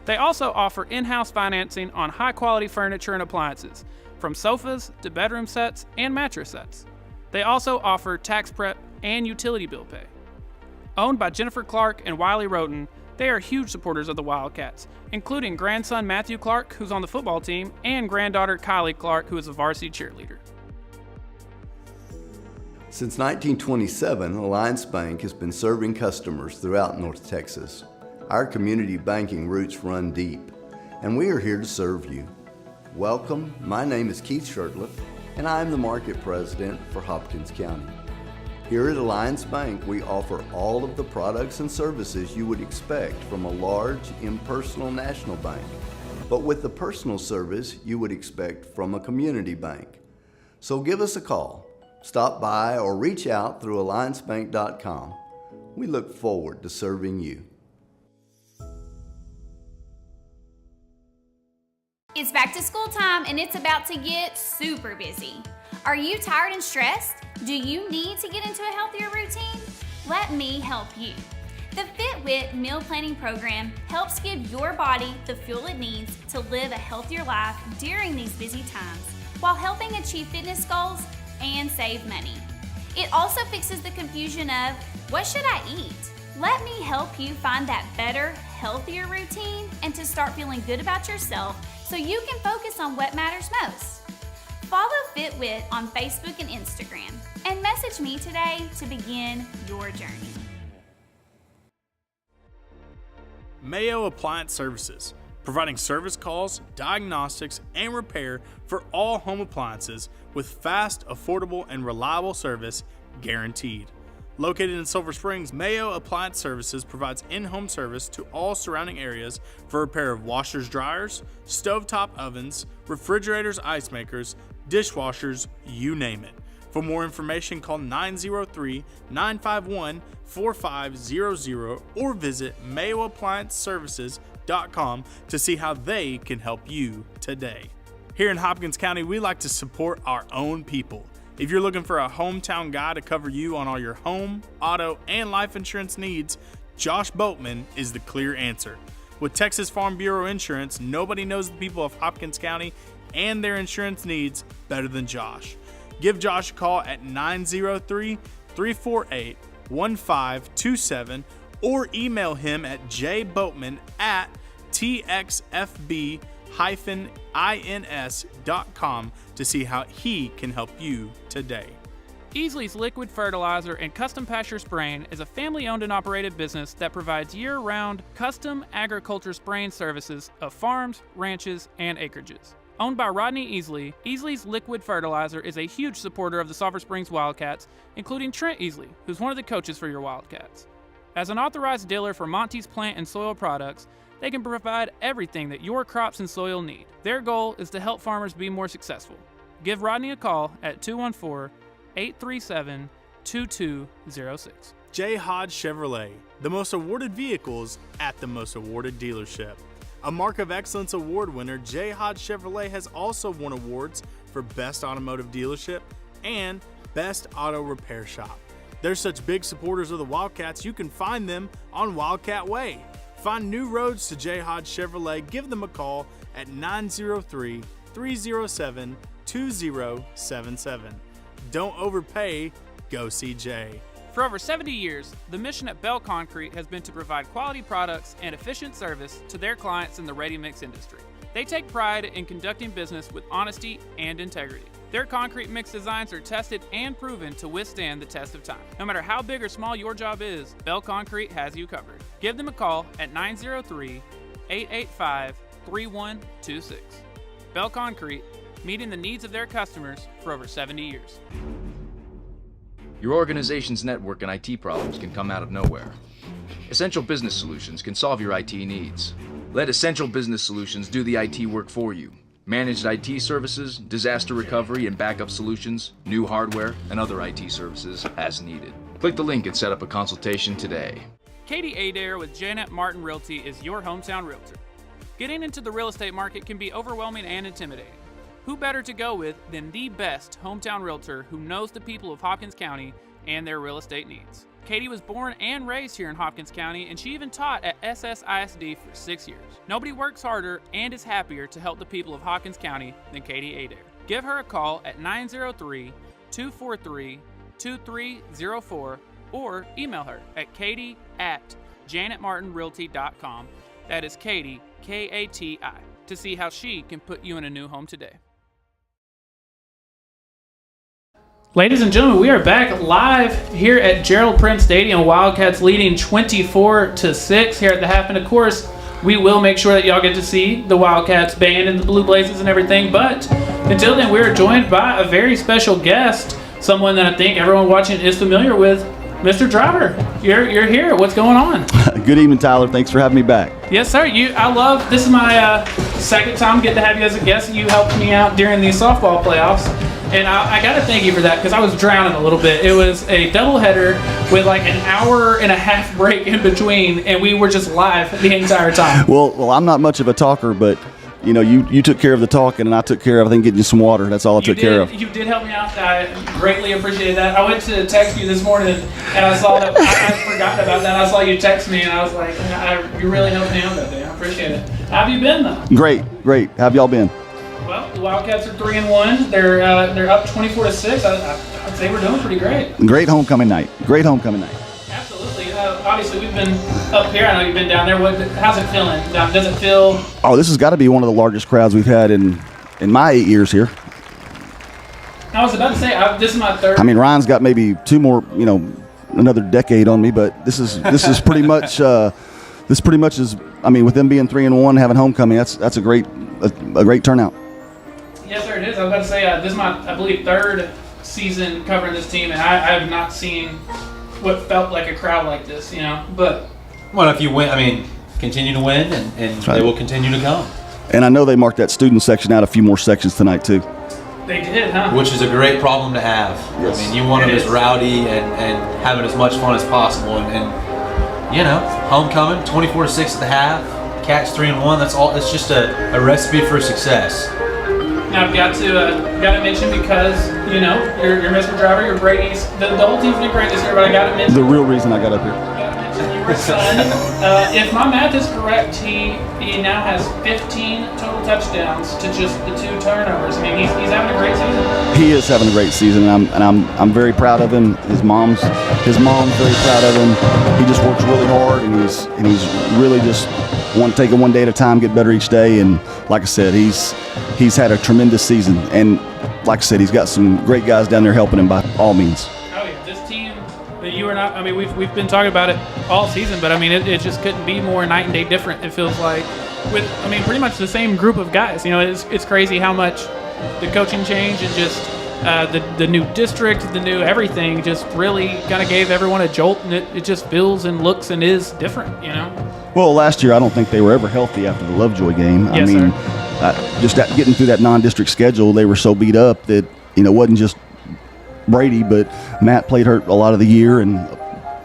They also offer in-house financing on high-quality furniture and appliances, from sofas to bedroom sets and mattress sets. They also offer tax prep and utility bill pay. Owned by Jennifer Clark and Wiley Roten, they are huge supporters of the Wildcats, including grandson Matthew Clark, who's on the football team, and granddaughter Kylie Clark, who is a varsity cheerleader. Since 1927, Alliance Bank has been serving customers throughout North Texas. Our community banking roots run deep, and we are here to serve you. Welcome, my name is Keith Shirtliff, and I am the Market President for Hopkins County. Here at Alliance Bank, we offer all of the products and services you would expect from a large, impersonal national bank, but with the personal service you would expect from a community bank. So give us a call, stop by, or reach out through alliancebank.com. We look forward to serving you. It's back to school time and it's about to get super busy. Are you tired and stressed? Do you need to get into a healthier routine? Let me help you. The FitWit meal planning program helps give your body the fuel it needs to live a healthier life during these busy times while helping achieve fitness goals and save money. It also fixes the confusion of, what should I eat? Let me help you find that better, healthier routine and to start feeling good about yourself so you can focus on what matters most. Follow FitWit on Facebook and Instagram and message me today to begin your journey. Mayo Appliance Services, providing service calls, diagnostics, and repair for all home appliances with fast, affordable, and reliable service guaranteed. Located in Sulphur Springs, Mayo Appliance Services provides in-home service to all surrounding areas for repair of washers, dryers, stovetop ovens, refrigerators, ice makers, dishwashers, you name it. For more information, call 903-951-4500 or visit mayoapplianceservices.com to see how they can help you today. Here in Hopkins County, we like to support our own people. If you're looking for a hometown guy to cover you on all your home, auto, and life insurance needs, Josh Boatman is the clear answer. With Texas Farm Bureau Insurance, nobody knows the people of Hopkins County and their insurance needs better than Josh. Give Josh a call at 903-348-1527 or email him at jboatman@txfb-ins.com to see how he can help you today. Easley's Liquid Fertilizer and Custom Pasture Spraying is a family-owned and operated business that provides year-round custom agriculture spraying services of farms, ranches, and acreages. Owned by Rodney Easley, Easley's Liquid Fertilizer is a huge supporter of the Sulphur Springs Wildcats, including Trent Easley, who's one of the coaches for your Wildcats. As an authorized dealer for Monty's plant and soil products, they can provide everything that your crops and soil need. Their goal is to help farmers be more successful. Give Rodney a call at 214-837-2206. J. Hodge Chevrolet, the most awarded vehicles at the most awarded dealership. A Mark of Excellence Award winner, J. Hodge Chevrolet has also won awards for Best Automotive Dealership and Best Auto Repair Shop. They're such big supporters of the Wildcats, you can find them on Wildcat Way. Find new roads to J. Hodge Chevrolet. Give them a call at 903-307-2077. Don't overpay. Go see Jay. For over 70 years, the mission at Bell Concrete has been to provide quality products and efficient service to their clients in the ready-mix industry. They take pride in conducting business with honesty and integrity. Their concrete mix designs are tested and proven to withstand the test of time. No matter how big or small your job is, Bell Concrete has you covered. Give them a call at 903-885-3126. Bell Concrete, meeting the needs of their customers for over 70 years. Your organization's network and IT problems can come out of nowhere. Essential Business Solutions can solve your IT needs. Let Essential Business Solutions do the IT work for you. Managed IT services, disaster recovery and backup solutions, new hardware, and other IT services as needed. Click the link and set up a consultation today. Katie Adair with Janet Martin Realty is your hometown realtor. Getting into the real estate market can be overwhelming and intimidating. Who better to go with than the best hometown realtor who knows the people of Hopkins County and their real estate needs? Katie was born and raised here in Hopkins County, and she even taught at SSISD for 6 years. Nobody works harder and is happier to help the people of Hopkins County than Katie Adair. Give her a call at 903-243-2304 or email her at katie@janetmartinrealty.com. That is Katie, K-A-T-I, to see how she can put you in a new home today. Ladies and gentlemen, we are back live here at Gerald Prim Stadium. Wildcats leading 24-6 here at the half. And of course, we will make sure that y'all get to see the Wildcats band and the Blue Blazes and everything. But until then, we are joined by a very special guest, someone that I think everyone watching is familiar with. Mr. Driver, you're here. What's going on? Good evening, Tyler. Thanks for having me back. Yes, sir. This is my second time getting to have you as a guest. You helped me out during the softball playoffs, and I got to thank you for that because I was drowning a little bit. It was a doubleheader with like an hour and a half break in between, and we were just live the entire time. Well, I'm not much of a talker, but you took care of the talking, and I took care of, I think, getting you some water. That's all I took care of. You did help me out. I greatly appreciated that. I went to text you this morning, and I saw that. I forgot about that. I saw you text me, and I was like, you really helped me out that day. I appreciate it. How have you been, though? Great. How have y'all been? Well, the Wildcats are 3-1. They're up 24-6. I'd say we're doing pretty great. Great homecoming night. Absolutely. Obviously, we've been up here. I know you've been down there. How's it feeling? Does it feel? Oh, this has got to be one of the largest crowds we've had in my 8 years here. I was about to say this is my third. I mean, Ryan's got maybe two more, another decade on me, but this is pretty much this pretty much is. I mean, with them being 3-1, having homecoming, that's a great turnout. Yes, sir, it is. I was about to say this is my, I believe, third season covering this team, and I have not seen what felt like a crowd like this, But well, if you win, continue to win, and they will continue to come. And I know they marked that student section out a few more sections tonight too. They did, huh? Which is a great problem to have. Yes. You want them as rowdy and having as much fun as possible, and homecoming 24-6 at the half, Cats 3-1. That's all. It's just a recipe for success. Now I've got to mention, because you're Mr. Driver, you're Brady's. The whole team's been great this year, but I got to mention the real reason I got up here. Your son. If my math is correct, he now has 15 total touchdowns to just the 2 turnovers. I mean, he's having a great season. He is having a great season, and I'm very proud of him. His mom's very proud of him. He just works really hard, and he's really just take it one day at a time, get better each day. And like I said, he's had a tremendous season, and like I said, he's got some great guys down there helping him by all means. Oh yeah, this team that you are not. I mean, we've been talking about it all season, but I mean, it just couldn't be more night and day different. It feels like with pretty much the same group of guys. It's crazy how much the coaching change and just the new district, the new everything, just really kind of gave everyone a jolt, and it just feels and looks and is different. Well, last year I don't think they were ever healthy after the Lovejoy game. Yes, sir. Just getting through that non-district schedule, they were so beat up that it wasn't just Brady, but Matt played hurt a lot of the year, and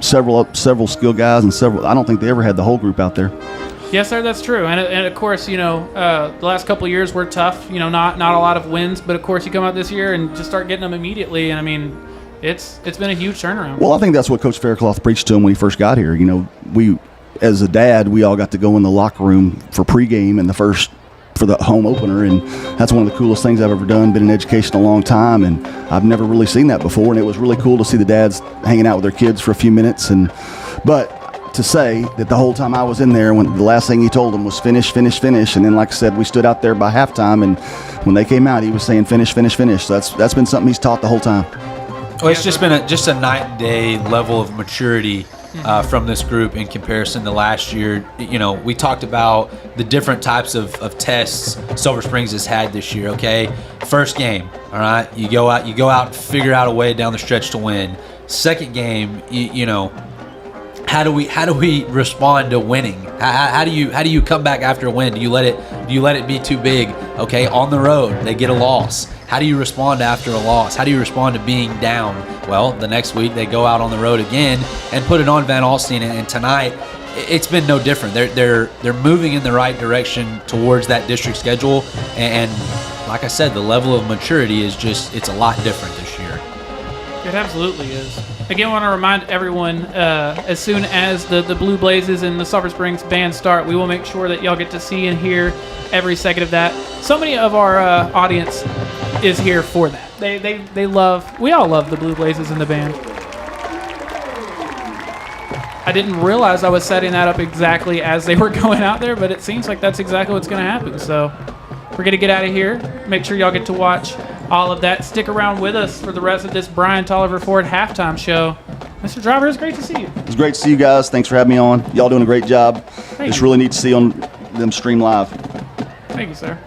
several skill guys, and I don't think they ever had the whole group out there. Yes, sir, that's true. And of course, the last couple of years were tough. Not a lot of wins, but of course you come out this year and just start getting them immediately. And I mean, it's been a huge turnaround. Well, I think that's what Coach Faircloth preached to him when he first got here. We, as a dad, we all got to go in the locker room for pregame and for the home opener, and that's one of the coolest things I've ever done. Been in education a long time, and I've never really seen that before, and it was really cool to see the dads hanging out with their kids for a few minutes. But to say that the whole time I was in there, when the last thing he told them was finish, finish, finish, and then like I said, we stood out there by halftime, and when they came out, he was saying finish, finish, finish. So that's been something he's taught the whole time. Well, it's just been a night and day level of maturity from this group in comparison to last year. We talked about the different types of tests Silver Springs has had this year. Okay, first game, all right, you go out and figure out a way down the stretch to win. Second game, how do we respond to winning? How do you come back after a win? Do you let it be too big? Okay, on the road they get a loss. How do you respond after a loss? How do you respond to being down Well, the next week they go out on the road again and put it on Van Alstyne, and tonight it's been no different. They're moving in the right direction towards that district schedule, and like I said, the level of maturity is it's a lot different this year. It absolutely is. Again, I want to remind everyone, as soon as the Blue Blazes and the Sulphur Springs band start, we will make sure that y'all get to see and hear every second of that. So many of our audience is here for that. We all love the Blue Blazes and the band. I didn't realize I was setting that up exactly as they were going out there, but it seems like that's exactly what's going to happen. So we're going to get out of here. Make sure y'all get to watch all of that. Stick around with us for the rest of this Brian Tolliver Ford halftime show. Mr. Driver, it's great to see you. It's great to see you guys. Thanks for having me on. Y'all doing a great job. It's really neat to see on them stream live. Thank you, sir.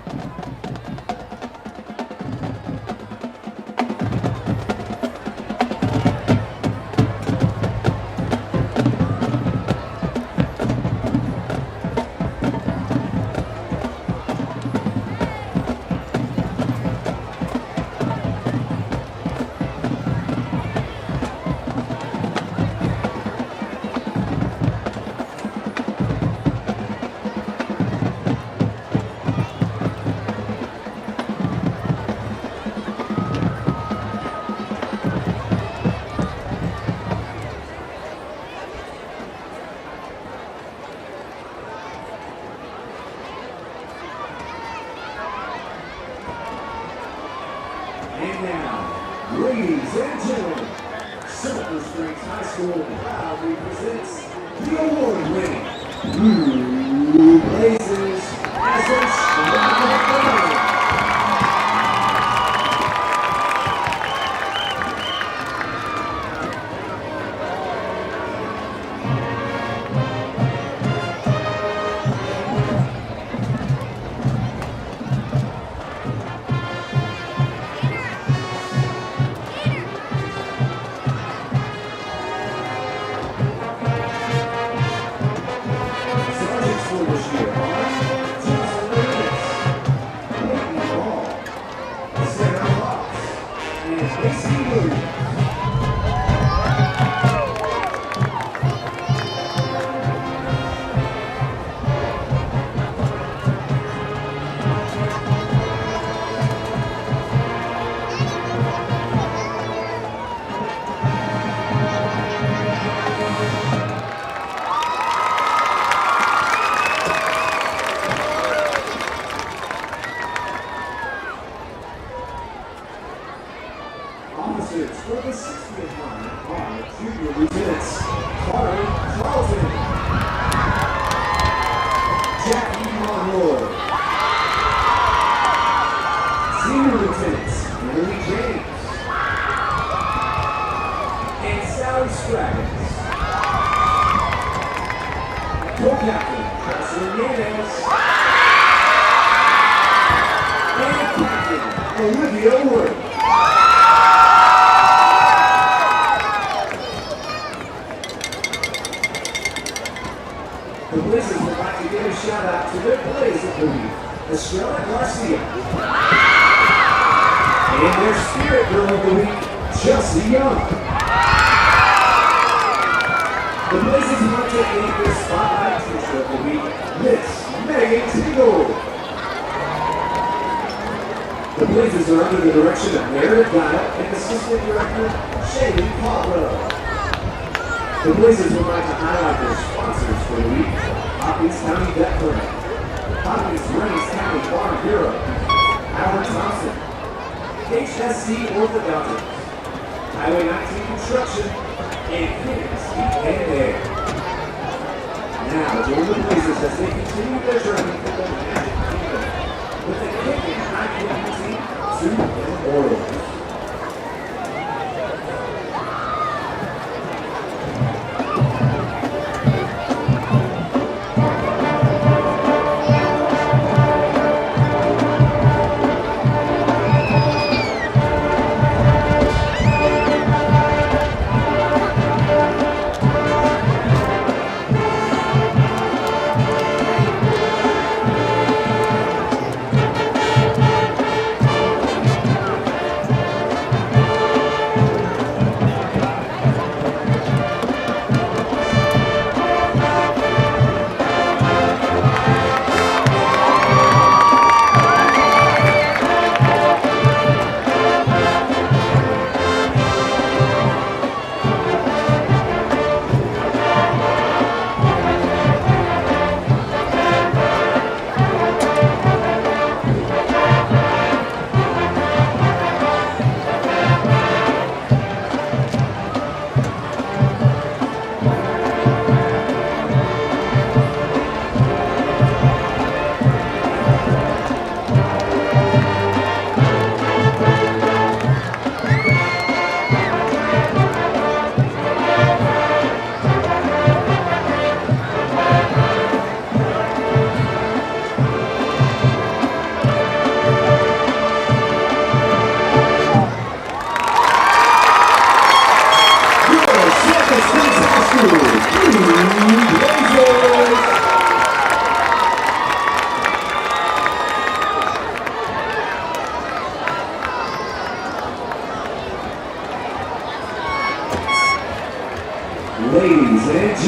And now, ladies and gentlemen, Sulphur Springs High School proudly presents the award-winning Blue Blazes as a strong. Officers for the 60th line are Junior Lieutenants Carlton, Jackie Monroy, Senior Lieutenants Lily James, and Sally Spraggins. Co-Captain Jocelyn Yanez, and Captain Olivia Wood. The Blazers would like to give a shout out to their Blaze of the Week, Estrella Garcia. And their Spirit Girl of the Week, Chelsea Young. The Blazers would like to thank their Spotlight Teacher of the Week, Miss Megan Tingle. The Blazers are under the direction of Meredith Gata and Assistant Director Shady Pablo. The Blazers would like to highlight their sponsors for the week: Hopkins County Vet Clinic, Hopkins Reigns County Farm Bureau, Howard Thompson, HSC Orthodontics, Highway 19 Construction, and Phoenix Heat and Air. Now, join the Blazers as they continue their journey through the Magic Kingdom with the kicking high-quality team to the Orioles.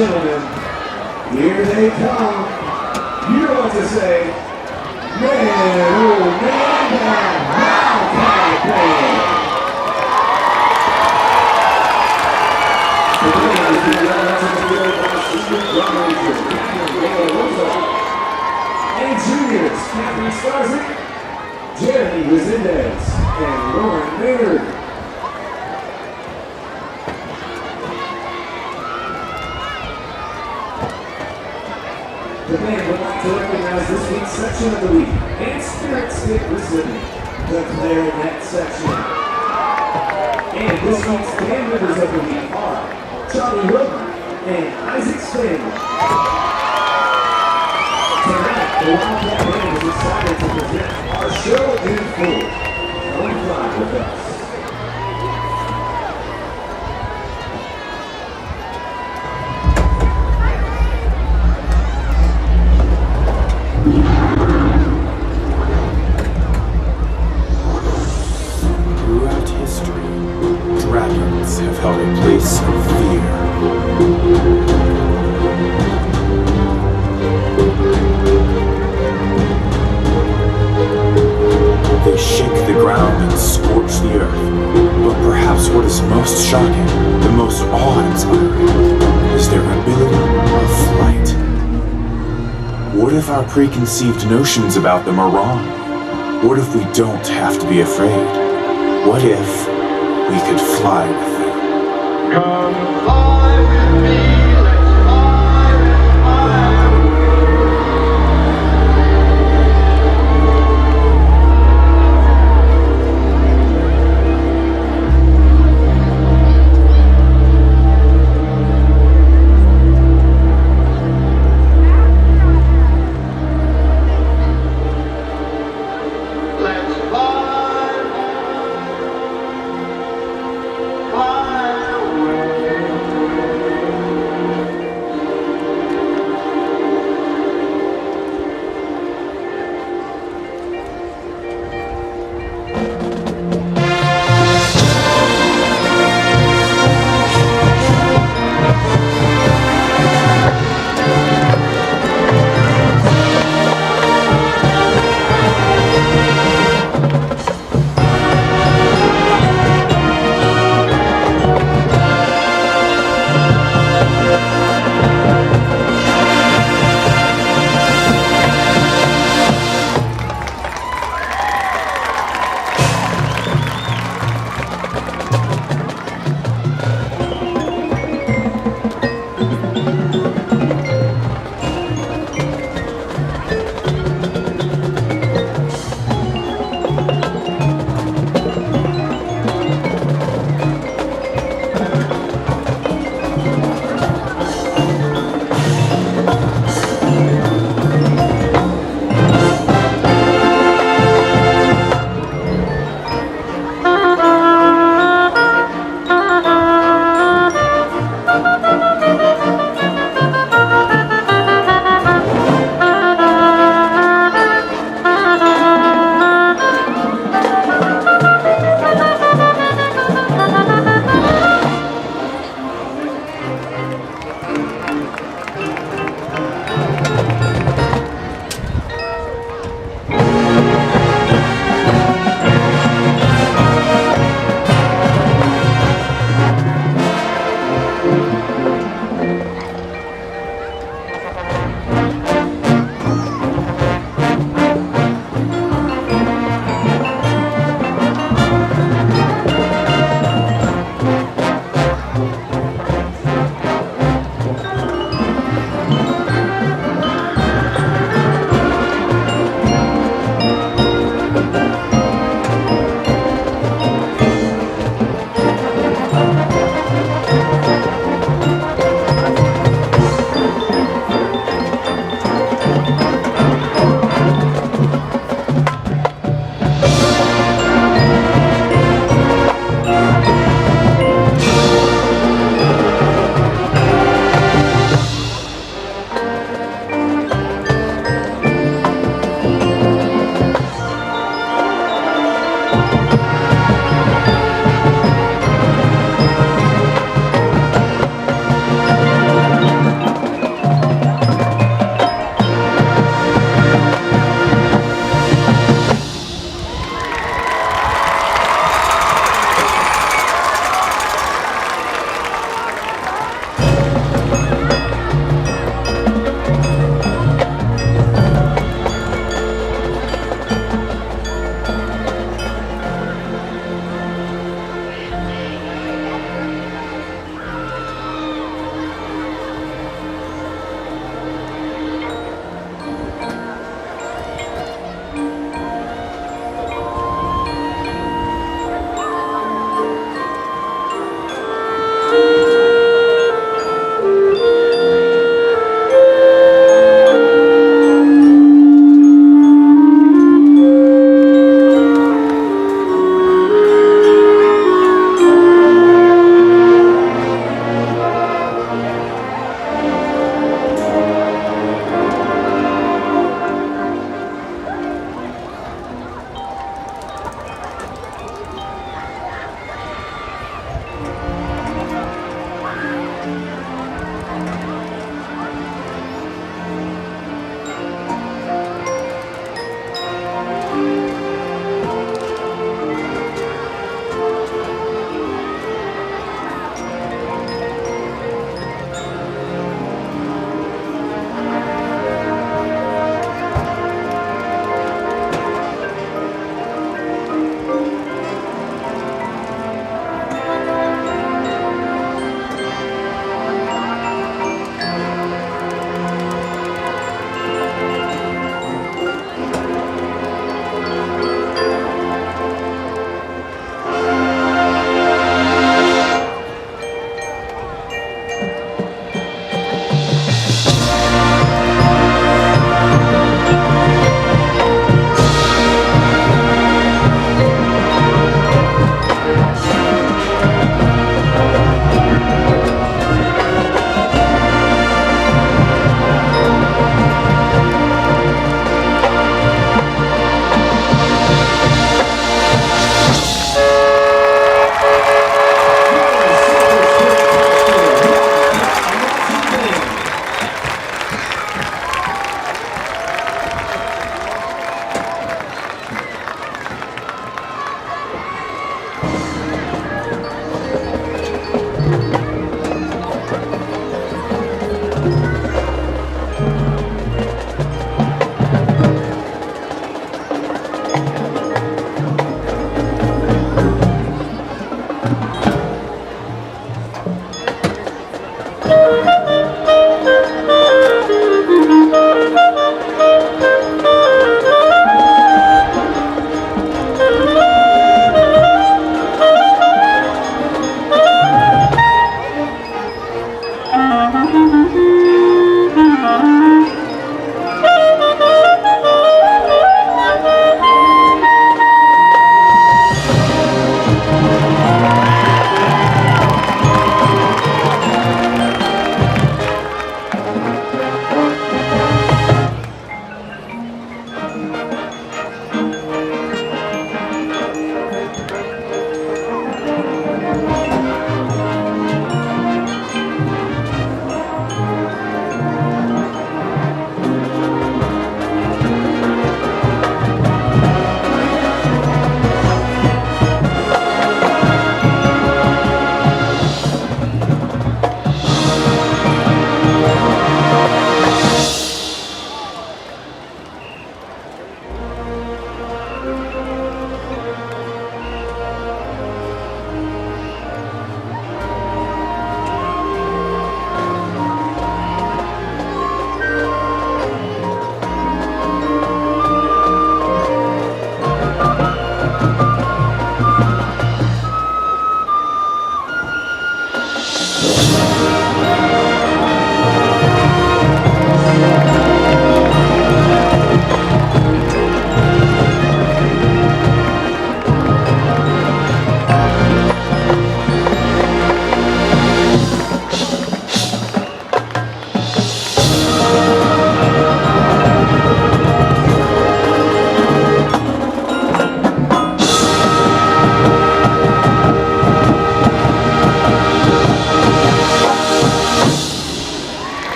gentlemen, here they come. You know what to say. Man, oh man, Wildcat Band. The band is being led out to the field by Assistant Drum Major Catherine Rosa and juniors Catherine Starzik, Jeremy Resendez, and Lauren Maynard. The band would like to recognize this week's section of the week and Spirit Stick recipient, the clarinet section. And this week's band members of the week are Charlie Wilmer and Isaac Stanley. Tonight, the Wildcat Band is excited to present our show in full. Come fly with us. Throughout history, dragons have held a place of fear. They shake the ground and scorch the earth, but perhaps what is most shocking, the most awe-inspiring, is their ability of flight. What if our preconceived notions about them are wrong? What if we don't have to be afraid? What if we could fly with them? Come fly with me, let's fly and fly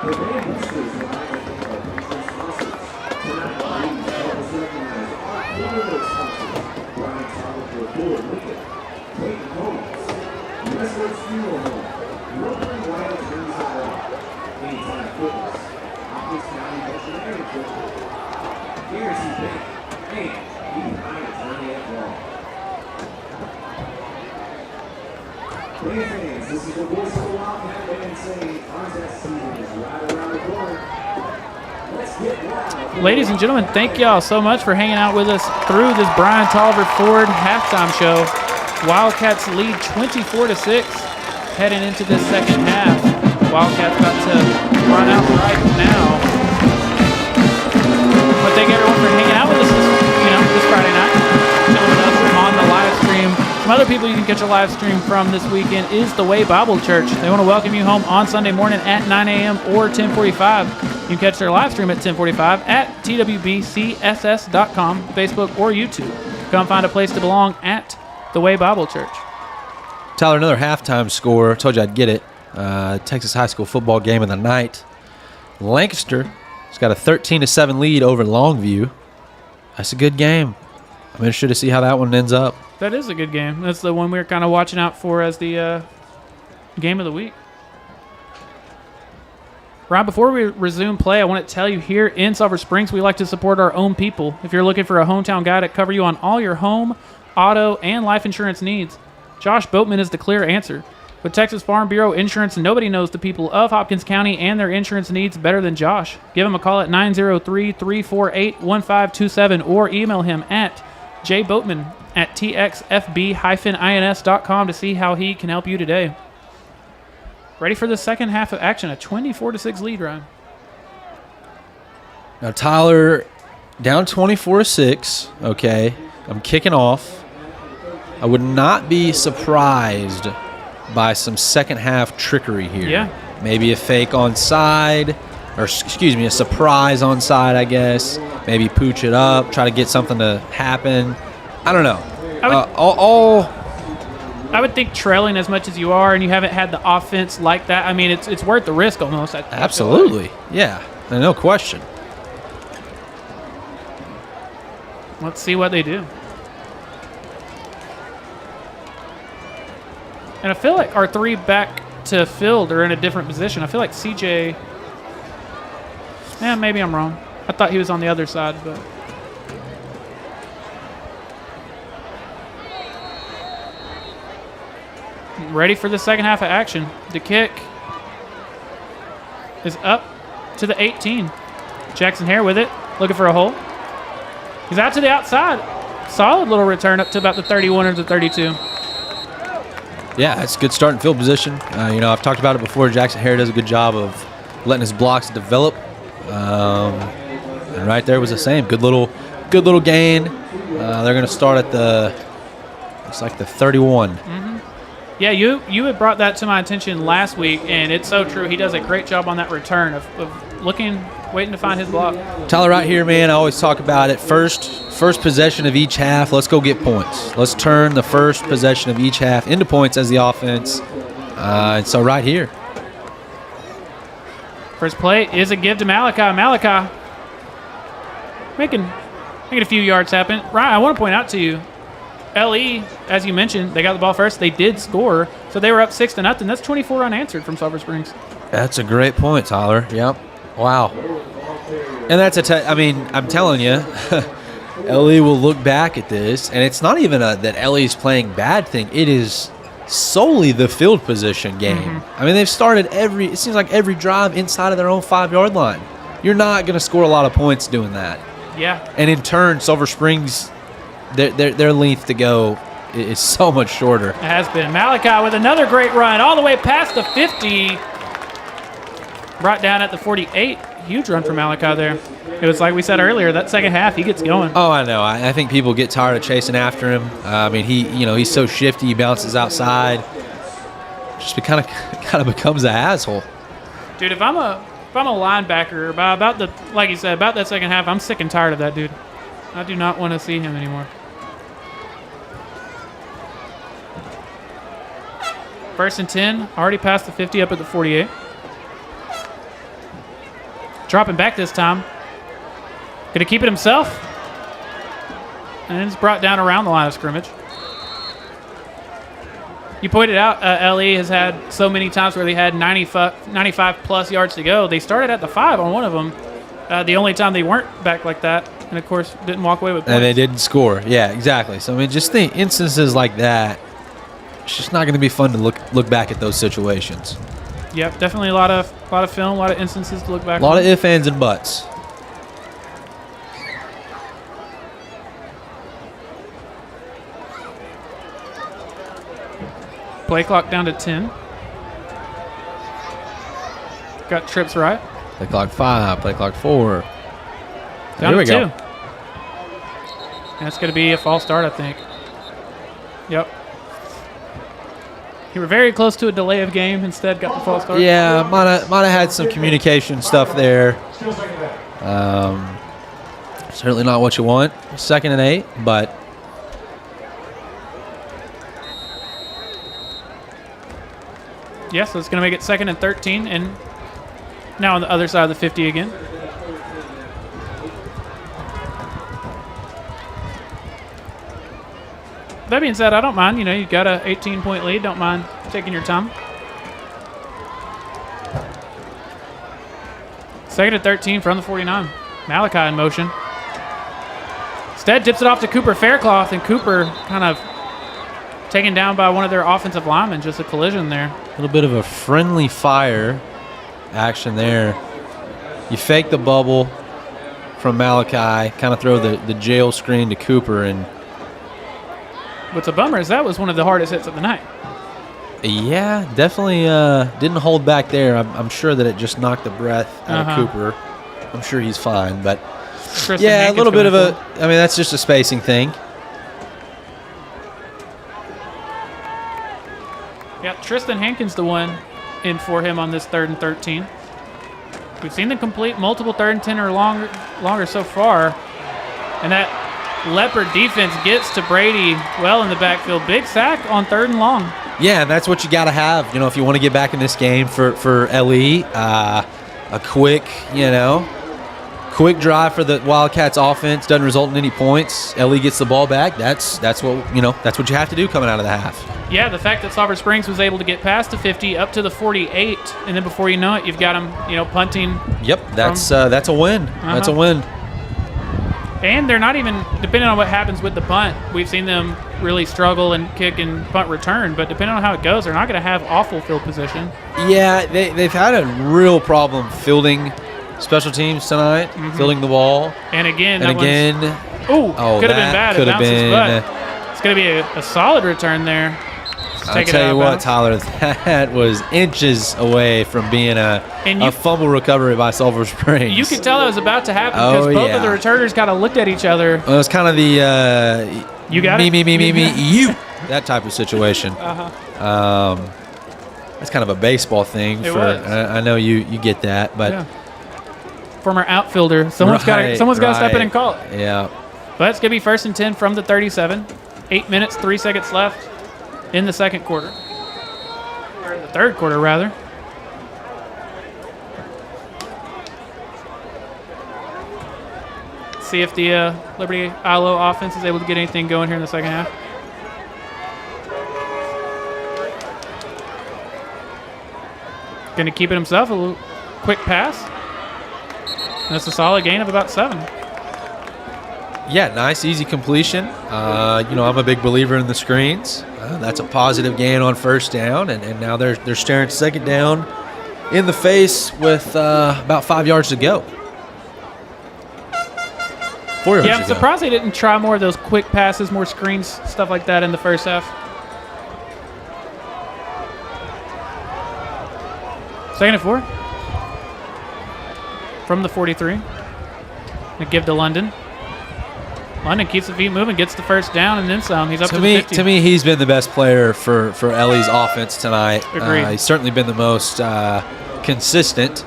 The band boosters will have a thing of featured sponsors. Tonight, please help us recognize our cornerback sponsors. Brian Thomas for Ford Lincoln, Clayton Homes, Westwood's Funeral Home, Brooklyn Wild Attorneys at Law, Anytime Fitness, Hopkins County Veterinary Clinic, Guarantee Bank, and Levi Attorney at Law. Band fans, this is the voice of the Wildcat band saying contest season is right around the corner. Let's get wild. Ladies and gentlemen, thank y'all so much for hanging out with us through this Brian Tolliver Ford halftime show. Wildcats lead 24-6 heading into this second half. Wildcats about to run out right now. But thank everyone for hanging out with us this Friday night. Chilling with us on the live stream. Some other people you can catch a live stream from this weekend is the Way Bible Church. They want to welcome you home on Sunday morning at 9 a.m. or 10:45. You can catch their live stream at 10:45 at twbcss.com, Facebook, or YouTube. Come find a place to belong at the Way Bible Church. Tyler, another halftime score. Told you I'd get it. Texas high school football game of the night. Lancaster has got a 13-7 lead over Longview. That's a good game. I'm interested to see how that one ends up. That is a good game. That's the one we were kind of watching out for as the game of the week. Right before we resume play, I want to tell you here in Sulphur Springs, we like to support our own people. If you're looking for a hometown guy to cover you on all your home, auto, and life insurance needs, Josh Boatman is the clear answer. With Texas Farm Bureau Insurance, nobody knows the people of Hopkins County and their insurance needs better than Josh. Give him a call at 903-348-1527 or email him at jboatman@txfb-ins.com to see how he can help you today. Ready for the second half of action, a 24-6 lead, Ryan. Now, Tyler, down 24-6, okay. I'm kicking off. I would not be surprised by some second half trickery here. Yeah. Maybe a fake onside, or excuse me, a surprise onside, I guess. Maybe pooch it up, try to get something to happen. I don't know. I would think trailing as much as you are and you haven't had the offense like that, I mean, it's worth the risk almost. Absolutely. Yeah, no question. Let's see what they do. And I feel like our three back to field are in a different position. I feel like CJ... maybe I'm wrong. I thought he was on the other side, but... Ready for the second half of action. The kick is up to the 18. Jackson Hare with it, looking for a hole. He's out to the outside. Solid little return up to about the 31 or the 32. Yeah, it's a good starting field position. I've talked about it before. Jackson Hare does a good job of letting his blocks develop. And right there was the same. Good little gain. They're going to start at looks like the 31. Mm-hmm. Yeah, you had brought that to my attention last week, and it's so true. He does a great job on that return of waiting to find his block. Tyler, right here, man, I always talk about it. First possession of each half, let's go get points. Let's turn the first possession of each half into points as the offense. And so right here. First play is a give to Malachi. Malachi making a few yards happen. Ryan, I want to point out to you, LE, as you mentioned, they got the ball first. They did score, so they were up 6-0. That's 24 unanswered from Sulphur Springs. That's a great point, Tyler. Yep. Wow. And that's I'm telling you, LE will look back at this, and it's not even that LE's playing bad thing. It is solely the field position game. Mm-hmm. I mean, they've started it seems like every drive inside of their own 5-yard line. You're not going to score a lot of points doing that. Yeah. And in turn, Sulphur Springs, their length to go is so much shorter. It has been. Malachi with another great run all the way past the 50. Brought down at the 48. Huge run for Malachi there. It was like we said earlier, that second half, he gets going. Oh, I know. I think people get tired of chasing after him. He's so shifty. He bounces outside. Just kind of becomes an asshole. Dude, if I'm a linebacker, about that second half, I'm sick and tired of that dude. I do not want to see him anymore. First and 10, already past the 50, up at the 48. Dropping back this time. Going to keep it himself. And it's brought down around the line of scrimmage. You pointed out LE has had so many times where they had 95 plus yards to go. They started at the 5 on one of them. The only time they weren't back like that. And, of course, didn't walk away with points. And they didn't score. Yeah, exactly. So, I mean, just think instances like that, it's just not going to be fun to look back at those situations. Yep, definitely a lot of film, a lot of instances to look back on. A lot of ifs, ands, and buts. Play clock down to 10. Got trips right. Play clock 5, play clock 4. Down Here we to 2. go. And it's going to be a false start, I think. Yep. You were very close to a delay of game. Instead, got the false start. Yeah, might have had some communication stuff there. Certainly not what you want. 2nd and 8, but yeah, so it's going to make it 2nd and 13, and now on the other side of the 50 again. That being said, I don't mind. You know, you've got a 18-point lead. Don't mind taking your time. 2nd and 13 from the 49. Malachi in motion. Instead, dips it off to Cooper Faircloth, and Cooper kind of taken down by one of their offensive linemen. Just a collision there. a little bit of a friendly fire action there. You fake the bubble from Malachi, kind of throw the jail screen to Cooper, and what's a bummer is that was one of the hardest hits of the night. yeah, definitely didn't hold back there. I'm sure that it just knocked the breath out of Cooper. I'm sure he's fine, but Tristan yeah, Hankins a little bit of going I mean, that's just a spacing thing. Yeah, Tristan Hankins the one in for him on this 3rd and 13. We've seen them complete multiple 3rd and 10 or longer so far. And that Leopard defense gets to Brady well in the backfield. Big sack on 3rd and long. Yeah, and that's what you got to have, if you want to get back in this game for LE. A quick drive for the Wildcats offense doesn't result in any points. LE gets the ball back. That's what you have to do coming out of the half. Yeah, the fact that Sulphur Springs was able to get past the 50 up to the 48, and then before you know it, you've got them, punting. Yep, that's a win. That's a win. And they're not even, depending on what happens with the punt, we've seen them really struggle and kick and punt return, but depending on how it goes, they're not going to have awful field position. Yeah, they've had a real problem fielding special teams tonight, fielding the ball. And again, could have been bad. It bounces, but it's going to be a solid return there. I'll tell you what, Tyler, that was inches away from being a fumble recovery by Sulphur Springs. You could tell that was about to happen because both of the returners kind of looked at each other. Well, it was kind of the you got me, it? me, you, that type of situation. That's kind of a baseball thing. I know you get that, but former outfielder, someone's got to step in and call it. Yeah, but it's gonna be 1st and 10 from the 37. 8 minutes, 3 seconds left in the second quarter, or in the third quarter rather. See if the Liberty-Eylau offense is able to get anything going here in the second half. Going to keep it himself, a little quick pass. That's a solid gain of about 7. Yeah, nice, easy completion. I'm a big believer in the screens. That's a positive gain on 1st down, and now they're staring 2nd down in the face with about 5 yards to go. 4 yards to go. I'm surprised they didn't try more of those quick passes, more screens, stuff like that in the first half. 2nd and 4. From the 43. They give to London. London keeps the feet moving, gets the 1st down, and then some. He's up to the 50. To me, he's been the best player for LE's offense tonight. Agreed. He's certainly been the most consistent.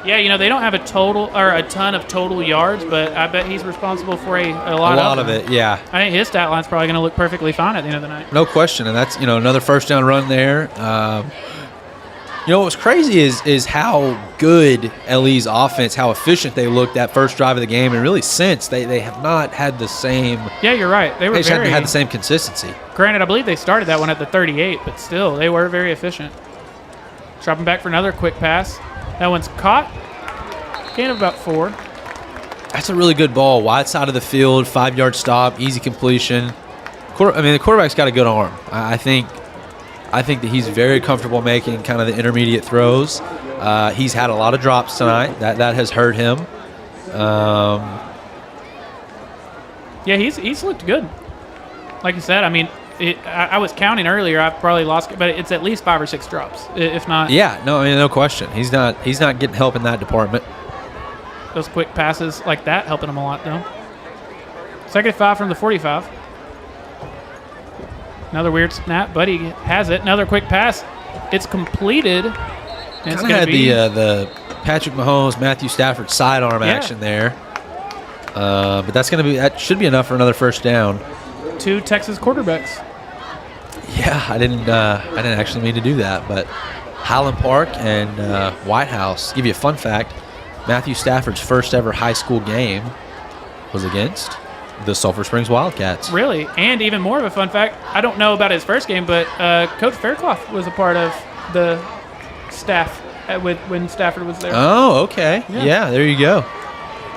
Yeah, they don't have a ton of total yards, but I bet he's responsible for a lot of it. Yeah, I think his stat line's probably going to look perfectly fine at the end of the night. No question, and that's another 1st down run there. You know, what's crazy is how good LE's offense, how efficient they looked that first drive of the game, and really since they have not had the same. Yeah, you're right. They just haven't had the same consistency. Granted, I believe they started that one at the 38, but still, they were very efficient. Dropping back for another quick pass. That one's caught. Gain of about 4. That's a really good ball. Wide side of the field, 5-yard stop, easy completion. The quarterback's got a good arm. I think that he's very comfortable making kind of the intermediate throws. He's had a lot of drops tonight. That has hurt him. Yeah, he's looked good. Like you said, I mean, I was counting earlier. I probably lost it, but it's at least 5 or 6 drops, if not. Yeah, no question. He's not getting help in that department. Those quick passes like that helping him a lot, though. 2nd and 5 from the 45. Another weird snap. Buddy has it. Another quick pass. It's completed. Kind of had the Patrick Mahomes, Matthew Stafford sidearm action there. But that should be enough for another first down. 2 Texas quarterbacks. Yeah, I didn't actually mean to do that, but Highland Park and White House. Give you a fun fact: Matthew Stafford's first ever high school game was against the Sulphur Springs Wildcats. Really? And even more of a fun fact, I don't know about his first game, but Coach Faircloth was a part of the staff when Stafford was there. Oh, okay. Yeah, there you go.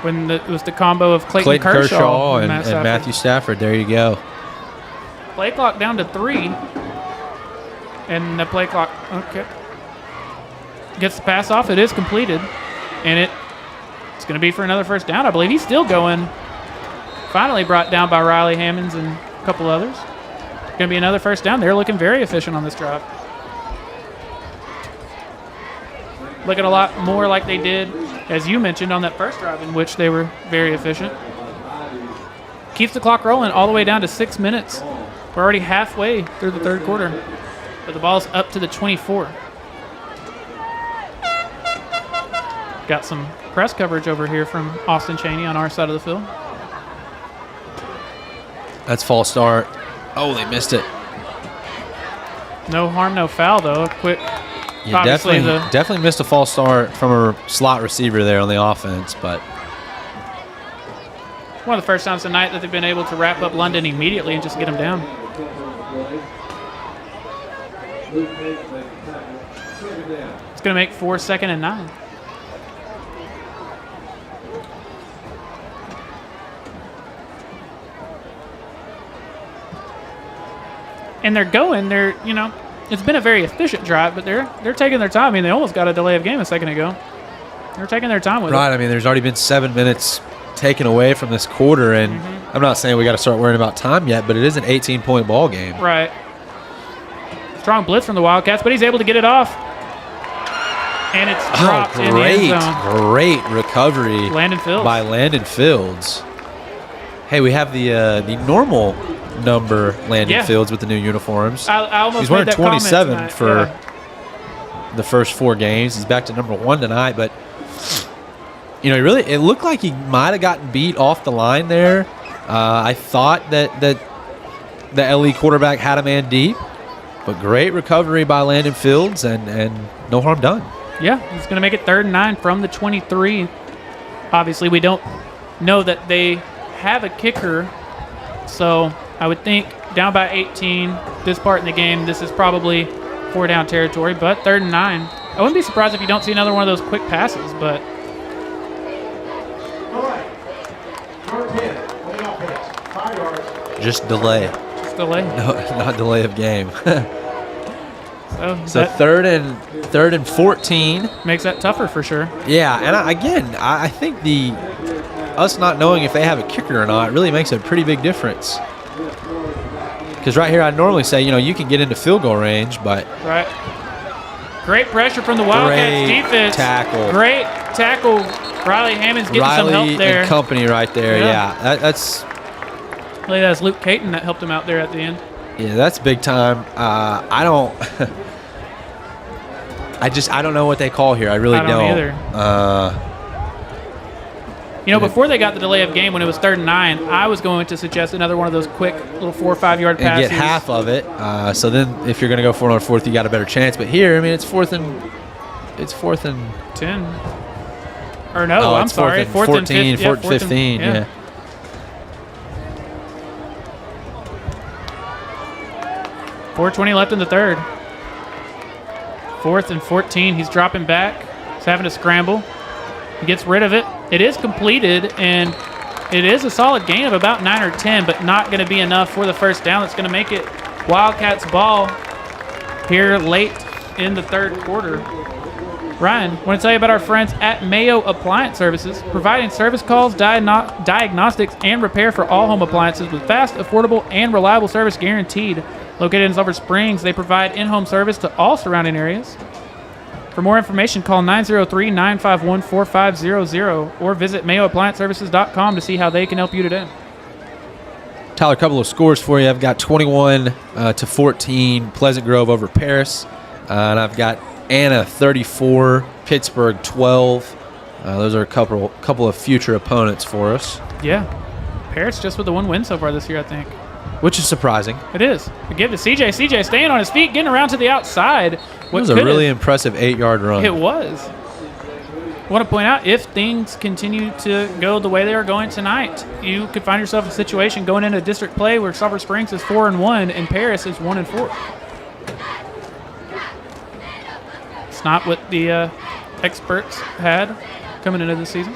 When it was the combo of Clayton Kershaw and Matthew Stafford. There you go. Play clock down to 3. And the play clock, okay. Gets the pass off. It is completed. And it's going to be for another first down, I believe. He's still going. Finally brought down by Riley Hammonds and a couple others. Going to be another first down. They're looking very efficient on this drive. Looking a lot more like they did, as you mentioned, on that first drive in which they were very efficient. Keeps the clock rolling all the way down to 6 minutes. We're already halfway through the third quarter. But the ball's up to the 24. Got some press coverage over here from Austin Chaney on our side of the field. That's false start. Oh, they missed it. No harm, no foul, though. Quick. Yeah, definitely missed a false start from a slot receiver there on the offense, but one of the first times tonight that they've been able to wrap up London immediately and just get him down. It's going to make 4 2nd and 9. And it's been a very efficient drive, but they're taking their time. I mean, they almost got a delay of game a second ago. They're taking their time with it. Right. I mean, there's already been 7 minutes taken away from this quarter, and I'm not saying we got to start worrying about time yet, but it is an 18-point ball game. Right. Strong blitz from the Wildcats, but he's able to get it off. And it's dropped in the end zone. Great recovery by Landon Fields. Hey, we have the normal number Landon Fields with the new uniforms. I almost He's wearing made that 27 for the first 4 games. He's back to number 1 tonight, but it looked like he might have gotten beat off the line there. I thought that the LE quarterback had a man deep, but great recovery by Landon Fields and no harm done. Yeah, he's going to make it 3rd and 9 from the 23. Obviously, we don't know that they have a kicker, so I would think down by 18, this part in the game, this is probably 4-down territory, but 3rd and 9. I wouldn't be surprised if you don't see another one of those quick passes, but. All right. Number 10, on the offense, 5 yards. Just delay. Just delay? No, not delay of game. So 3rd and 14 makes that tougher for sure. Yeah, and I think us not knowing if they have a kicker or not really makes a pretty big difference. Because right here, I'd normally say you can get into field goal range, but right. Great pressure from the Wildcats defense. Great tackle. Riley Hammonds getting some help there. And company right there. Yeah, that's. I believe that's Luke Caton that helped him out there at the end. Yeah, that's big time. I don't. I don't know what they call here. I really don't. Either. Before they got the delay of game when it was 3rd and 9, I was going to suggest another one of those quick little 4 or 5 yard passes. And get half of it. So then if you're going to go for it on 4th, you got a better chance. But here, I mean, it's 4th and It's 4th and 10. Or no, I'm sorry. 4th and 14, 15. Yeah. .420 left in the third. 4th and 14. He's dropping back. He's having to scramble. He gets rid of it. It is completed, and it is a solid gain of about 9 or 10, but not going to be enough for the first down. That's going to make it Wildcats ball here late in the third quarter. Ryan, I want to tell you about our friends at Mayo Appliance Services, providing service calls, diagnostics, and repair for all home appliances with fast, affordable, and reliable service guaranteed. Located in Sulphur Springs, they provide in-home service to all surrounding areas. For more information, call 903-951-4500 or visit mayoapplianceservices.com to see how they can help you today. Tyler, a couple of scores for you. I've got 21-14 Pleasant Grove over Paris, and I've got Anna 34, Pittsburgh 12. Those are a couple of future opponents for us. Yeah, Paris just with the one win so far this year, I think. Which is surprising. It is. We give to CJ. CJ staying on his feet, getting around to the outside. It was a really impressive 8-yard run. It was. I want to point out, if things continue to go the way they are going tonight, you could find yourself in a situation going into district play where Sulphur Springs is 4-1 and Paris is 1-4. It's not what the experts had coming into the season.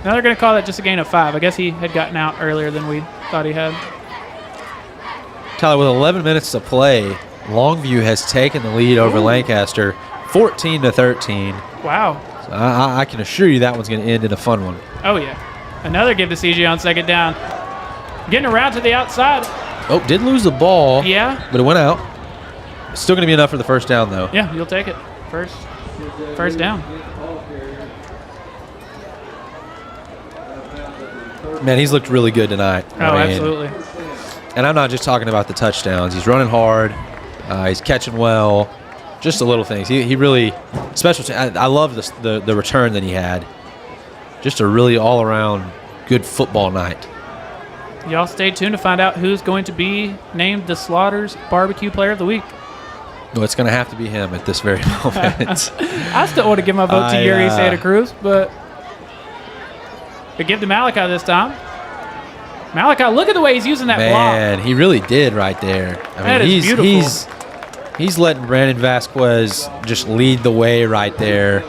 Now they're going to call that just a gain of 5. I guess he had gotten out earlier than we thought he had. Tyler, with 11 minutes to play, Longview has taken the lead over Lancaster, 14-13. Wow. So I can assure you that one's going to end in a fun one. Oh, yeah. Another give to CJ on second down. Getting around to the outside. Oh, did lose the ball. Yeah. But it went out. It's still going to be enough for the first down, though. Yeah, you'll take it. First down. Man, he's looked really good tonight. Absolutely. And I'm not just talking about the touchdowns. He's running hard. He's catching well. Just the little things. He really special. I love the return that he had. Just a really all-around good football night. Y'all stay tuned to find out who's going to be named the Slaughters Barbecue Player of the Week. Well, it's going to have to be him at this very moment. I still want to give my vote to Yuri Santa Cruz, but give to Malachi this time. Malachi, look at the way he's using that block. Man, he really did right there. That is beautiful. He's letting Brandon Vasquez just lead the way right there.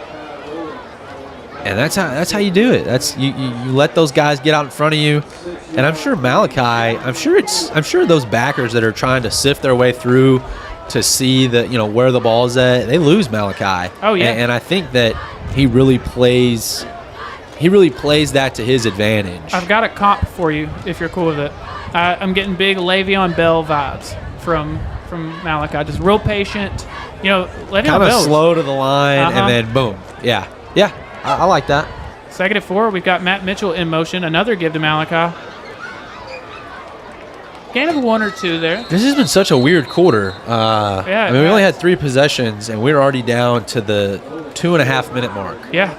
And that's how you do it. That's you let those guys get out in front of you. And I'm sure Malachi, I'm sure those backers that are trying to sift their way through to see where the ball is at, they lose Malachi. Oh yeah. And I think that he really plays that to his advantage. I've got a comp for you if you're cool with it. I'm getting big Le'Veon Bell vibes from Malachi. Just real patient. Le'Veon Bell. Kind of slow to the line and then boom. Yeah. I like that. Second and 4, we've got Matt Mitchell in motion. Another give to Malachi. Gain of 1 or 2 there. This has been such a weird quarter. We only had 3 possessions, and we're already down to the 2.5-minute mark. Yeah.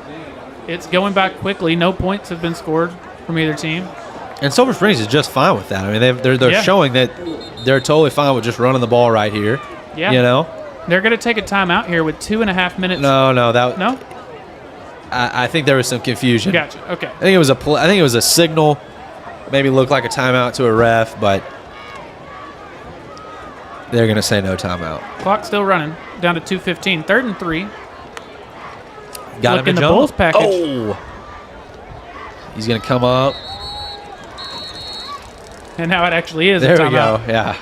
It's going back quickly. No points have been scored from either team. And Sulphur Springs is just fine with that. I mean, they're showing that they're totally fine with just running the ball right here. Yeah. They're going to take a timeout here with 2.5 minutes. No? I think there was some confusion. Gotcha. Okay. I think it was a signal. Maybe looked like a timeout to a ref, but they're going to say no timeout. Clock still running. Down to 2:15. 3rd and 3. Got him in the Bulls package. Oh! He's going to come up. And now it actually is there a timeout. There we go, yeah.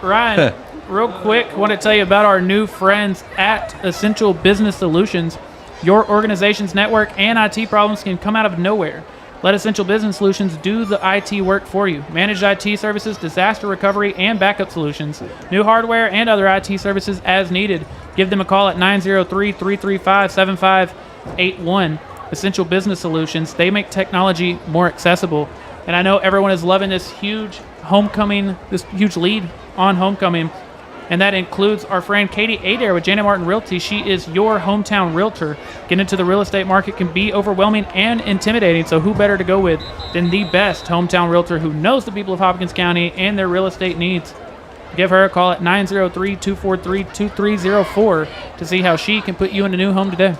Ryan, real quick, want to tell you about our new friends at Essential Business Solutions. Your organization's network and IT problems can come out of nowhere. Let Essential Business Solutions do the IT work for you. Managed IT services, disaster recovery, and backup solutions. New hardware and other IT services as needed. Give them a call at 903-335-7581. Essential Business Solutions. They make technology more accessible. And I know everyone is loving this huge homecoming, this huge lead on homecoming. And that includes our friend Katie Adair with Janet Martin Realty. She is your hometown realtor. Getting into the real estate market can be overwhelming and intimidating, so who better to go with than the best hometown realtor who knows the people of Hopkins County and their real estate needs. Give her a call at 903-243-2304 to see how she can put you in a new home today.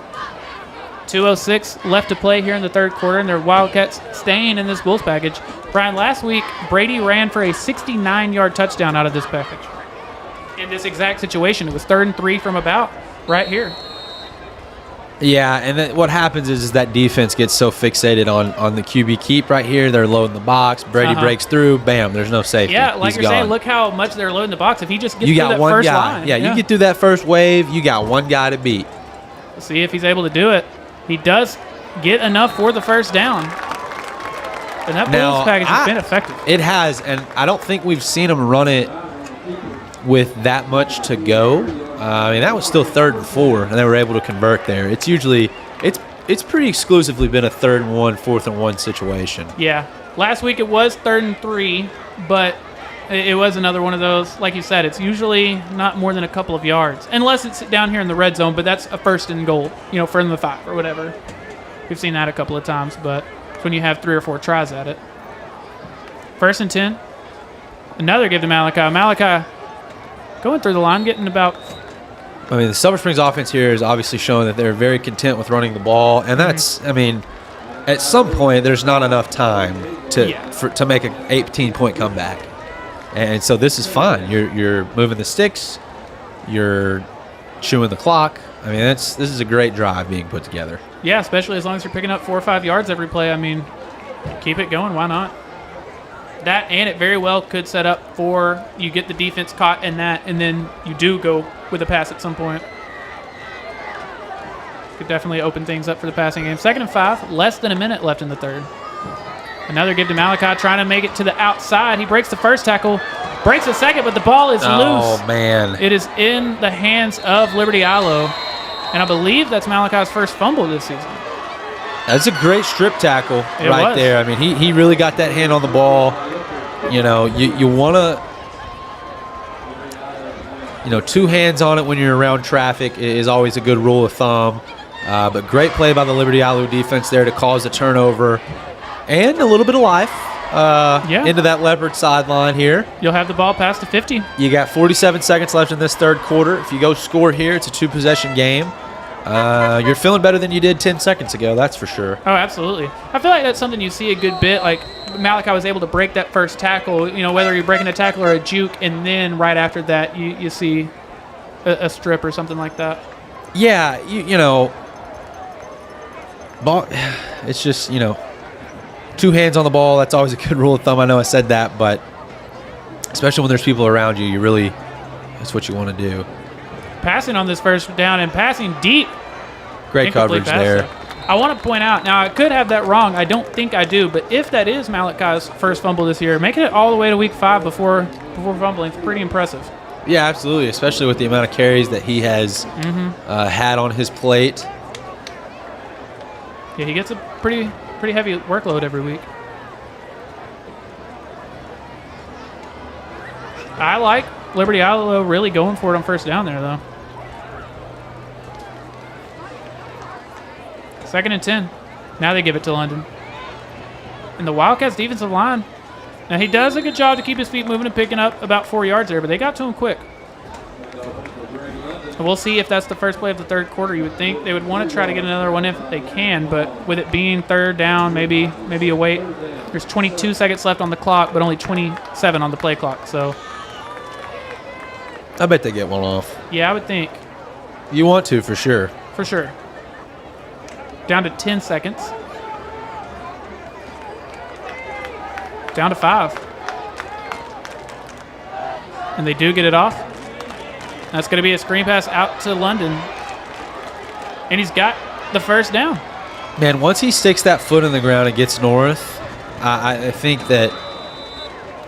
2:06 left to play here in the third quarter, and their Wildcats staying in this Bulls package. Brian, last week, Brady ran for a 69-yard touchdown out of this package. In this exact situation, it was 3rd and 3 from about right here. Yeah, and then what happens is that defense gets so fixated on the QB keep right here. They're loading the box. Brady breaks through. Bam, there's no safety. Yeah, like He's you're gone. saying, look how much they're loading the box. If he just gets You through got that one first guy. line. Yeah, you get through that first wave, you got one guy to beat. We'll see if he's able to do it. He does get enough for the first down. And that Bulls package has been effective. It has, and I don't think we've seen him run it with that much to go. I mean, that was still 3rd and 4, and they were able to convert there. It's usually it's pretty exclusively been a 3rd and 1, 4th and 1 situation. Yeah. Last week it was 3rd and 3, but it was another one of those. Like you said, it's usually not more than a couple of yards, unless it's down here in the red zone, but that's a 1st and goal, from the 5 or whatever. We've seen that a couple of times, but it's when you have 3 or 4 tries at it. 1st and 10. Another give to Malachi. Malachi going through the line, getting about... I mean, the Sulphur Springs offense here is obviously showing that they're very content with running the ball, and that's, I mean, at some point there's not enough time to make an 18-point comeback, and so this is fine. You're moving the sticks, you're chewing the clock. I mean, this is a great drive being put together. Yeah, especially as long as you're picking up 4 or 5 yards every play. I mean, keep it going. Why not? That, and it very well could set up for you get the defense caught in that, and then you do go with a pass at some point. Could definitely open things up for the passing game. 2nd and 5, less than a minute left in the third. Another give to Malachi, trying to make it to the outside. He breaks the first tackle, breaks the second, but the ball is loose. Oh, man. It is in the hands of Liberty-Eylau, and I believe that's Malachi's first fumble this season. That's a great strip tackle right there. I mean, he really got that hand on the ball. You want to, 2 hands on it when you're around traffic is always a good rule of thumb. But great play by the Liberty-Eylau defense there to cause a turnover and a little bit of life into that Leopard sideline here. You'll have the ball past the 50. You got 47 seconds left in this third quarter. If you go score here, it's a 2-possession game. You're feeling better than you did 10 seconds ago, that's for sure. Oh, absolutely. I feel like that's something you see a good bit. Like Malachi was able to break that first tackle, whether you're breaking a tackle or a juke, and then right after that you see a strip or something like that. Yeah, ball, it's just, 2 hands on the ball, that's always a good rule of thumb. I know I said that, but especially when there's people around you, that's what you want to do. Passing on this first down and passing deep. Great coverage there. I want to point out, now I could have that wrong. I don't think I do, but if that is Malachi's first fumble this year, making it all the way to week 5 before fumbling, it's pretty impressive. Yeah, absolutely, especially with the amount of carries that he has had on his plate. Yeah, he gets a pretty heavy workload every week. I like Liberty-Eylau really going for it on first down there, though. 2nd and 10. Now they give it to London. And the Wildcats defensive line. Now he does a good job to keep his feet moving and picking up about 4 yards there, but they got to him quick. And we'll see if that's the first play of the third quarter. You would think they would want to try to get another one if they can, but with it being 3rd down, maybe a wait. There's 22 seconds left on the clock, but only 27 on the play clock, so. I bet they get one off. Yeah, I would think. You want to, for sure. For sure. Down to 10 seconds. Down to 5. And they do get it off. That's going to be a screen pass out to London. And he's got the first down. Man, once he sticks that foot in the ground and gets north, I think that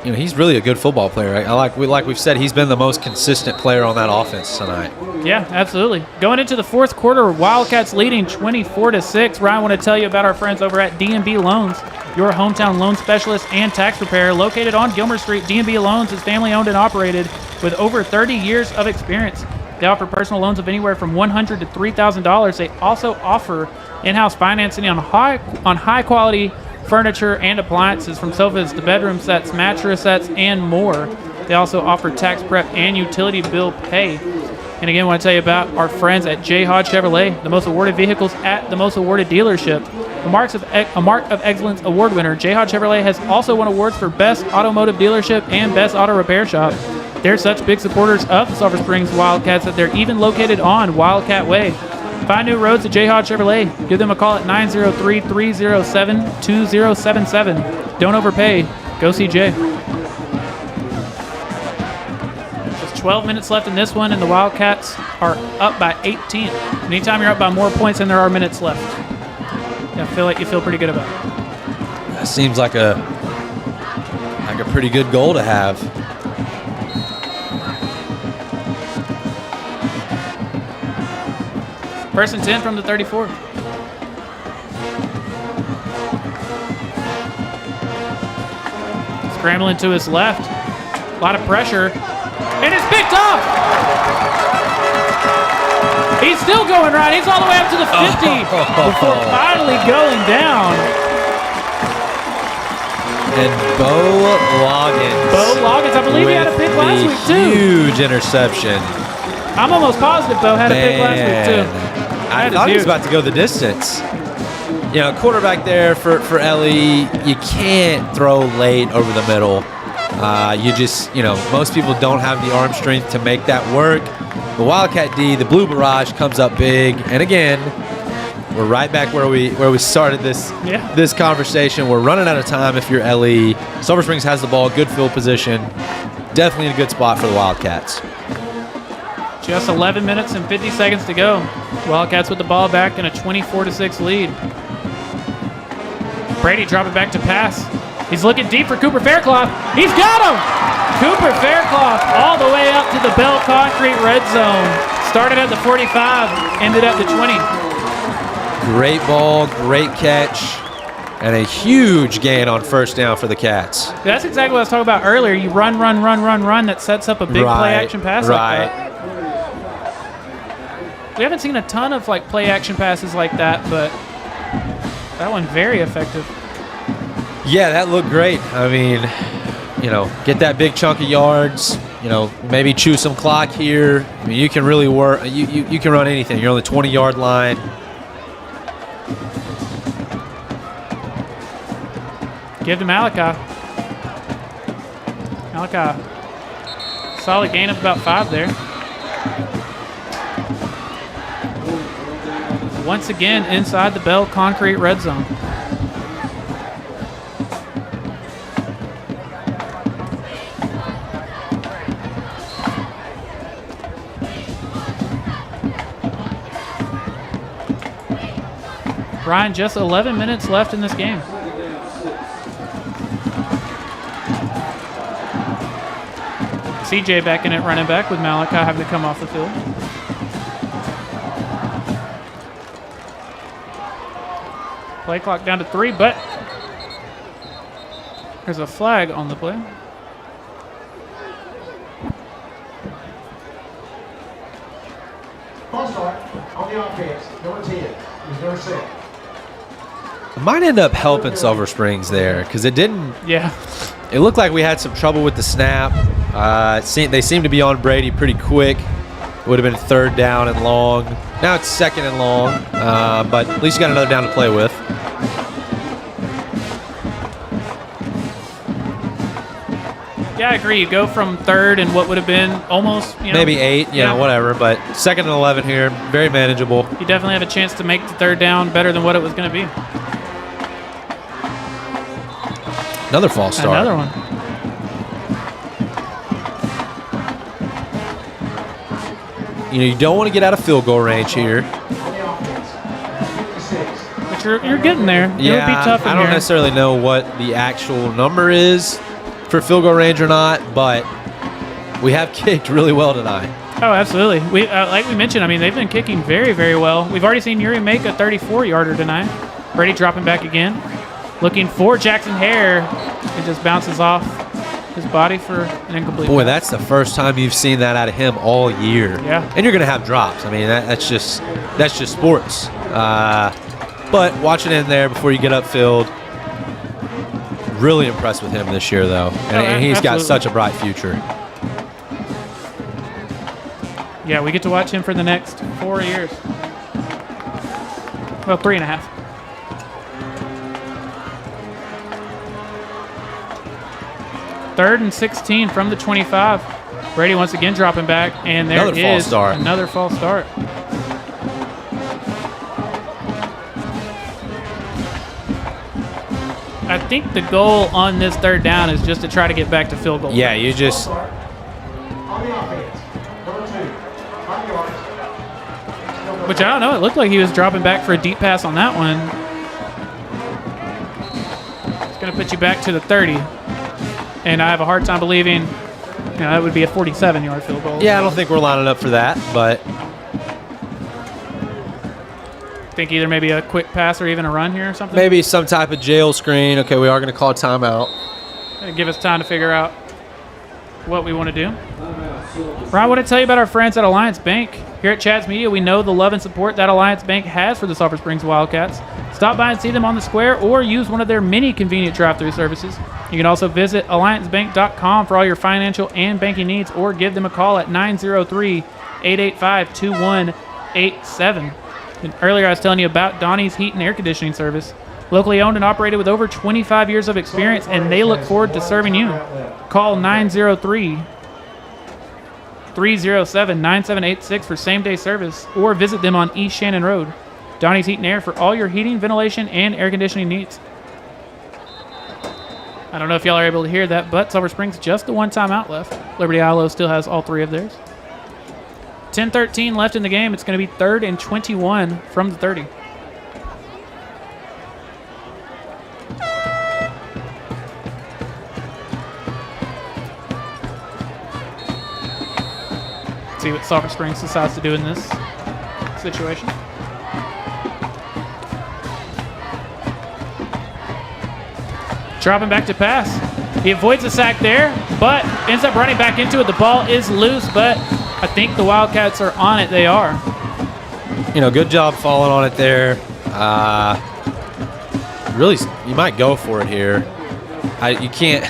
he's really a good football player. Like we've said, he's been the most consistent player on that offense tonight. Yeah, absolutely. Going into the fourth quarter, Wildcats leading 24-6. Ryan, I want to tell you about our friends over at D&B Loans, your hometown loan specialist and tax preparer. Located on Gilmer Street, D&B Loans is family-owned and operated with over 30 years of experience. They offer personal loans of anywhere from $100 to $3,000. They also offer in-house financing on high-quality furniture, and appliances from sofas to bedroom sets, mattress sets, and more. They also offer tax prep and utility bill pay. And again, I want to tell you about our friends at J. Hodge Chevrolet, the most awarded vehicles at the most awarded dealership. A Mark of Excellence award winner, J. Hodge Chevrolet has also won awards for Best Automotive Dealership and Best Auto Repair Shop. They're such big supporters of the Sulphur Springs Wildcats that they're even located on Wildcat Way. Find new roads at J. Hodge Chevrolet. Give them a call at 903-307-2077. Don't overpay. Go see Jay. Just 12 minutes left in this one, and the Wildcats are up by 18. Anytime you're up by more points than there are minutes left, I feel like you feel pretty good about it. That seems like a pretty good goal to have. First and 10 from the 34. Scrambling to his left. A lot of pressure. And it's picked off! He's still going right. He's all the way up to the 50 before finally going down. And Bo Loggins. I believe he had a pick last week, too. Huge interception. I'm almost positive Bo had a pick last week, too. I thought he was about to go the distance. You know, quarterback there for Ellie, you can't throw late over the middle. You just, most people don't have the arm strength to make that work. The Wildcat D, the Blue Barrage, comes up big. And again, we're right back where we started this conversation. We're running out of time if you're LE. Sulphur Springs has the ball, good field position. Definitely in a good spot for the Wildcats. Just 11 minutes and 50 seconds to go. Wildcats with the ball back in a 24-6 lead. Brady dropping back to pass. He's looking deep for Cooper Faircloth. He's got him! Cooper Faircloth all the way up to the Bell Concrete red zone. Started at the 45, ended at the 20. Great ball, great catch, and a huge gain on first down for the Cats. That's exactly what I was talking about earlier. You run. That sets up a big play-action pass like that. We haven't seen a ton of play-action passes like that, but that one very effective. Yeah, that looked great. I mean, get that big chunk of yards. Maybe chew some clock here. I mean, you can really work. You can run anything. You're on the 20-yard line. Give to Malachi. Solid gain of about 5 there. Once again, inside the Bell Concrete red zone. Brian, just 11 minutes left in this game. CJ back in at running back with Malachi having to come off the field. Play clock down to 3, but there's a flag on the play. False start on the offense, number 10, is number 6. It might end up helping Sulphur Springs there because it didn't. Yeah. It looked like we had some trouble with the snap. They seemed to be on Brady pretty quick. It would have been 3rd down and long. Now it's 2nd and long, but at least you got another down to play with. Yeah, I agree. You go from 3rd and what would have been almost, maybe 8, whatever. But 2nd and 11 here, very manageable. You definitely have a chance to make the 3rd down better than what it was going to be. Another false start. Another one. You don't want to get out of field goal range here. But you're getting there. Yeah, it would be tough I don't necessarily know what the actual number is for field goal range or not, but we have kicked really well tonight. Oh, absolutely. We like we mentioned, they've been kicking very, very well. We've already seen Yuri make a 34-yarder tonight. Brady dropping back again. Looking for Jackson Hare. It just bounces off his body for an incomplete Boy, pass. that's the first time you've seen that out of him all year. Yeah. And you're going to have drops. That's just sports. But watch it in there before you get upfield. really impressed with him this year, though. And he's got such a bright future. Yeah, we get to watch him for the next 4 years. Well, 3.5. Third and 16 from the 25. Brady once again dropping back, and there Another false start. Another false start. I think the goal on this third down is just to try to get back to field goal. Yeah, you just... On the offense, number 2, 5 yards. Which I don't know. It looked like he was dropping back for a deep pass on that one. It's going to put you back to the 30. And I have a hard time believing, that would be a 47-yard field goal. Yeah, I don't think we're lining up for that, but... Think either maybe a quick pass or even a run here or something? Maybe some type of jail screen. Okay, we are going to call a timeout. Give us time to figure out what we want to do. Ryan, what did I tell you about our friends at Alliance Bank? Here at Chad's Media, we know the love and support that Alliance Bank has for the Sulphur Springs Wildcats. Stop by and see them on the square or use one of their many convenient drive-thru services. You can also visit alliancebank.com for all your financial and banking needs, or give them a call at 903-885-2187. And earlier I was telling you about Donnie's Heat and Air Conditioning Service. Locally owned and operated with over 25 years of experience, and they look forward to serving you. Call 903-307-9786 for same-day service, or visit them on East Shannon Road. Donnie's Heat and Air for all your heating, ventilation, and air conditioning needs. I don't know if y'all are able to hear that, but Sulphur Springs just the one timeout left. Liberty-Eylau still has all 3 of theirs. 10-13 left in the game. It's going to be 3rd and 21 from the 30. Let's see what Sulphur Springs decides to do in this situation. Dropping back to pass. He avoids the sack there, but ends up running back into it. The ball is loose, but I think the Wildcats are on it. They are. Good job falling on it there. Really, you might go for it here. You can't.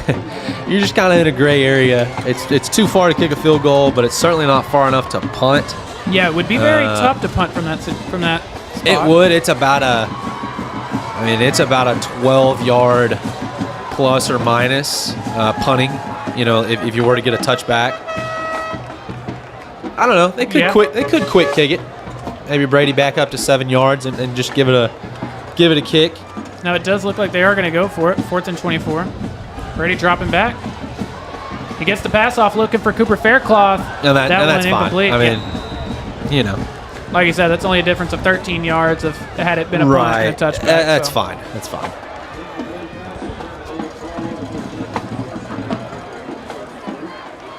You're just kind of in a gray area. It's too far to kick a field goal, but it's certainly not far enough to punt. Yeah, it would be very tough to punt from that spot. It would. It's about a 12-yard plus or minus punting. If you were to get a touchback. I don't know. They could quick kick it. Maybe Brady back up to 7 yards and just give it a kick. Now it does look like they are going to go for it. 4th and 24. Brady dropping back. He gets the pass off, looking for Cooper Faircloth. And that's fine. Incomplete. Like you said, that's only a difference of 13 yards of had it been a punt and a touchback. That's fine. That's fine.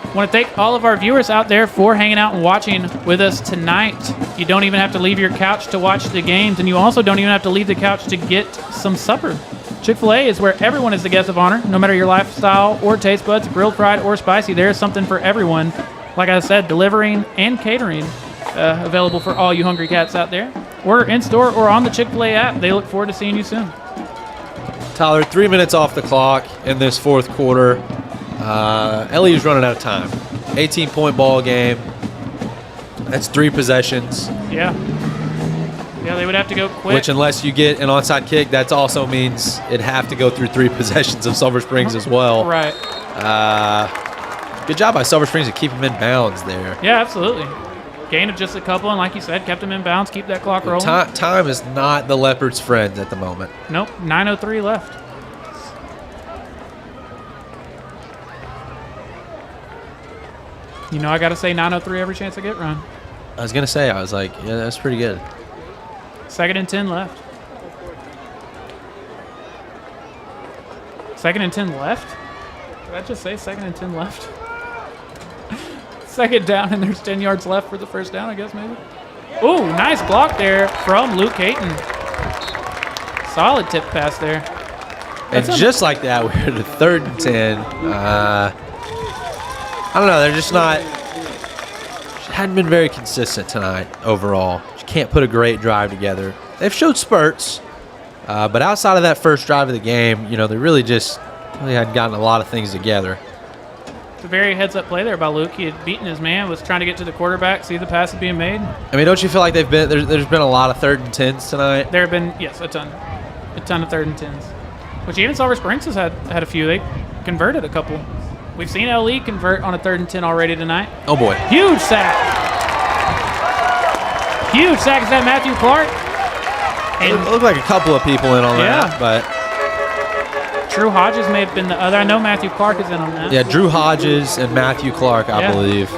I want to thank all of our viewers out there for hanging out and watching with us tonight. You don't even have to leave your couch to watch the games, and you also don't even have to leave the couch to get some supper. Chick-fil-A is where everyone is the guest of honor, no matter your lifestyle or taste buds, grilled, fried, or spicy. There is something for everyone. Like I said, delivering and catering available for all you hungry cats out there. Order in-store or on the Chick-fil-A app. They look forward to seeing you soon. Tyler, 3 minutes off the clock in this fourth quarter. LEU's running out of time. 18-point ball game. That's 3 possessions. Yeah, they would have to go quick. Which, unless you get an onside kick, that also means it'd have to go through 3 possessions of Sulphur Springs as well. Right. Good job by Sulphur Springs to keep him in bounds there. Yeah, absolutely. Gain of just a couple, and like you said, kept him in bounds, keep that clock rolling. Time is not the Leopards' friend at the moment. Nope, 9:03 left. I got to say 9:03 every chance I get, Ron. I was going to say, yeah, that's pretty good. 2nd and 10 left. 2nd and 10 left? Did I just say 2nd and 10 left? 2nd down, and there's 10 yards left for the first down, I guess, maybe. Ooh, nice block there from Luke Hayton. Solid tip pass there. And just like that, we're at the 3rd and 10. I don't know. They're just not. Hadn't been very consistent tonight overall. Just can't put a great drive together. They've showed spurts, but outside of that first drive of the game, they really just He had gotten a lot of things together. It's a very heads-up play there by Luke. He had beaten his man, was trying to get to the quarterback, see the pass being made. I mean, don't you feel like there's been a lot of 3rd and 10s tonight? There have been, yes, a ton of 3rd and 10s. Which even Sulphur Springs has had a few. They converted a couple. We've seen LE convert on a 3rd and 10 already tonight. Oh, boy. Huge sack. Huge sack. Is that Matthew Clark? It looked like a couple of people in on that, but... Drew Hodges may have been the other. I know Matthew Clark is in on that. Yeah, Drew Hodges and Matthew Clark, I believe.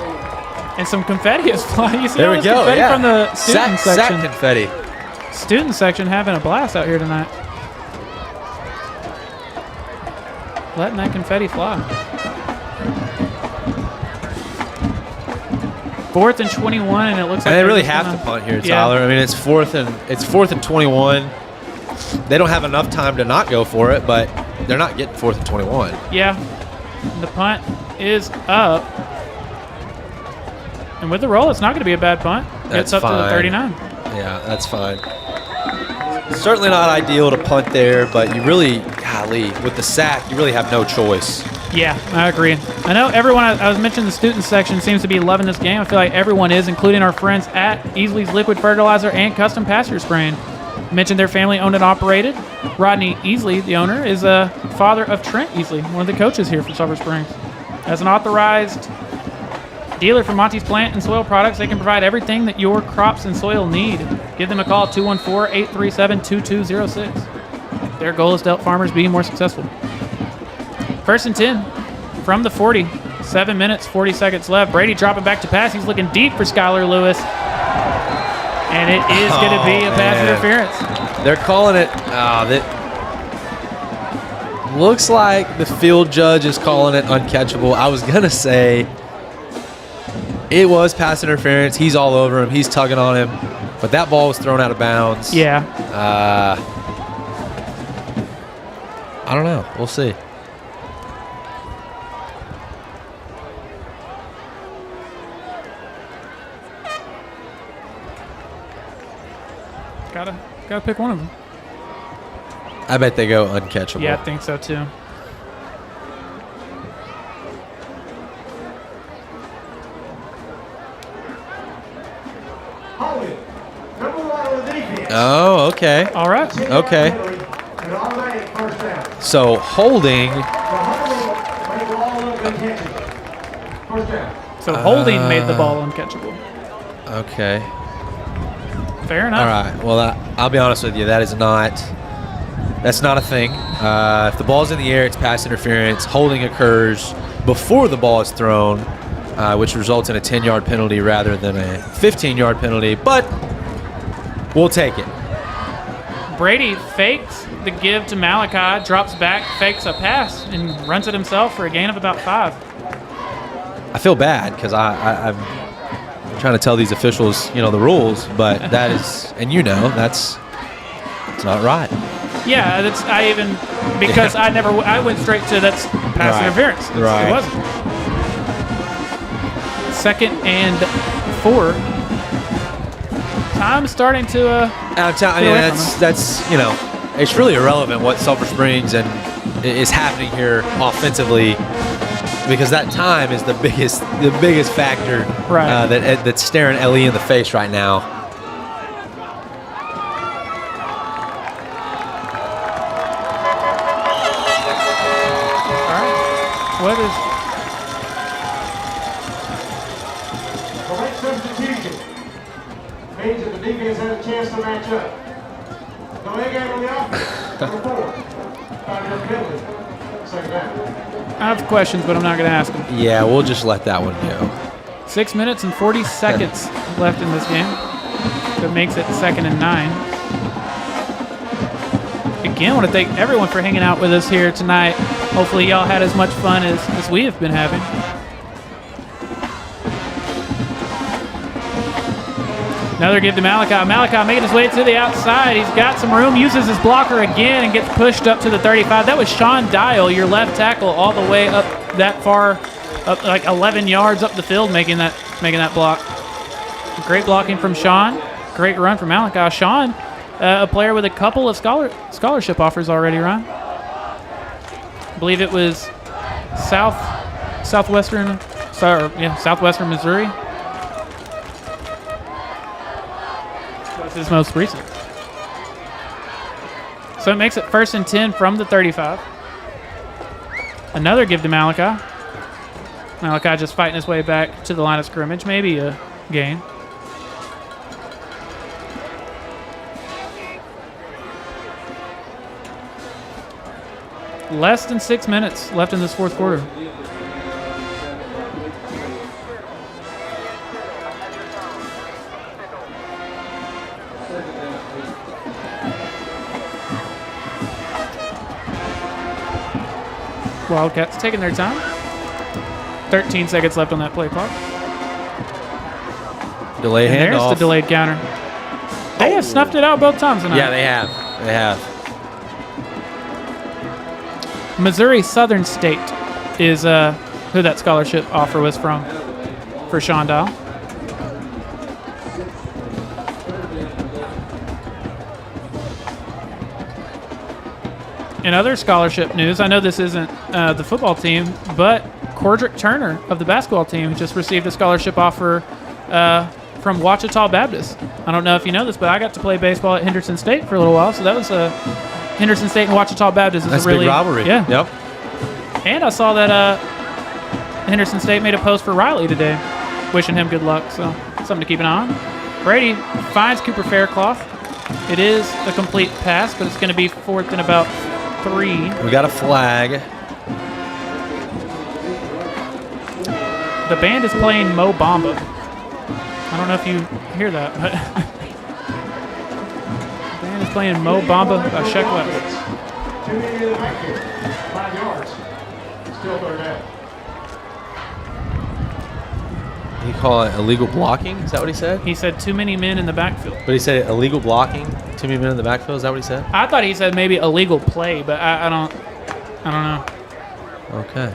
And some confetti is flying. You see there all we this go, confetti yeah. from the student section. Sack confetti. Student section having a blast out here tonight. Letting that confetti fly. 4th and 21, and it looks like they really have to punt here, Tyler. I mean, it's 4th and 21. They don't have enough time to not go for it, but they're not getting 4th and 21. Yeah, the punt is up, and with the roll, it's not going to be a bad punt. It's up to the 39. Yeah, that's fine. Certainly not ideal to punt there, but you really, golly, with the sack, you really have no choice. Yeah, I agree. I know everyone, I was mentioning the student section seems to be loving this game. I feel like everyone is, including our friends at Easley's Liquid Fertilizer and Custom Pasture Spraying. Mentioned their family owned and operated. Rodney Easley, the owner, is a father of Trent Easley, one of the coaches here for Sulphur Springs. As an authorized dealer for Monty's Plant and Soil Products, they can provide everything that your crops and soil need. Give them a call, 214-837-2206. Their goal is to help farmers be more successful. 1st and 10 from the 40. 7 minutes, 40 seconds left. Brady dropping back to pass. He's looking deep for Skylar Lewis. And it is going to be a pass interference. They're calling it. That looks like the field judge is calling it uncatchable. I was going to say it was pass interference. He's all over him. He's tugging on him. But that ball was thrown out of bounds. Yeah. I don't know. We'll see. Gotta pick one of them. I bet they go uncatchable. Yeah, I think so too. Holding. Number 1 on the defense. Oh, okay. All right. Okay. An automatic first down. So holding. The holding made the ball uncatchable. First down. So holding made the ball uncatchable. Okay. Fair enough. All right. Well, I'll be honest with you. That's not a thing. If the ball's in the air, it's pass interference. Holding occurs before the ball is thrown, which results in a 10-yard penalty rather than a 15-yard penalty. But we'll take it. Brady fakes the give to Malachi, drops back, fakes a pass, and runs it himself for a gain of about 5. I feel bad because I'm trying to tell these officials, the rules, but that is, and it's not right. Yeah, because I went straight to that's pass interference. Right. It wasn't. 2nd and 4. Time starting to. That's it's really irrelevant what Sulphur Springs and is happening here offensively. Because that time is the biggest factor right. That's staring LE in the face right now. All right. What is? Correct substitution means that the defense has a chance to match up. No A-game on the offense. Number 4. 5-yard penalty. Second down. I have questions, but I'm not going to ask them. Yeah, we'll just let that one go. 6 minutes and 40 seconds left in this game. That makes it 2nd and 9. Again, I want to thank everyone for hanging out with us here tonight. Hopefully y'all had as much fun as we have been having. Another give to Malachi. Malachi making his way to the outside. He's got some room, uses his blocker again, and gets pushed up to the 35. That was Sean Dial, your left tackle, all the way up that far, up like 11 yards up the field, making that block. Great blocking from Sean. Great run from Malachi. Sean, a player with a couple of scholarship offers already, Ryan. I believe it was southwestern Missouri. That's his most recent. So it makes it 1st and 10 from the 35. Another give to Malachi. Malachi just fighting his way back to the line of scrimmage. Maybe a gain. Less than 6 minutes left in this fourth quarter. Wildcats taking their time. 13 seconds left on that play clock. Delay handoff. There's the delayed counter. They have snuffed it out both times tonight. Yeah, they have. They have. Missouri Southern State is who that scholarship offer was from for Sean Dial. In other scholarship news, I know this isn't the football team, but Cordrick Turner of the basketball team just received a scholarship offer from Ouachita Baptist. I don't know if you know this, but I got to play baseball at Henderson State for a little while, so that was Henderson State and Ouachita Baptist. That's a really big rivalry. Yeah. Yep. And I saw that Henderson State made a post for Riley today, wishing him good luck. So something to keep an eye on. Brady finds Cooper Faircloth. It is a complete pass, but it's going to be 4th and about 3. We got a flag. The band is playing Mo Bamba. I don't know if you hear that, but the band is playing Mo Bamba by Sheck Leopards. 2 men in the backfield, 5 yards. Still 3rd down. He called it illegal blocking? Is that what he said? He said too many men in the backfield. But he said illegal blocking? Too many men in the backfield? Is that what he said? I thought he said maybe illegal play, but I don't know. Okay.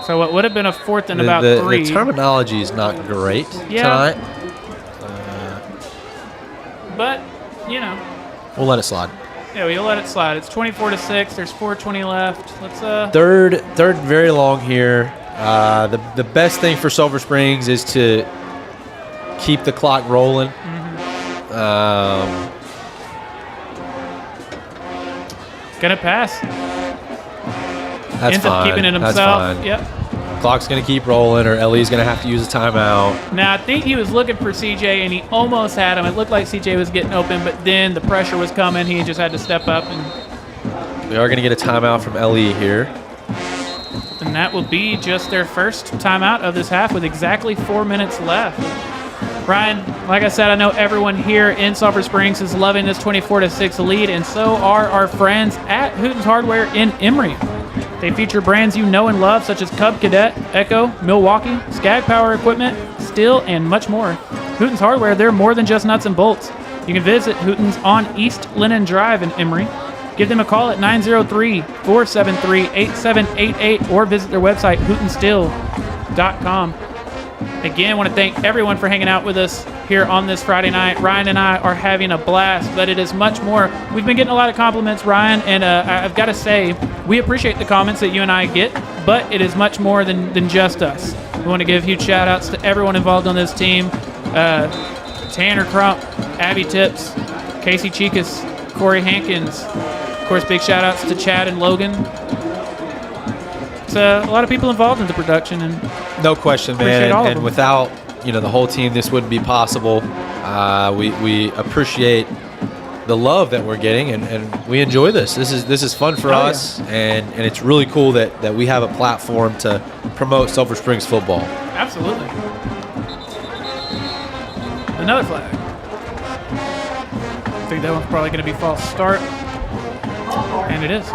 So what would have been a 4th and about 3. The terminology is not great tonight. But, you know. We'll let it slide. Yeah, we'll let it slide. It's 24-6. There's 4:20 left. Let's Third very long here. The best thing for Sulphur Springs is to keep the clock rolling. Gonna pass. That's Ends fine. up keeping it himself. That's fine. Yep. Clock's gonna keep rolling, or Ellie's gonna have to use a timeout. Now I think he was looking for CJ, and he almost had him. It looked like CJ was getting open, but then the pressure was coming. He just had to step up, and We are gonna get a timeout from Ellie here. And that will be just their first timeout of this half with exactly 4 minutes left. Ryan, like I said, I know everyone here in Sulphur Springs is loving this 24-6 lead, and so are our friends at Hooten's Hardware in Emory. They feature brands you know and love, such as Cub Cadet, Echo, Milwaukee, Skag Power Equipment, Steel, and much more. Hooten's Hardware, they're more than just nuts and bolts. You can visit Hooten's on East Lennon Drive in Emory. Give them a call at 903-473-8788 or visit their website, hootensteel.com. Again, I want to thank everyone for hanging out with us here on this Friday night. Ryan and I are having a blast, but it is much more. We've been getting a lot of compliments, Ryan, and I've got to say, we appreciate the comments that you and I get, but it is much more than just us. We want to give huge shout-outs to everyone involved on this team. Tanner Crump, Abby Tips, Casey Chicas, Corey Hankins. Of course, big shout-outs to Chad and Logan. It's a lot of people involved in the production, and no question, man. And without the whole team, this wouldn't be possible. We appreciate the love that we're getting, and we enjoy this. This is fun for us, and it's really cool that we have a platform to promote Sulphur Springs football. Absolutely. Another flag. I think that one's probably going to be false start, and it is.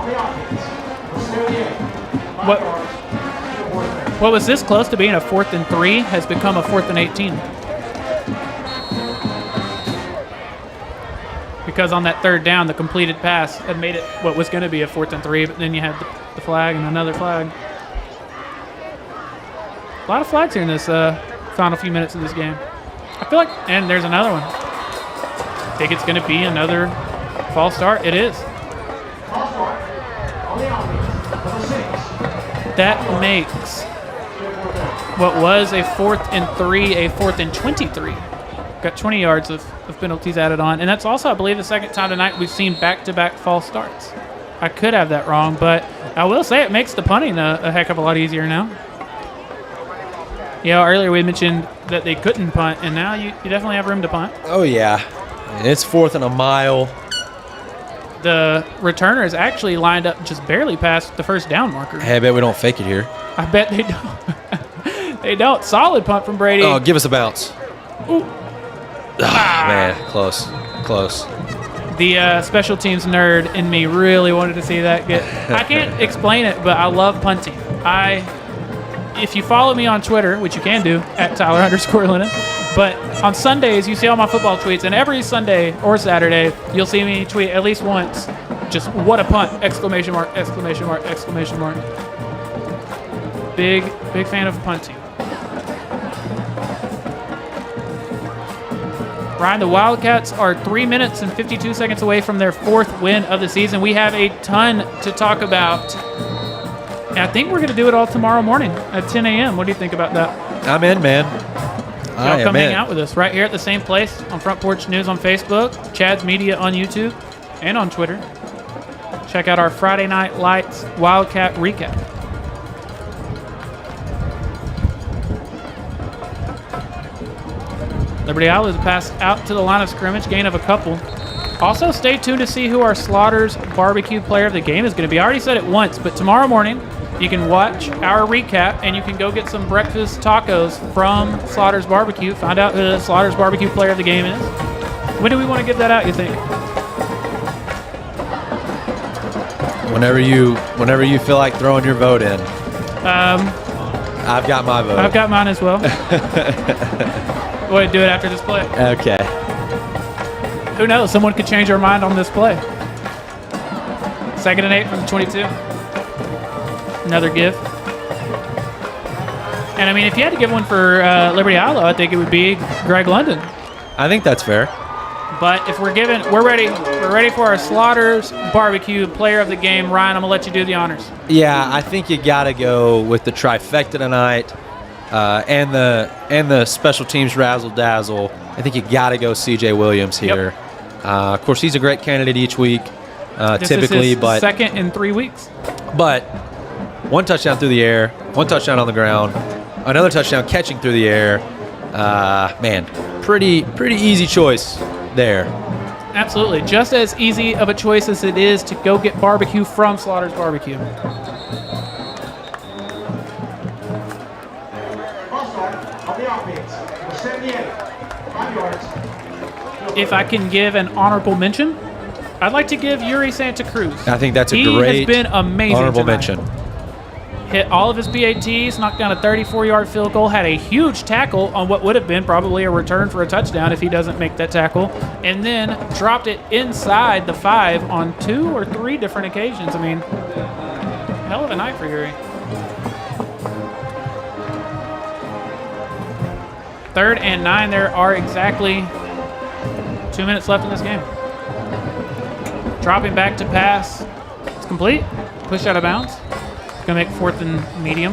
What was this close to being a 4th and 3 has become a 4th and 18. Because on that 3rd down, the completed pass had made it what was going to be a 4th and 3, but then you had the flag and another flag. A lot of flags here in this final few minutes of this game. I feel like, and there's another one. I think it's going to be another false start. It is. False start on the offense, number 6. That makes what was a 4th and 3 a 4th and 23. Got 20 yards of penalties added on. And that's also, I believe, the second time tonight we've seen back-to-back false starts. I could have that wrong, but I will say it makes the punting a heck of a lot easier now. Earlier we mentioned that they couldn't punt, and now you definitely have room to punt. Oh, yeah. It's 4th and a mile. The returner is actually lined up just barely past the first down marker. Hey, I bet we don't fake it here. I bet they don't. They don't. Solid punt from Brady. Oh, give us a bounce. Ooh. Man, close. The special teams nerd in me really wanted to see that get. I can't explain it, but I love punting. If you follow me on Twitter, which you can do, @Tyler_Lennon, but on Sundays, you see all my football tweets, and every Sunday or Saturday, you'll see me tweet at least once, just what a punt, ! Big fan of punting. Ryan, the Wildcats are 3 minutes and 52 seconds away from their 4th win of the season. We have a ton to talk about. And I think we're going to do it all tomorrow morning at 10 a.m. What do you think about that? I'm in, man. Y'all come hang out with us right here at the same place on Front Porch News on Facebook, Chad's Media on YouTube, and on Twitter. Check out our Friday Night Lights Wildcat recap. Liberty-Eylau is passed out to the line of scrimmage, gain of a couple. Also, stay tuned to see who our Slaughter's Barbecue Player of the Game is going to be. I already said it once, but tomorrow morning you can watch our recap and you can go get some breakfast tacos from Slaughter's Barbecue. Find out who the Slaughter's Barbecue Player of the Game is. When do we want to give that out, you think? Whenever you feel like throwing your vote in. I've got my vote. I've got mine as well. We'll do it after this play. Okay. Who knows? Someone could change our mind on this play. 2nd and 8 from the 22. Another give. And I mean, if you had to give one for Liberty-Eylau, I think it would be Greg London. I think that's fair. But if we're ready for our Slaughter's Barbecue Player of the Game. Ryan, I'm gonna let you do the honors. Yeah, I think you got to go with the trifecta tonight, and the special teams razzle dazzle. I think you got to go C.J. Williams here. Yep. Of course, he's a great candidate each week, This typically, is his but 2nd in 3 weeks. But 1 touchdown through the air, 1 touchdown on the ground, another touchdown catching through the air. Man, pretty easy choice there. Absolutely. Just as easy of a choice as it is to go get barbecue from Slaughter's Barbecue. If I can give an honorable mention, I'd like to give Yuri Santa Cruz. I think that's a He great has been amazing honorable tonight. mention. Hit all of his BATs, knocked down a 34-yard field goal, had a huge tackle on what would have been probably a return for a touchdown if he doesn't make that tackle, and then dropped it inside the 5 on 2 or 3 different occasions. I mean, hell of a night for Yuri. 3rd and 9. There are exactly 2 minutes left in this game. Dropping back to pass. It's complete. Push out of bounds. Gonna make 4th and medium.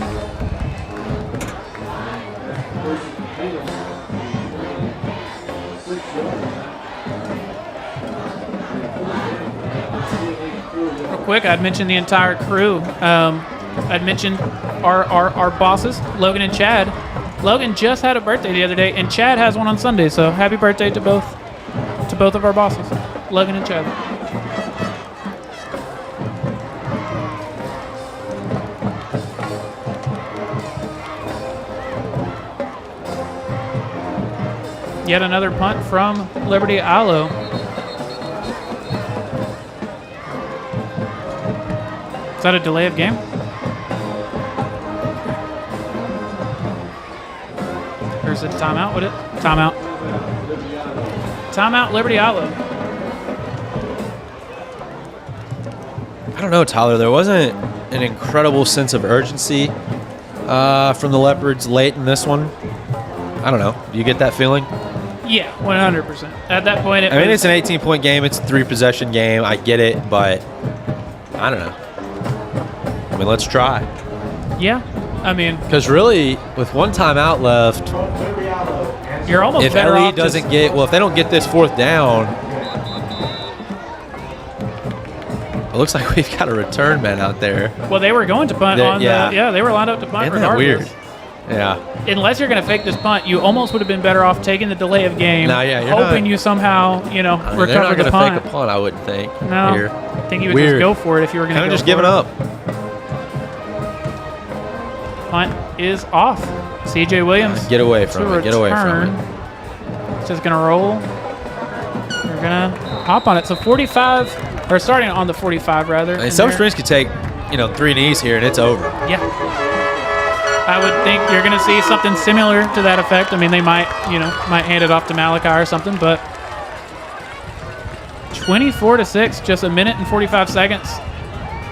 Real quick, I'd mention the entire crew. I'd mentioned our bosses, Logan and Chad. Logan just had a birthday the other day, and Chad has one on Sunday. So happy birthday to both of our bosses, Logan and Chad. Yet another punt from Liberty-Eylau. Is that a delay of game? Or is it timeout? Would it? Timeout. Timeout, Liberty-Eylau. I don't know, Tyler. There wasn't an incredible sense of urgency from the Leopards late in this one. I don't know. Do you get that feeling? Yeah, 100%. At that point, I mean, it's an 18-point game. It's a 3-possession game. I get it, but I don't know. I mean, let's try. Yeah, I mean, because really, with one timeout left, you're almost if better LE off doesn't just- get, well, if they don't get this 4th down, it looks like we've got a return man out there. Well, they were going to punt They- on yeah. the. Yeah, they were lined up to punt. Isn't that regardless. weird? Yeah. Unless you're going to fake this punt, you almost would have been better off taking the delay of game, No, yeah, you're hoping not- you somehow, I mean, they're recover not the going to punt. fake a punt, I wouldn't think. No, Here. I think you would Weird. just go for it if you were going to Kind go of just giving for it. up. Punt is off. CJ Williams. Get away from to it. Get away from return. it. It's just going to roll. We're going to hop on it. So 45, or starting on the 45 rather. I mean, in Sulphur there. Springs could take, 3 knees here and it's over. Yeah. I would think you're going to see something similar to that effect. I mean, they might hand it off to Malachi or something, but 24-6, just a minute and 45 seconds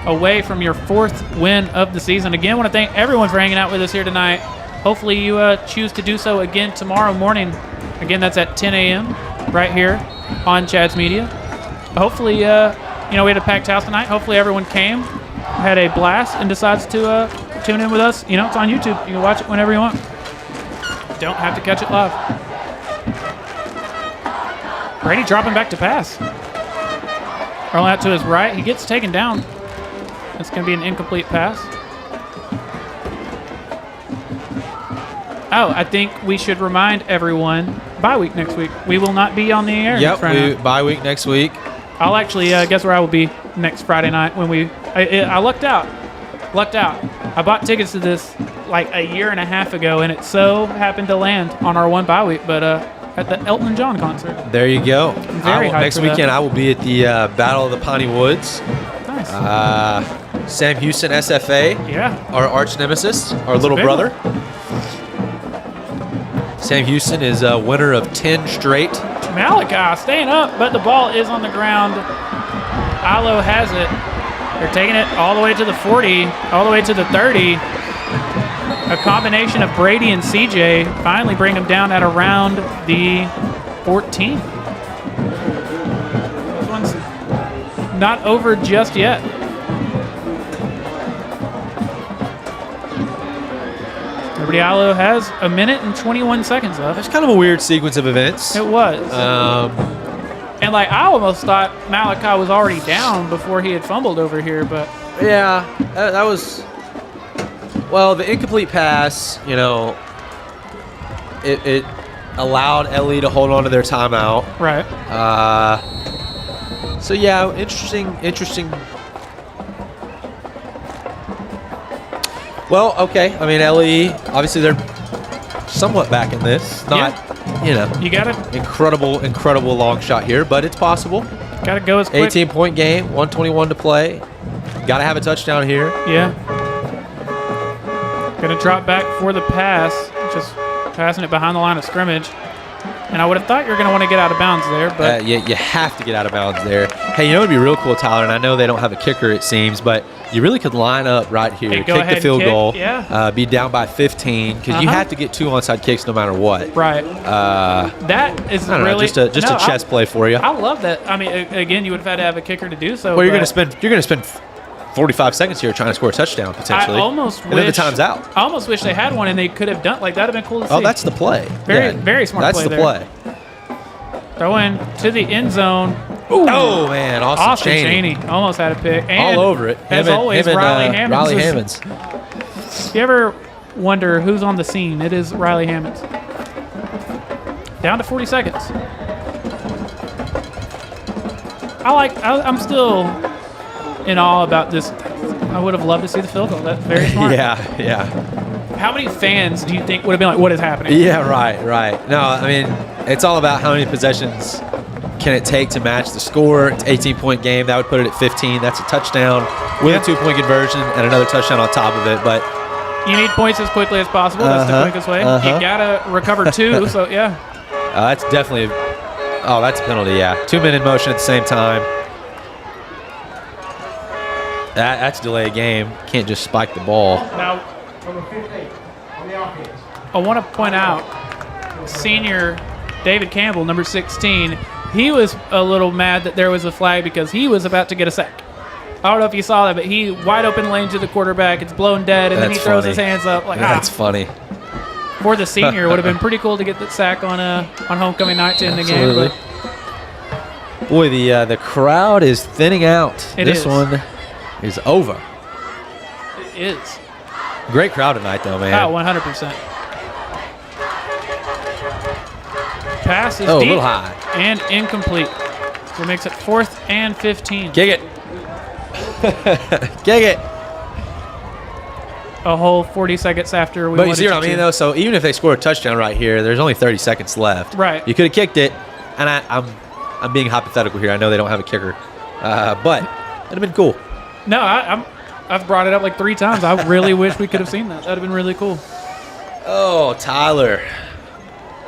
away from your 4th win of the season. Again, want to thank everyone for hanging out with us here tonight. Hopefully you choose to do so again tomorrow morning. Again, that's at 10 a.m. right here on Chad's Media. Hopefully, we had a packed house tonight. Hopefully everyone came, had a blast, and decides to tune in with us. It's on YouTube. You can watch it whenever you want. Don't have to catch it live. Brady dropping back to pass. Rolling out to his right. He gets taken down. It's going to be an incomplete pass. Oh, I think we should remind everyone, bye week next week. We will not be on the air. Yep, Friday night. bye week next week. I'll actually guess where I will be next Friday night when I lucked out. I bought tickets to this like a year and a half ago, and it so happened to land on our one bye week, but at the Elton John concert. There you go. Very hyped next for that. weekend, I will be at the Battle of the Piney Woods. Nice. Sam Houston, SFA. Yeah. Our arch nemesis, our little big brother. Sam Houston is a winner of 10 straight. Malachi staying up, but the ball is on the ground. Eylau has it. They're taking it all the way to the 40, all the way to the 30. A combination of Brady and CJ finally bring him down at around the 14. This one's not over just yet. Liberty-Eylau has a minute and 21 seconds left. It's kind of a weird sequence of events. It was. And I almost thought Malachi was already down before he had fumbled over here, but yeah, that was. Well, the incomplete pass, it allowed LE to hold on to their timeout. Right. So yeah, interesting. Well, okay. I mean, LE obviously they're somewhat back in this. Not, you got it. Incredible long shot here, but it's possible. Got to go as quick. 18-point game, 1:21 to play. Got to have a touchdown here. Yeah. Going to drop back for the pass, just passing it behind the line of scrimmage. And I would have thought you were going to want to get out of bounds there, but you have to get out of bounds there. Hey, it would be real cool, Tyler, and I know they don't have a kicker, it seems, but you really could line up right here, Hey, go kick ahead the field and kick, goal, yeah. be down by 15, because you have to get 2 onside kicks no matter what. Right. That is I don't know, really just a chess play for you. I love that. I mean, again, you would have had to have a kicker to do so. Well, you're but going to spend 45 seconds here trying to score a touchdown potentially. I almost and then the wish time's out. I almost wish they had one and they could have done like that'd have been cool to see. Oh, that's the play. Very smart that's play the there. play. Throw in to the end zone. Ooh. Oh man, Austin Chaney almost had a pick. And all over it. As always, Riley Hammonds. Hammonds. If you ever wonder who's on the scene, it is Riley Hammonds. Down to 40 seconds. I'm still in awe about this. I would have loved to see the field goal. That's very smart. yeah. How many fans do you think would have been like, what is happening? Yeah, right. No, I mean, it's all about how many possessions can it take to match the score. It's 18-point game. That would put it at 15. That's a touchdown with a 2-point conversion and another touchdown on top of it. But you need points as quickly as possible. That's the quickest way. You got to recover 2, so yeah. That's definitely that's a penalty, yeah. 2 men in motion at the same time. That's delay a game. Can't just spike the ball. Now, Number 15 on the offense. I want to point out senior David Campbell, number 16. He was a little mad that there was a flag because he was about to get a sack. I don't know if you saw that, but he wide open lane to the quarterback. It's blown dead, and then he throws his hands up like, That's funny. For the senior, it would have been pretty cool to get the sack on homecoming night to end the game. Absolutely. Boy, the crowd is thinning out. This one is over. It is. Great crowd tonight, though, man. Oh, 100%. Pass is a deep little high. and incomplete. So it makes it 4th and 15. Kick it. Kick it. A whole 40 seconds after we But you see what I mean, though? So even if they score a touchdown right here, there's only 30 seconds left. Right. You could have kicked it, and I'm being hypothetical here. I know they don't have a kicker, but it'd have been cool. No, I've brought it up like 3 times. I really wish we could have seen that. That would have been really cool. Oh, Tyler.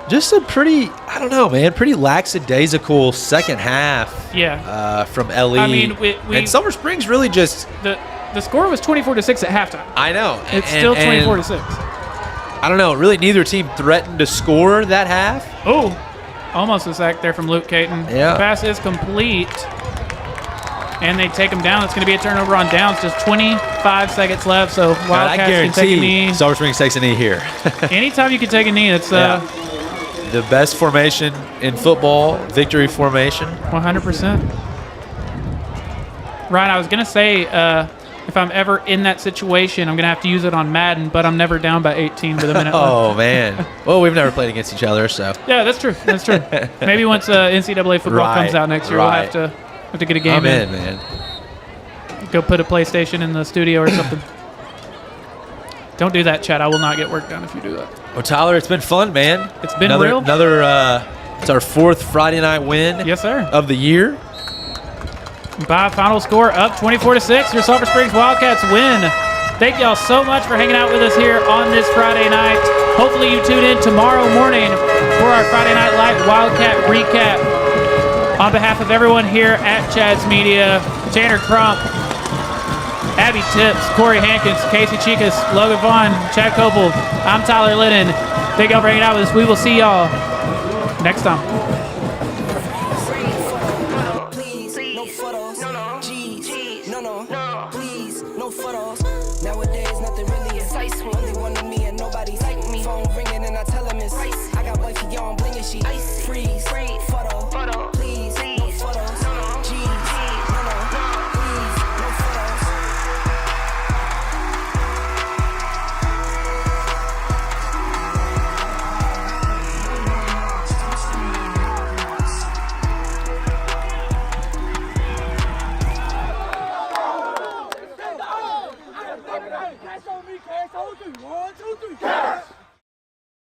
Just a pretty, I don't know, man, pretty lackadaisical second half. Yeah. From LE. I mean, and Sulphur Springs really just. The score was 24-6 at halftime. I know. It's still 24-6. I don't know. Really, neither team threatened to score that half. Oh, almost a sack there from Luke Caton. Yeah. The pass is complete. And they take him down. It's going to be a turnover on downs. Just 25 seconds left, so Wildcats can take a knee. Sulphur Springs takes a knee here. Anytime you can take a knee, it's the best formation in football, victory formation. 100%. Ryan, I was going to say, if I'm ever in that situation, I'm going to have to use it on Madden, but I'm never down by 18 with a minute left. Oh, man. Well, we've never played against each other, so. Yeah, that's true. That's true. Maybe once NCAA football comes out next year, we'll have to get a game I'm in, man. Go put a PlayStation in the studio or something. Don't do that, Chad. I will not get work done if you do that. Well, Tyler, it's been fun, man. It's been real. It's our 4th Friday night win. Yes, sir. Of the year. By final score up 24-6, your Sulphur Springs Wildcats win. Thank y'all so much for hanging out with us here on this Friday night. Hopefully you tune in tomorrow morning for our Friday Night Live Wildcat recap. On behalf of everyone here at Chad's Media, Tanner Crump, Abby Tips, Corey Hankins, Casey Chicas, Logan Vaughn, Chad Copel, I'm Tyler Lennon. Thank y'all for hanging out with us. We will see y'all next time. Nowadays, nothing really excites me. Only one of me and nobody's like me. Phone ringing and I tell him it's ice. I got wifey on blinging, she ice. Freeze.